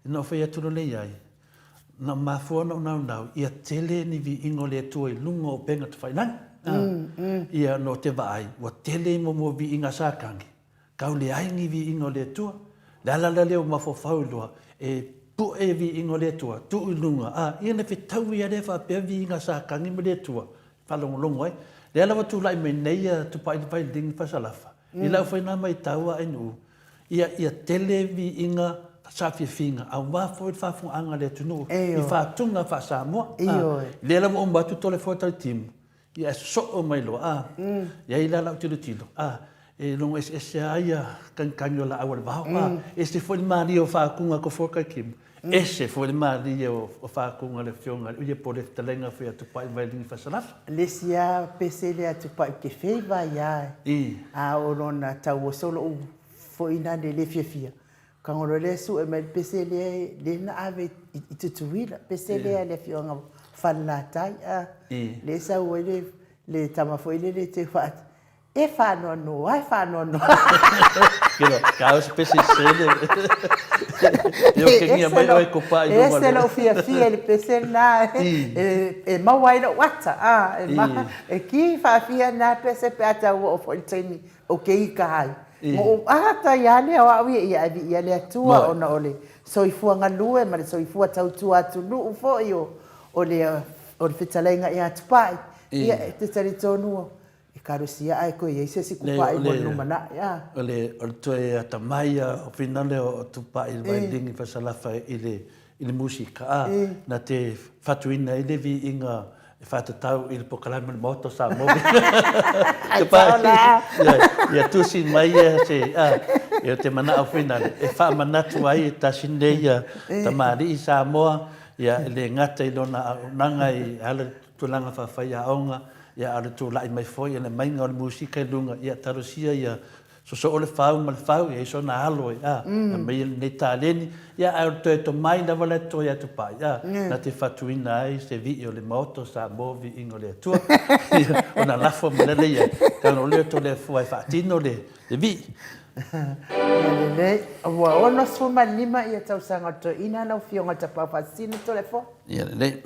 no fai atu le ai na mafua no na ia tele ni vi ingo le tu lungo penga te fai lang ia no te vai wa tele mo vi inga sakangi kau le ai ni vi ingo le tu la le o mafo faulua e pu e vi ingo le tu tu lunga ia na fe tau ia le fa pe vi inga sakangi mo le tu fa longo ai le ala tu lai me nei tu pai ding fa salafa ila foi na mai tau ai nu ia tele vi inga sa finga a wa fo fa fu anga le tunu I fa tunga fa sa mo le la mo mbatu tole fo tal tim ia so o mai lo ia ila la tilo e long ya kan yo la awal ba este fo mario fa kunga ko fo ka kim ese fo mario fa kunga le fionga ia po le talenga fo tu pai vai ding fa sala le sia pese le tu pai ke fe va ya o lona tau solo fo ina le fia Kangolo le su e mai pese le na ave itutuila pese le fionga fanlatai le sa wele le tama foi le te fa e fa no ai fa no Kilo kaos pese sele eu que minha mãe vai culpar e não esse não fia ele pese na e mawai no wata e ki fa fia na pese pe ata o foi temi o que kai mo ata ya le wa wi ya le tua ona ole so I fuanga lue ma so I fua tau tua tu lu fo yo ole fitalenga ya tupai ia te tari tonu e karosia ai ko ye se si kupai mo no mana ya ole to e tamai o finale o tupai vai ding fa salafa ile musika na te fatuina ile vi inga fata tau il pokalama moto sa mo ya tu sin mai se eu te mana au final e fa mana tu ai ta sindeia tamari sa mo ya le ngata I lona nanga I ala tulanga fa fa ya onga ya ala tu lai mai foi le mai ngol musika lunga ya tarosia ya so ole fau mal fau e so na alo mai ne taleni ya au to mai na vale to ya tu pa na te fatuina ai se vi o le moto sa movi ingole tu ona la fo mele ya ka no le to le fo ai fatino le vi le wa ona so malima ia tau sanga to ina na fionga ta pa fasino to le fo ya le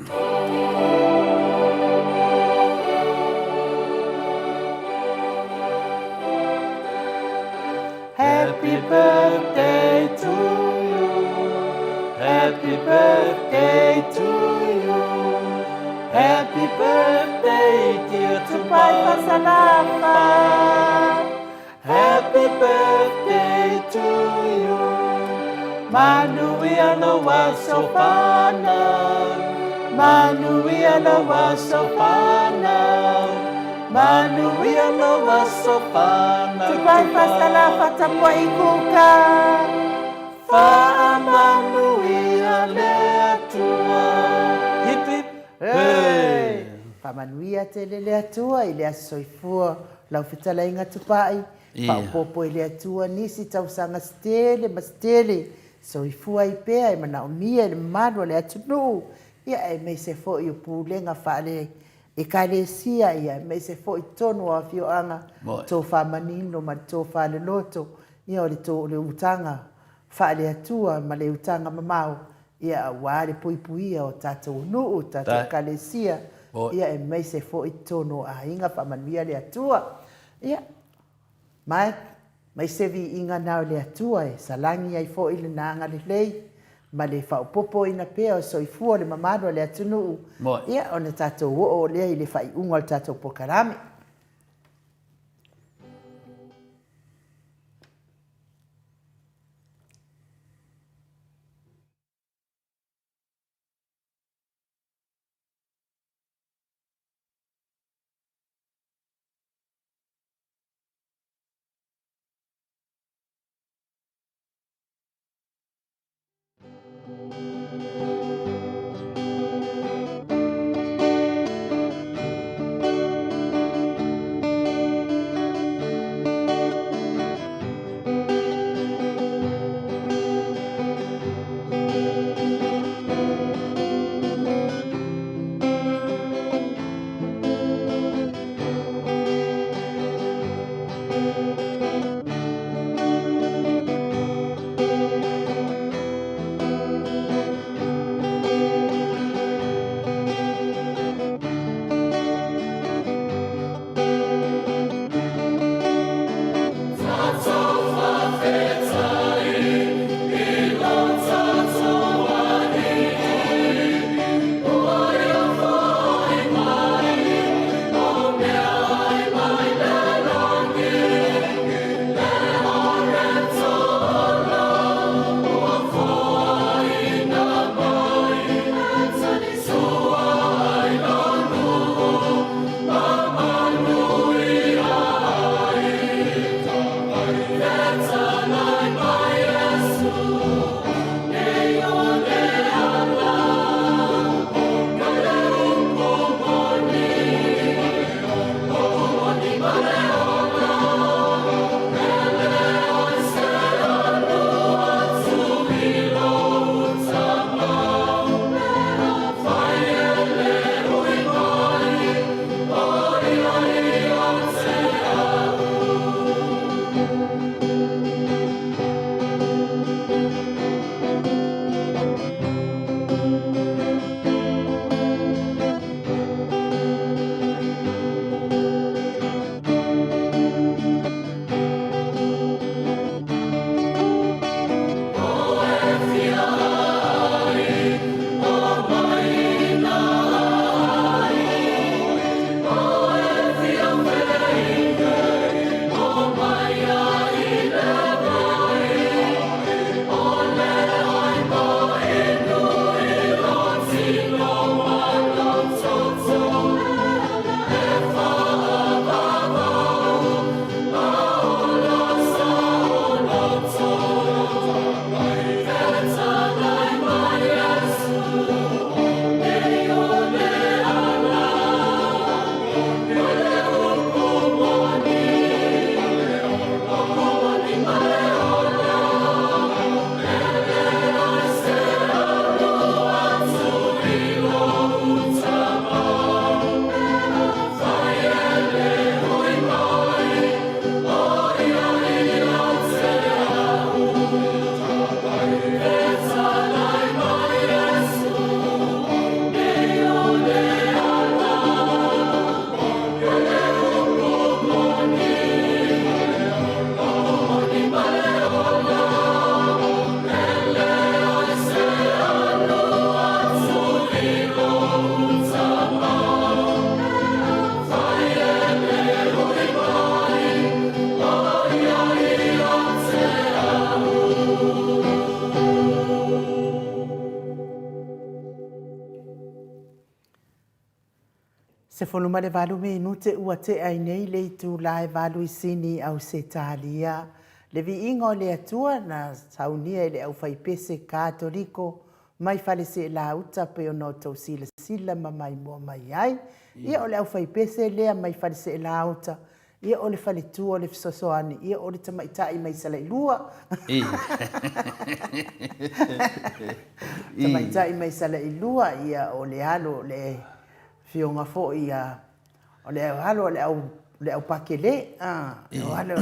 Happy birthday to you. Happy birthday to you. Happy birthday dear Tupai Fasalapa. Happy birthday to you. Manuia wasopana. Manuia wasopana. Manuia wasopana. Tupai Fasalapa tapua ikuka. Fa manuia le tua. Hip hip. Hey. Fa manuia te le tua ile soifua lau fitala inga tupai. Pa popo ile tua nisi tau sanga stele mastele. Soifua ipea e mana omia le mano le atunu. Ia e me se fo i pulenga fa le e kalesia ia me se fo i tonu a fio anga to fa manino ma to fa le loto ia o le to le utanga fa le atua ma le utanga mamau ia wale pui pui o tato no tato kalesia ia e me se fo i tonu a inga fa manuia le atua ia mai se vi inga na le atua e salangi ai fo i le nanga le lei ma le whaupopo ina pea o soifua le mamano le atunu Moi. ia o na tātou o lea i le whaiunga o le tātou pokarame. Se fonu male valu me inute ua te ai nei le tu lai valu I sini au se talia. Le vi ingo le atua na saunia le au fai pese katoliko mai fale se la uta pe ono tau sila sila ma mai mua mai ai. Ia o le au fai pese lea mai fale se la uta. Ia o le fale tu o le fisosoani. Ia o le tamaitai mai sala ilua. Tamaitai mai sala ilua ia o le halo le fionga fo ia o le halo le au pakele o halo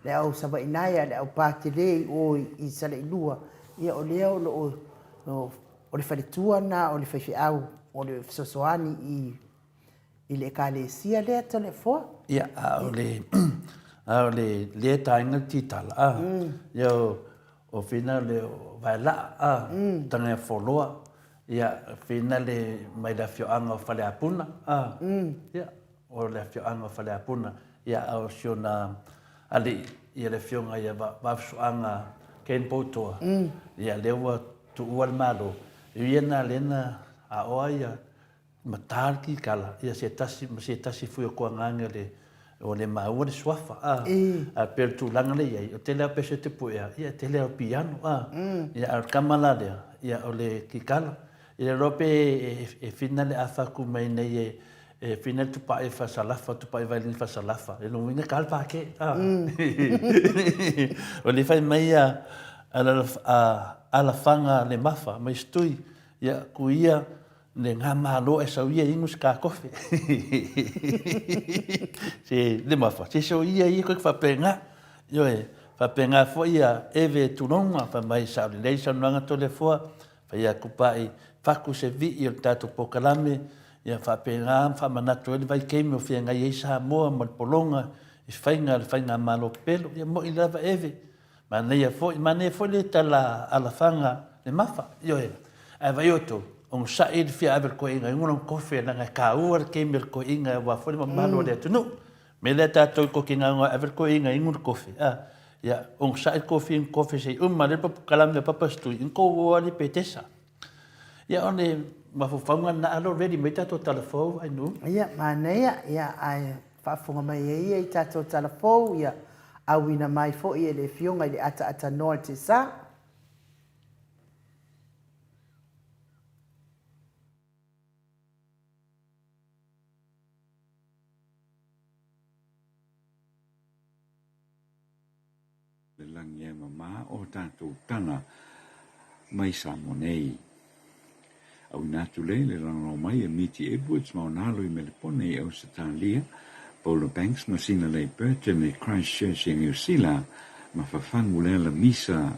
le au sabainaya le au pakele o I sala ilua ia o le o le faletua na o le faifi au o le fisosoani I le kalesia le tole fo ia o le le tainga titala yo o fina le vai la tanga foloa ia fina le mai la fioanga fale apuna ia o le fioanga fale apuna ia au siona ali ia le fionga ia va fioanga ken poto ia lewa tu wal malo ia na lena a oia matarki kala ia se tasi fu ko nganga le o le maua le swafa a per tu langa le ia o tele pese te puia ia tele o piano ia al kamala le ia o le kikala ia rope e finale afa ku mai nei e final tu pa e fa salafa tu pa e vai fa salafa e no winga kalpa ke o le fai mai ala fanga le mafa mai stui ia kuia le ngā malo e sau ia ingus ka kofi. Se le mafa, se sau ia i koe whapenga. Yo e, whapenga fo ia ewe tunonga, wha mai sau le leisa nuanga tole fua, wha ia kupai whaku se vi i o tato pokalame, ia whapenga, wha manatu ele vai keimi o whianga i eisa moa, mal polonga, i whainga malo pelo, ia mo i lava ewe. Manea fo le tala alafanga le mafa. Yo e, ai vai oto, on sai de fia aver ko inga ngona kofe na ka ur ke mir ko inga wa fo ma malo de tu no me le ta to ko kinga ngo aver ko inga ngur kofe ya on sai kofe sei ma le pap kalam le papa stu in ko wa ni petesa ya on ma fo fanga na alo ready me ta to telefon ai no ya manea ya ai fa fo mai e ta to telefon ya awina mai fo i le fionga le ata no te sa langi e mama o tātou tana mai Samonei. Au nātu le rano mai e Miti Edwards ma o nālo i Melepone i au Satalia, Paula Banks ma sina lei Burton i Christchurch i New Zealand ma whawhangu le la misa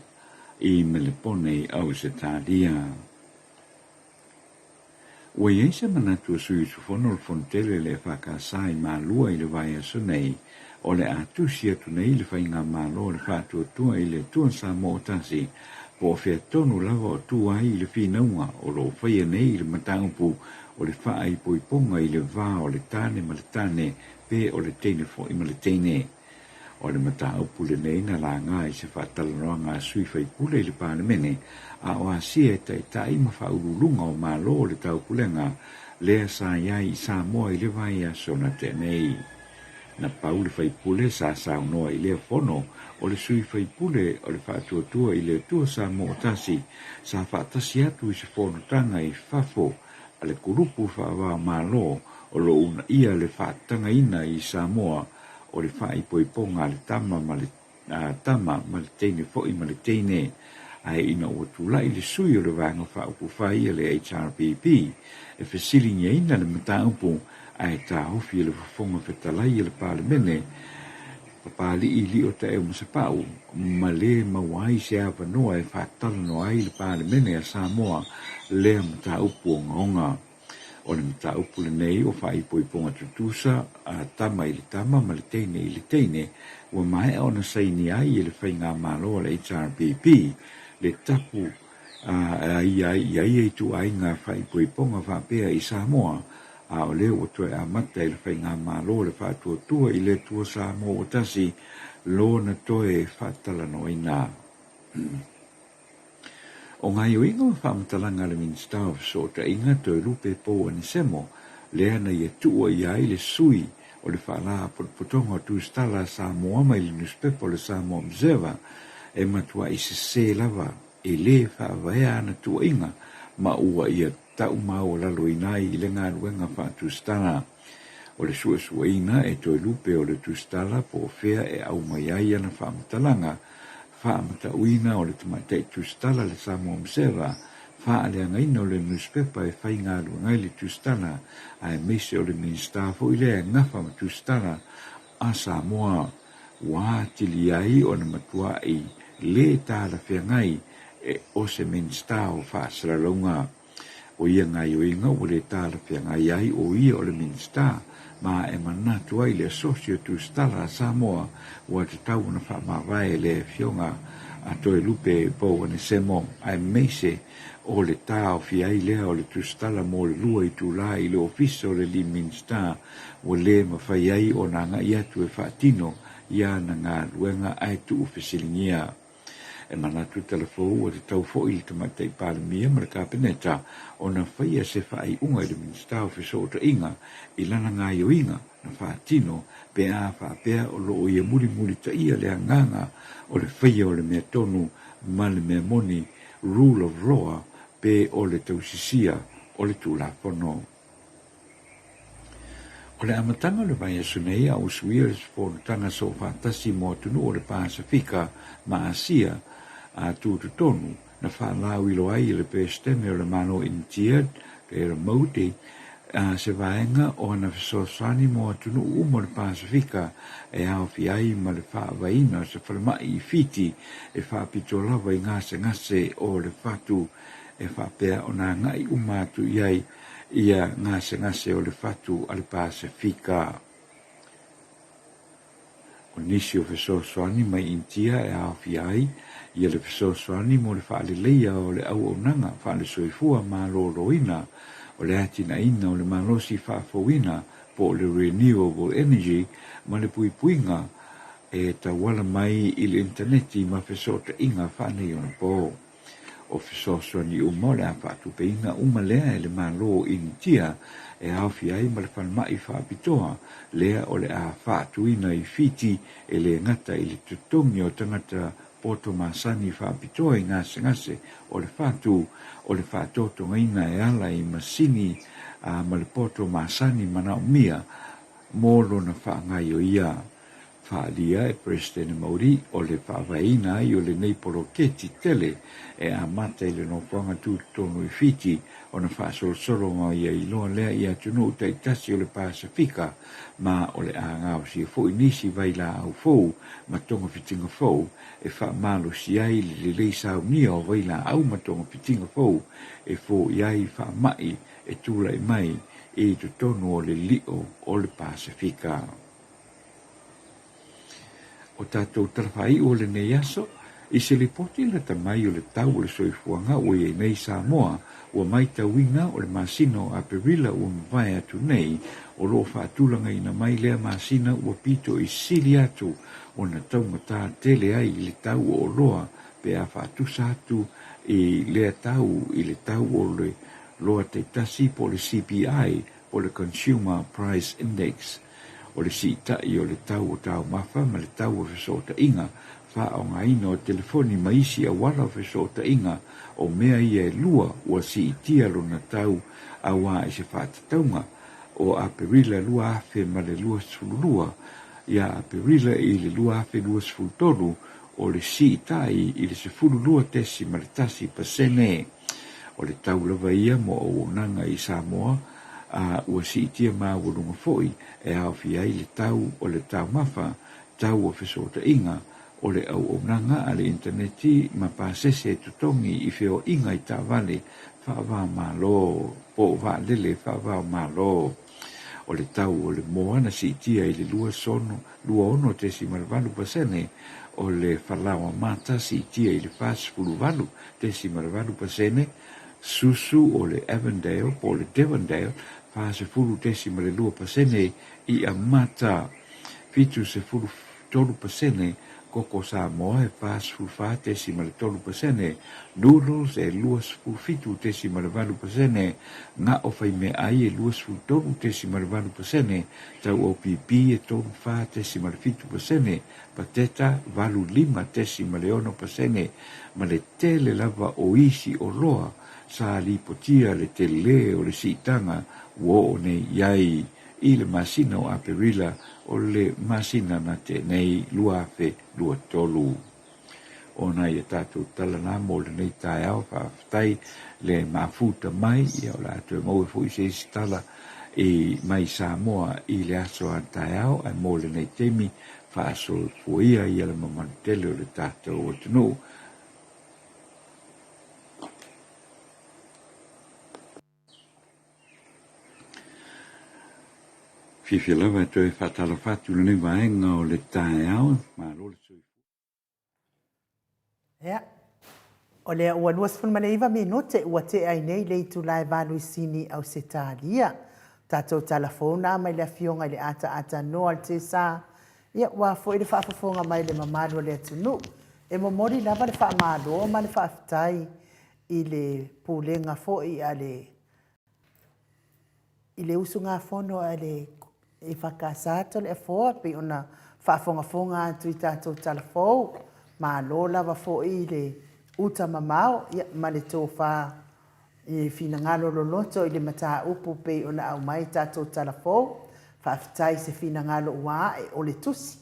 i Melepone i au Satalia. Ua ieisa manatu sui tufono le fontele le whakasai ma lua i le vai asunei o le atusi atu nei le whainga malo le whātua tua i le tua sa mo tasi po o whea tonu lava o tua i le whinaunga o lo whaia nei i le mataupu o le wha i poiponga i le vā o le tāne ma le tāne pe o le teine fo i ma le teine. O le mataupu le nei na la ngā i se whātalanoa ngā sui whaipule i le pānemene a o asia e tai ma whaurulunga o malo o le taupulenga lea sa iai i sa moa i le vai a sona te nei. Na paule whaipule sa saunoa i lea fono o le sui whaipule o le whaatuatua i le tua sa mo tasi sa whaatasi atu i se fono tanga i whafo a le kurupu whaava malo o lo una ia le whaatanga ina i Samoa o le whaipoiponga le tama ma le teine fo i ma le teine ai ina o tulai le sui o le vanga whaupufai e le HRPP e whesilinga ina le mataupu ai ta hofi le fonga fetalai le parlemene papali i li o te e musapau ma le mawai se ava noa e whaatala no ai le parlemene a Samoa le mta upu o ngonga o le mta upu le nei o whai poiponga tutusa a tama i le tama ma le teine i le teine ua mai o na saini ai i le whainga malo le HRPP le tapu ai tu ai ngā whai poiponga whapea i Samoa a o leo o toe a mata i le whainga malo le whaatuatua i le tua sa mo o tasi lo na toe whaatala no i nā. O ngai o inga o whaamatalanga le Minister of Sota inga toe lupe po ani semo lea na ia tua i ai le sui o le whaala potonga tu stala sa moa mai le newspaper le sa moa observer e matua i se lava e le whaavaya na tua inga ma ua ia tau mau lalo inai i le ngā ruenga whaatustala. O le suasuaina e toi lupe o le tustala po fea e au mai ai ana whaamatalanga, whaamatauina o le tumatei tustala le Samoa Observer, whaaleangaina o le newspaper e whai ngā ruenga i le tustala, a e meise o le Minister fo i le ngafa ma tustala a Samoa, wā tili ai o na matua i le tāla whiangai e o se Minister o whaasaralonga. O ia ngai o inga o le tāla whianga iai o ia o le Minister ma e manatu ai le Associate Tustala Samoa ua te tau na whaamawai le fionga a toe lupe po ane semo ai meise o le tau fi ai lea o le tustala mo le lua i tu la i le ofisa o le Liminsta o le mawhai ai o na nga ia tu e whaatino ia na ngā luenga ai tu ufisilingia. E mana tu telefou o te tau fo i te matai palemia ma le kapeneta o na whaia se whai unga i le Minsta ofisa o ta inga i lana ngā yo inga na whaatino pe a whaapea o lo o ia muri ta ia le anganga o le whaia o le mea tonu ma le mea moni rule of law pe o le tausisia o le tūla pono. O le amatanga le vai asunei a usuia le sportanga so whaatasi mo tunu o le Pasifika ma Asia a tūtu tonu na whaalau ilo ai le pestene o le mano intia le remote se vaenga o na fesosani mo tunu umo le Pasifika e au fi ai ma le whaavaina se whalamai i fiti e whaapitolava i ngase o le whatu e whaapea o na ngai umatu iai ia ngase o le whatu a le Pasifika. O nisi o fesosani mai intia e au fi ai ia le fesosani mo le whaalileia o le au onanga whaale soifua ma loroina o le atina ina o le malosi whaafowina po le renewable energy ma le puipuinga e tawala mai i le interneti ma fesota inga whanei ona po. O fesoso ni umole a whaatupeinga umalea e le malo initia e hawhi ai ma le whanmai whaapitoa lea o le a whaatuina i fiti e le ngata i le tutongi o tangata poto masani whaapitoa i ngase o le whaatu o le whaatoto ngaina e ala i masini ma le poto masani mana o mia mōlo na whaangai o ia. Whaalia e Presidente Mauri o le whaavaina i o le neipolo keti tele e a mata i le nofuanga tūtonu i fiti o na whaasolosolo ia i loa lea i atunu uta i tasi o le Pasifika ma o le angao si fo inisi vai la au fou ma tonga fitinga fou e whaamalo si ai le leisa au nia o vai la au ma tonga fitinga fou e fo iai whaamai e tūla i mai e tūtonu o le lio o le Pasifika. O tātou tarwhai o le nei aso, i se le poti le tamai o le tau o le soifuanga o e nei Samoa, o mai tauinga o le masino a perila o mwai atu nei, o lo whaatulanga ina mai lea masina o pito i sili atu, o na taumata tele ai i le tau o loa, pe a whaatusa atu i lea tau i le tau o le loa te tasi po le CPI, o le Consumer Price Index, o le sita i o le tau o tau mafa ma le tau o fesota inga wha o ngaina o telefoni maisi a wala o fesota inga o mea ia e lua o si itia lo na tau a wā i se whaatataunga o a perila lua afe ma le lua sfululua ia a perila i le lua afe lua sfultonu o le si itai i le sfululua tesi ma le tasi pasene o le tau lava ia mo o nanga i Samoa ua si itia maa walunga foi e au fi ai le tau o le tau mafa, tau o fesota inga o le au onanga a le interneti ma pasese tutongi i feo inga i ta vale whaava malo, po wa lele whaava malo o le tau o le moana si itia i le lua ono te si marvalu pasene o le whalawa mata si itia i le fulu valu te si marvalu pasene susu o le Avondale po le Devondale se fulu tesima le lua pasene i a mata fitu se fulu tolu pasene koko Samoa e fulu fa tesima le tolu pasene noodles e lua fulu fitu tesima le valu pasene nga o fai me ai e lua fulu tolu tesima le valu pasene tau OPP e tolu fa tesima le fitu pasene pateta valu lima tesima le ono pasene ma le tele lava o isi o loa sa li potia le tele o le sitanga wo ne iai i le masina o aperila o le masina na te nei lua fe lua tolu. O na ia tātou talana mo le nei tae au whaafatai le mafuta mai i au la atu e mau e fui se istala i mai Samoa i le aso a tae au ai mo le nei temi whaasol fuia i ala mamantele o le tātou o tunu. Fifi lava e toi whatala whatu le vaenga o le tae au, ma lo le sui. Ia. O lea ua 29 minute ua te ai nei le tu lai valu sini au se talia. Tatou telefona mai le afionga le ata noa te sa. Ia ua fo i le whaafafonga mai le mamalo le atunu. E mo mori lava le whaamalo ma le whaafitai i le pūlenga fo i le usunga fono a le i whakasato le afoa pe ona whaafonga atu i tatou telefou. Ma lo lava fo i le uta mamao ma le tofa i fina ngalo lo loto i le mata upu pe ona au mai tatou telefou. Whaafitai se fina ngalo ua e o le tusi.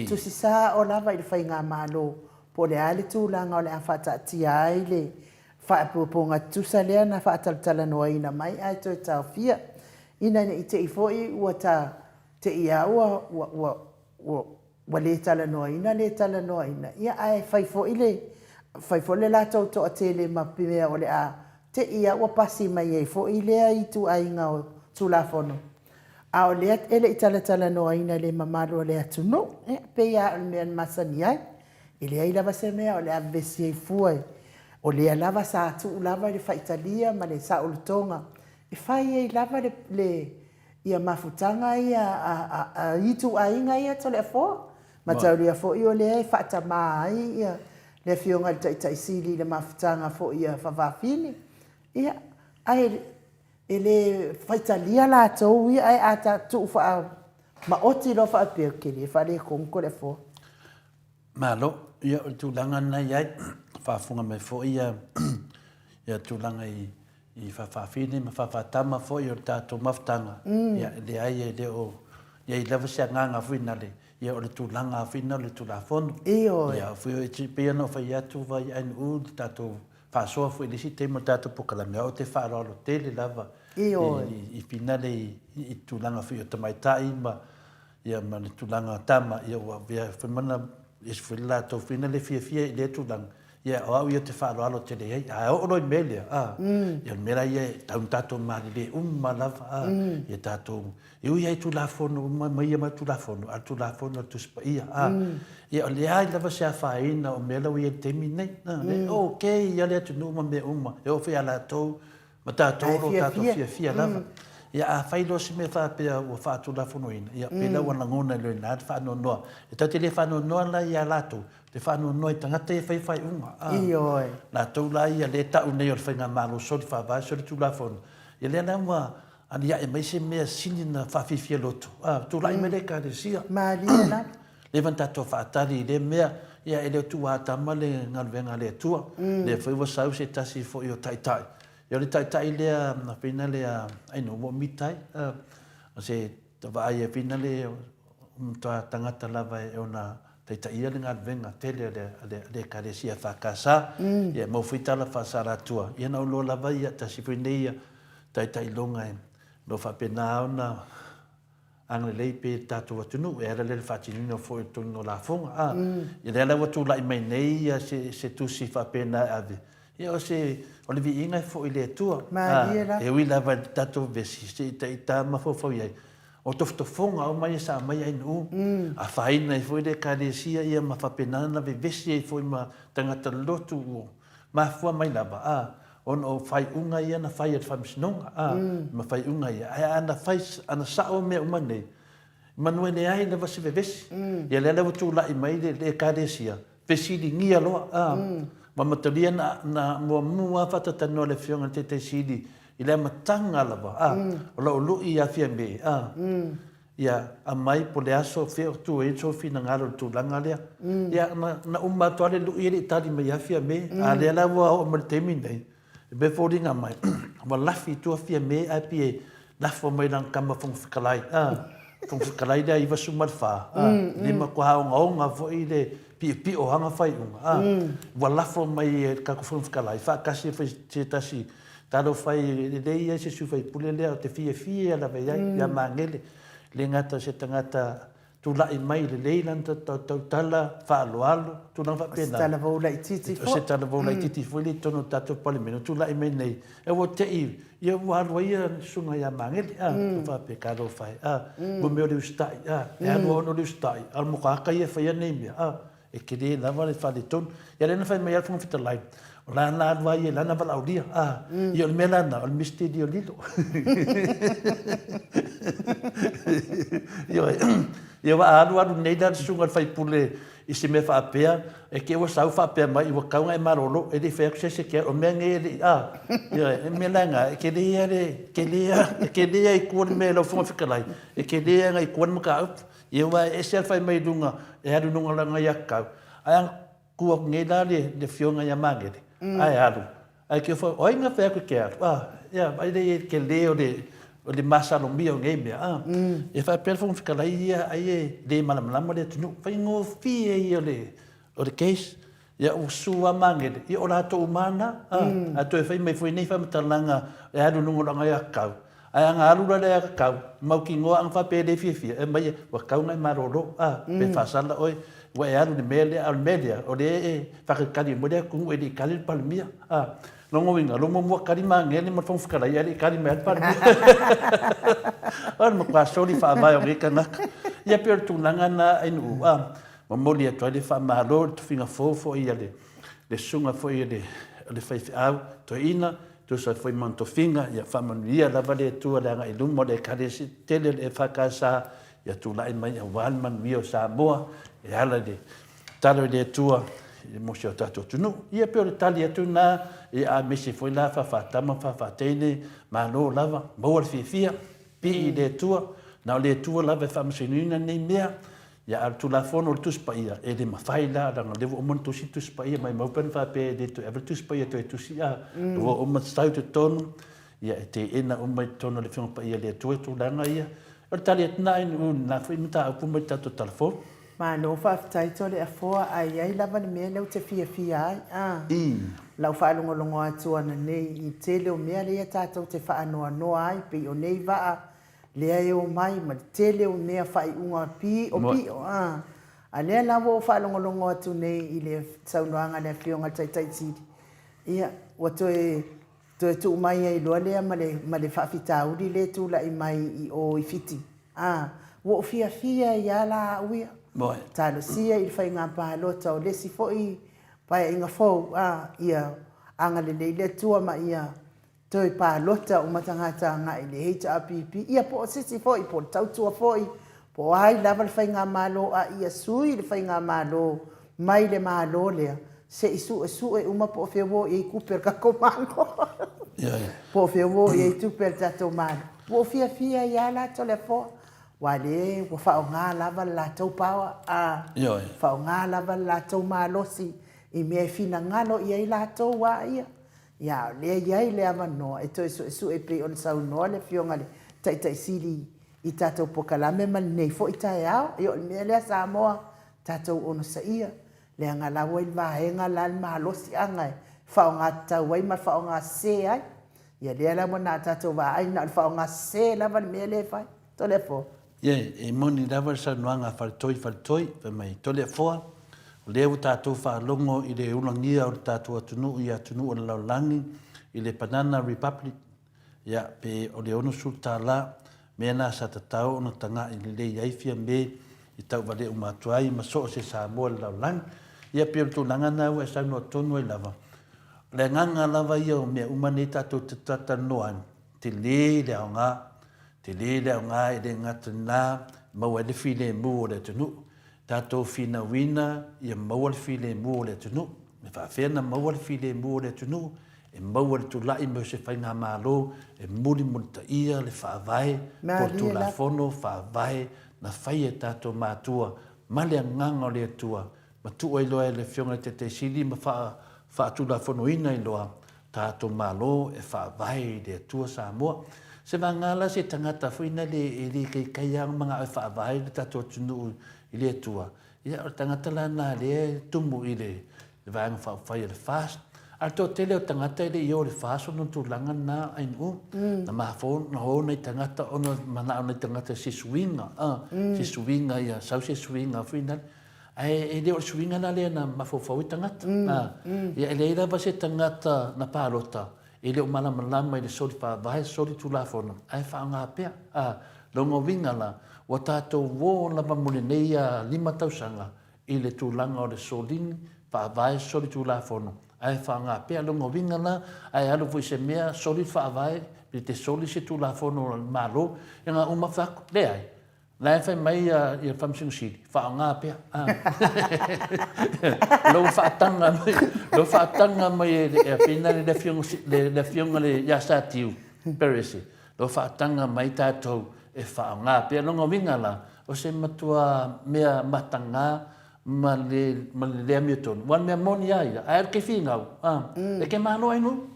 Tusi sa o lava i le whainga malo po le ale tūlanga o le awhata tia ai le whaapuponga tusa lea na whaataltala noa ina mai ai toi tau fia. Ina i te i foi ua te ia ua le tala noa ina ia ai whaifo le latou to a tele ma pimea o le a te ia ua pasi mai ei fo i lea i tu ainga o tūlafono. A o lea ele i tala noa ina le mamalo le atunu pe ia o le mea masani ai i lea i lava se mea o le a vesi ei fuai o lea lava sa atu lava le whaitalia ma le sa ulutonga i whai ei lava le ia mafutanga ia a itu ainga ia to le fo ma tau lia fo i o lea i whaata mai ia le fionga le taisili le mafutanga fo ia whawafini ia ai ele whaitalia la tau ia ai ata tu wha ma oti lo wha apeo kiri wha le kongko le fo Malo, ia o tūlanga nei ai, whaafunga mai fo ia tūlanga i whawhawhine, ma whawhatama fo i o tātou maftanga. Ia le ai e le o, ia i lewa sea nganga whina le, ia o le tūlanga whina o le tūlafono. Ia o whio e tipea no whai atu vai ainu u, tātou whaasoa fo i lisi te mo tātou pokalamea o te whaarolo tele lava. I whina le i tūlanga whio tamaitai ma, ia ma le tūlanga tama, ia ua vea whimana is fila to fina le fia le tu lang ya au ia te fa lo te le a o no melia ya mera ia tau tato mali le malava ya tato eu ia tu la fono mai ma tu la fono tu spa ia ya le ai lava se fa ina o mela ia terminate okay ya le tu no me eu fia la to ma tato ro tato fia lava ia a failo se me fa pe o fa tu la fono ina ia pe la wana ngona le na fa no no e ta tele fa no no la ia lato te fa no no tanga te fai unga la to la ia le ta u ne o fa nga malo so fa va so tu la fono ia le na wa ani ia e mai se me sini na fa fi loto tu la me le ka de sia malina levantato fa tali le mea ia e le tu ata male ngal venga le tua le foi wa sa se tasi fo io tai Ia le tai lea na pina lea ai no mo mitai se tava ai pina le ta tangata lava e ona tai ia le ngal venga tele le karesia fakasa ia mo fita la fasara tua ia na lo lava ia ta sipineia tai longa no fa pena ona ang le pe tatu tunu era le fatino fo tu no la fonga ia le la tu la mai nei se tu si fa pena ave ia se o le viinga fo i le tua e ui lava tatou vesi se ta ma fo ia o tofonga o mai sa mai ai no a faina fo i le kalesia ia ma fapenana ve vesi fo ma tangata lotu ma fo mai lava on o fai unga ia na fai at famsnonga ma fai unga ia ana fai ana sa o me umane manuele ai lava se vesi ia le lava tu la i mai le kalesia vesi di ngia lo ma matalia na mua fatata no le fionga te sidi i le matanga lava o lo lu ia fia me ia a mai po le aso fia tu e so fina ngalo tu langa lea ia na umma to le lu i tali me ia fia me a le la o mo temi nei be fodinga mai ma lafi tu fia me a pie la fo mai lang kama fong fikalai fong da i va sumar fa ni ma ko ha nga fo i le pi o hanga fai unga wala fo mai ka ko fun kala fa kasi fa tasi talo fai le ia se su fai pule le te fia la vai ya mangele le ngata se tangata tu la mai le leilan tala fa alo tu na fa pena tala vola titi fo se tala vola titi fo le tono tato palimeno tu la mai nei e wo te ia wa ia sunga ya mangele fa pe kalo fai mo me le stai e no le stai al mo ka ia fa ia nei e ke le lava le whale tonu. Ia rena whai mai alfunga whita lai. O la na adwai e lana wala auria. Ia o le mea lana, o le misteri o lilo. Ia wa aru nei la sunga le whai pule i se mea whaapea, e ke wa sau whaapea mai, i wa kaunga e marolo, e le whaak se kia, o mea nge le, ia, e mea langa, e ke lea i kua le mea lau funga whikalai, e ke lea ngai kua le maka aupu, ia wa e se alwhai mai lunga, e haru nunga langa i akau, ai kua nge la le fionga i amangere, ai haru, ai ke whai, oi ngā whaak ke aru, ia, ai le ke lea o le masalo mia o ngai mea. E whai pēr whunga whikalai ia ai e le malamalama le tunu. Whai ngō whie ia o le case. Ia o sua mangere. Ia o rato umana. A toi whai mai whai nei whai matalanga e haru nungoranga i akau. Ai anga arura le akau. Mau ki ngoa ang whai pēr e whia. E mai wa kau ngai maroro. Pe whasala oi. Wa e haru le mele al melea. O le e whakakari mo le kungu e li kari palmia. Longo winga, longo mua kari mangele ma fonga kala ia kari me alpa. Ora ma kwa sori fa vai o reka naka. Ia pe tu langa na inu ma moli a toile fa malo tu finga fofo ia le sunga fo ia le fai au to ina tu sa foi manto finga ia fa manuia la vale tu la nga ilu mo le kare si tele e fa casa ia tu la mai a wal man vio sa boa e ala de talo de tua mo se tato tunu ia pe o tali atu na e a mesi foi la fa tama fa tene ma no lava mo al fia pi de tua na le tua lava fa msinina ni mea ya al tu la fono tu spaia e de mafaila da no devo o monto si tu spaia mai mo pen fa pe de tu ever tu spaia tu sia do o mo stau tu ton ya te ena o mai tono le fion pa ia le tu langa ia o tali atna in na foi mita o mo tato telefon ma no fa tai tole a fo ai ai lava ni me le te fia ai lau fa longo atu ana nei i tele o mea le tatou te fa no ai pe o nei va le ai o mai ma tele o mea fa i unga pi a le la wo fa longo atu nei i le saunoanga le fionga tai tidi ia o tu mai ai lo le ma le fa fitau di le tu la i mai i o i fiti wo fia ia la uia talo sia i fai ngā pālota o lesi foi pai inga fo ia anga le tua ma ia toi pālota o matangata nga i le HRPP ia po sisi foi po tautua foi po ai lava le fai ngā malo ia sui le fai ngā malo mai le malo lea se isu e uma po fewo i kuper ka komano po fewo i tuper tato malo wo fia ia la tole fo wale wa fa nga lava la tau pawa fa nga lava la tau malosi i me fina ngalo i la tau wa ia le ia le avano e to su e pe on sa no le fionga le tai siri i tato pokalame man nei fo ita ya yo me le sa mo tato on sa ia le nga la wa va nga la malosi anga fa nga tau wai ma fa nga se ai ia le la mo na tato va ai na fa nga se la va me le fa to le fo e moni lava sa nuanga faltoi pe mai tole foa le u tatu fa longo i le ulangia o tatu atunu i atunu o laulangi i le Banana Republic ia pe o le ono sultala mena sa tatau ona tanga i le iai fia me i tau vale o matuai ma so se sa mo le laulangi ia pe o tulanga na u e sa no tonu i lava le nganga lava ia o mea umane tatu te tata noan te le aonga te lele o ngā e le ngata nā, mau e le while mu o le tunu. Tātou whina wina, ia mau le while mu o le tunu. Me whawhena mau le while mu o le tunu, e mau le tulai mo se whai ngā mālo, e muri multa ia le whaavai, po tula fono whaavai, na whai e tātou mātua, ma le nganga o le atua, ma tua i loa e le whionga te siri, ma whaatula fono ina i loa, tātou mālo e whaavai le atua Samoa. Se vangala se tangata fuina le kai ang mga whaavai le tato tunu i le tua. Ia o tangata la na le tumu i le vang whaavai le fast. Arto tele o tangata i le i o le fast o tu langa na ainu. Na mahafo na ho nei tangata o na mana o nei tangata si swinga. Si swinga ia sau si swinga fuina. E le o swinga na le na mafofau i tangata. Ia le ira va se tangata na palota. E leo malama i le sori whaavai, sori tulafono. Ai whaanga pia. Longo winga la, wa tātou wō lava mune nei 5 tausanga. i le tūlanga o le solini, whaavae soli tūlafono. Ai whaanga pia longo winga na, ai alu fui se mea soli whaavae, i te soli se tūlafono o malo, e ngā umawhaku, le ai. Lai whai mai i a whamsingo siri, whaanga pia. Lo whaatanga mai e pina le fionga le yasa tiu, perese. Lo whaatanga mai tātou e whaanga pia longo winga la, o se matua mea matanga, ma le lea mea tonu. Wan mea moni ai, ai ke whingau. E ke mahalo ai nu.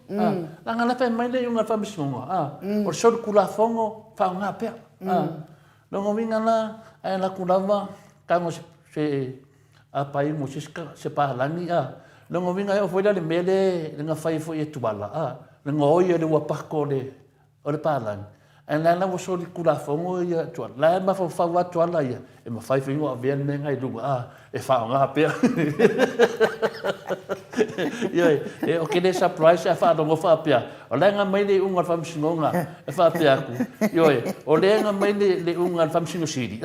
Langa la whai mai le unga whamisingonga. O sori kula fongo, whaunga pea. Longo winga la, ai la kulawa, kango se apai mo se pahalangi. Longo winga e o fwela le mele, le nga whai fo e tuwala. Le nga oi le wapako o le pahalangi. En la na sori kula fongo ia tuan. La ma fa fa tuala ia. E ma fai fingo a vien menga i lunga. E fa nga pea. Ia e o kene surprise e fa do fa pea. O la nga mai le unga fa msingonga. E fa pea ku. Ia o le nga mai le unga fa msingo siri.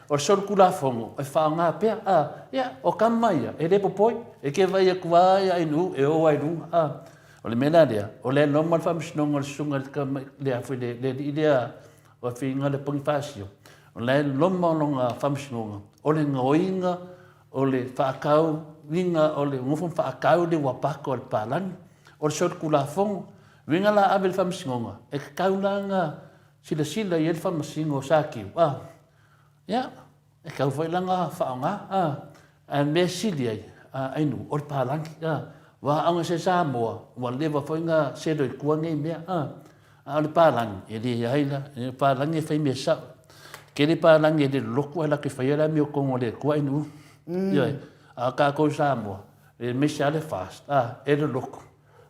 O sori kula fongo e fa nga pea. Ia o kamai e le popoi e ke vai ku vai ai nu e o ai nu. O le mena lea, o le normal whamsinonga le sunga lea fui le idea o whiinga le pongi whaasio. O le loma longa whamsinonga, o le ngaoinga, o le whaakau, winga o le ngofum whaakau le wapako o le pālani, o le sori kula fongo, winga la awe le whamsinonga, e kaulanga sila i le whamasingo sākiu. Ia, e kau whailanga whaonga, a mea sili ai, ainu, o le pālani, wa anga se Samoa, wa lewa whainga sero i kua ngai mea. A le pālangi, e le haila, e pālangi e whai mea sao. Ke le pālangi e le loko ala ke whaiara mea kongo le kua inu. Ioi, a ka kou Samoa, e mesa le fast, e le loko.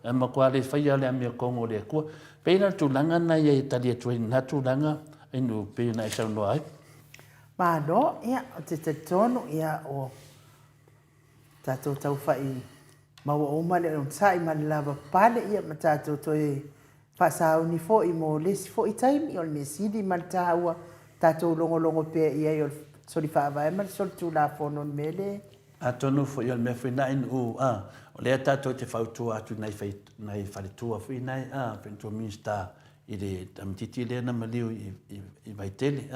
E makua le whaiara mea kongo le kua. Peina tūlanga na ia e tali atu na tūlanga, inu peina e sauno ai. Mālo, ia, o te tono ia o tātou tau whai. Maua o male o tai male lava pale ia matato toi pasau ni fo i mo lesi fo i taimi o le mesidi mal taua tato longo pe ia o soli fa vai mal sol tu la fono mele a tonu fo i me fina in o le tato te fautu atu nei fale tua fo nei pento minsta i le tamtiti le na maliu i vai tele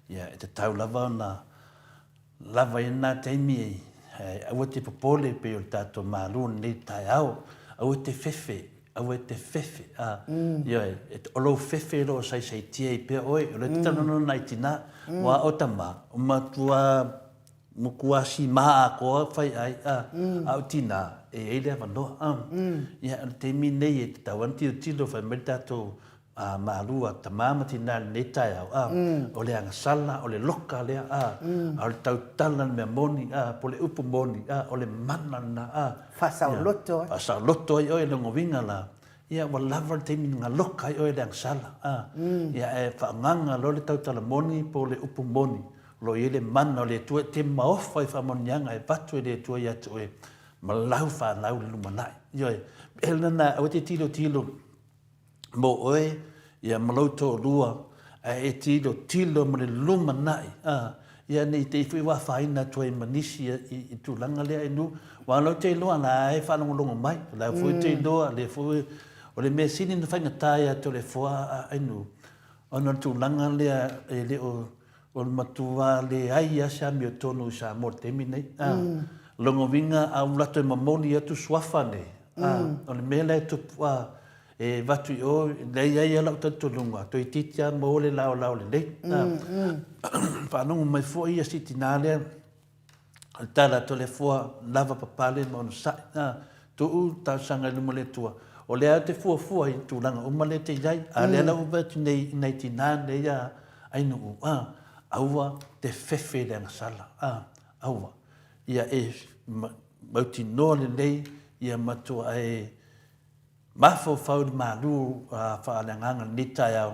ia te tau lava lava ina taimi au te popole pe o tato malun le tai au te fefe ia e o lo fefe lo sai tie pe oi o le tano nai tina wa o tama o matua mukuasi ma ko fai ai au tina e ele va no ia te mine e tawan tilo fa metato malua tamama tina le tai au o le anga sala o le loka le o le tautala me moni po le upu moni o le manana fasau loto ai o le ngovinga la ia wa lava te minga loka ai o le anga sala ia e whaanganga lo le tautala moni po le upu moni lo i le mana o le tua te maofa i whamonianga e patu e le tua i atu e malau whanau le lumanai ioi e lana au te tilo mo oe ia malouto lua e tilo mo le lumanai ia nei te iwi wa whaina tua i manisi i tūlanga lea inu wa lau te loa na e whanongolongo mai la fui te loa le fui o le mea sini na whainga taia to le fua inu ona tūlanga lea e le o matua le ai asa mi o tonu sa mo te minei longo vinga au lato e mamoni atu swafa ne o le mea le tupua e vatu i o lei ai ala utanto lunga to i titia mo le lao le lei whanongo mai fua ia siti nā lea tala to le fua lava papale ma ono sai to u ta sanga luma le tua o lea te fua i tūlanga uma le te iai a lea la uvatu nei tina ne ia ainu aua te fefe le ngasala aua ia e mauti noa le lei ia matua e mafo fau malu whaalanganga nita iau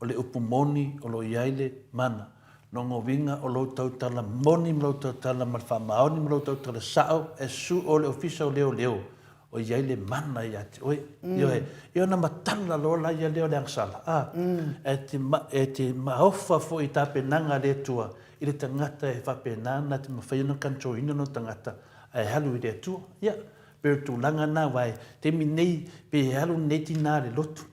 o le upu moni o lo iaile mana nongo vinga o lo tautala moni lo tautala malwha maoni lo tautala sao e su o le ofisa o leo o ia le mana ia te oi ia na matala lo la ia leo le angsala e te maofa fo i tapenanga le tua i le tangata e whapenana te mawhaina kantoina no tangata e halu i le tua ia pero tūlanga nā wai te minei pe halu nei tina le lotu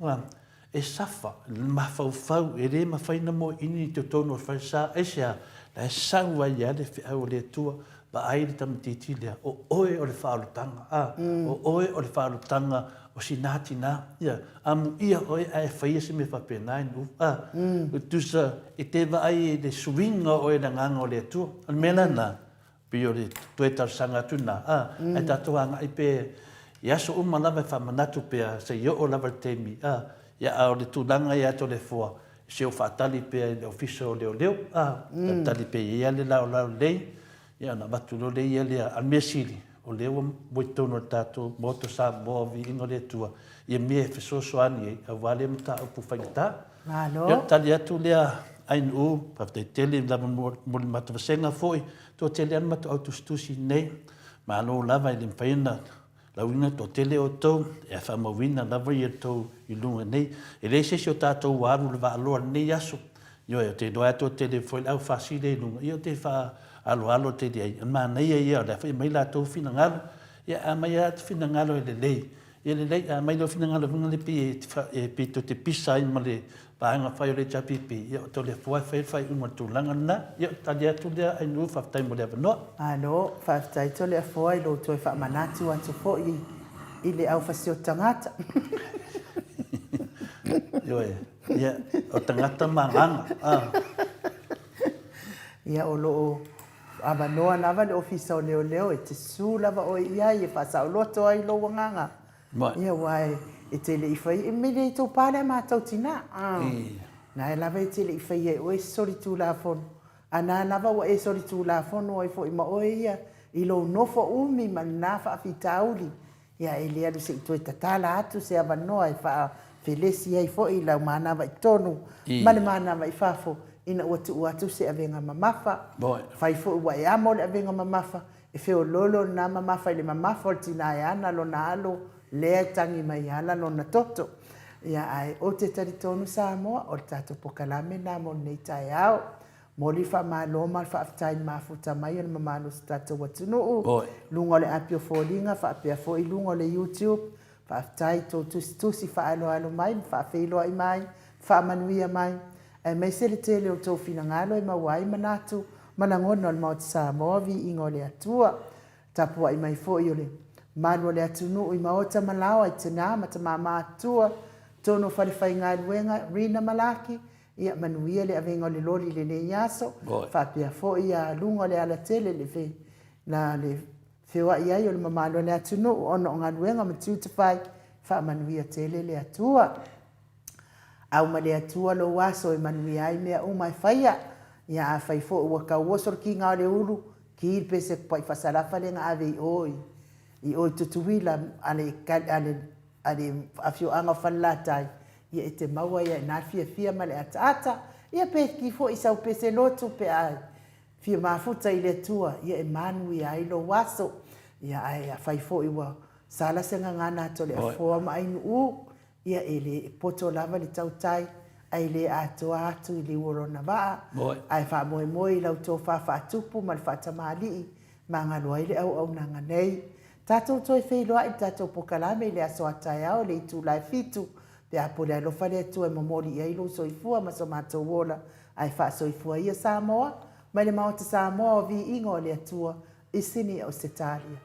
e safa mawhauwhau e re mawhaina mo ini te tono whaisa e sea la e sau wai ia le whiau le tua ba ai le tamatiti lea o oe o le whaalutanga o oe o le whaalutanga o sinati nā ia amu ia oe ai whaia se me whapenai nu tusa e te wa ai le suinga oe na nganga o le tua an mena nā pio le tuetar sanga tuna ai tato anga i pe ia so lava whamanatu pea se yo o lava temi ia au le tūlanga ia to le fua se o whaatali pea le ofisa o leo leo tali pe ia le lao lei ia na batu le ia le a mesili o leo boitono tato moto sa mo vi ingo le tua ia me fesoso ani a wale mta o pufaita ia tali atu lea ain u pa te tele la mo mata senga foi to tele an mata autostusi nei ma lo lava i limfaina la wina to tele o to e fa mo wina lava i to i lunga nei e le se o tato waru le va lo nei aso yo te do to tele foi au facile lunga io te fa alo te dei ma nei ia le fa mai la to fina ngalo ia mai at fina ngalo le lei ia le lei mai lo fina ngalo le pi to te pisa in male paanga fai o le chapipi, ia to le fai uma tūlanga na, ia tali atu lea ai nu whaftai mo lea wanoa. Ano, whaftai to lea fwai lo toi whamanatu atu fo i le au whasio tangata. Ioe, ia, o tangata manganga. Ia o loo awanoa lava le ofisa o leo e te su lava o ia i whasau loto ai lo wanganga. Ia wai, e te le iwhai, e mele i tō pāle a mātou tina. Nā e lava e te le iwhai e o e sori tū la fono. A nā lava o e sori tū la fono o e fo i ma oe ia. I lo nofo umi ma nā wha afi tauli. Ia e le alu se i tō e tatala atu se awanoa e wha felesi ai fo i lau mānawa i tonu. Mane mānawa i whafo ina ua tu atu se avenga mamafa. Whai fo ua e amo le avenga mamafa. E feo lolo nā mamafa i le mamafa o tina e ana lo na alo. Lea tangi mai ala no na toto. Ia ai o te taritonu Samoa o tato pokalame na mo nei tai au. Moli wha malo mal wha aftai mafuta mai o mamalo sa tato watunu. Lungo le apio fōlinga, wha apia fō i lungo le YouTube. Wha aftai tō tusi wha alo mai, wha awhiloa i mai, wha manuia mai. E mai se le tele o tō whina ngalo i mawai manatu. Manangono al mauti Samoa vi ingo le atua. Tapua i mai fō i o le. Manu le atunu i maota malawa i tena ma ta mama atua tono whare ngā luenga Rina Malaki ia manuia le avenga le lori le ne yaso whapia fo ia lunga le ala tele le fe na le whiwa ia i o le mamalo le atunu ono ngā luenga ma tiu te whai wha manuia tele le atua au ma le atua lo waso e manuia ai mea umai whaia ia a whai fo ua ka uosor ki ngā le uru ki il pese pai whasarafa le ngā ave i oi i o tutuila ale afio anga whalatai ia e te maua ia e nā fia male ata ia pe ki fo i sau pese lotu pe ai fia mafuta i le tua ia e manu ia i lo waso ia ai a whai fo i wa sala senga ngana to le afoa ma ainu u ia e le poto lava le tautai ai le atoa atu i le urona waa ai wha moe lau tō wha tupu ma le wha tamali ma ngā loa i le au nanga nei Tatou toi whailoa i tatou pokalame le aso atai au le itu lai fitu. Pe apo le alofa le atu e momoli i ailo soifua ma so mātou wola ai wha soifua ia Samoa. Mai le maota Samoa o vi ingo le atua i sini o Setalia.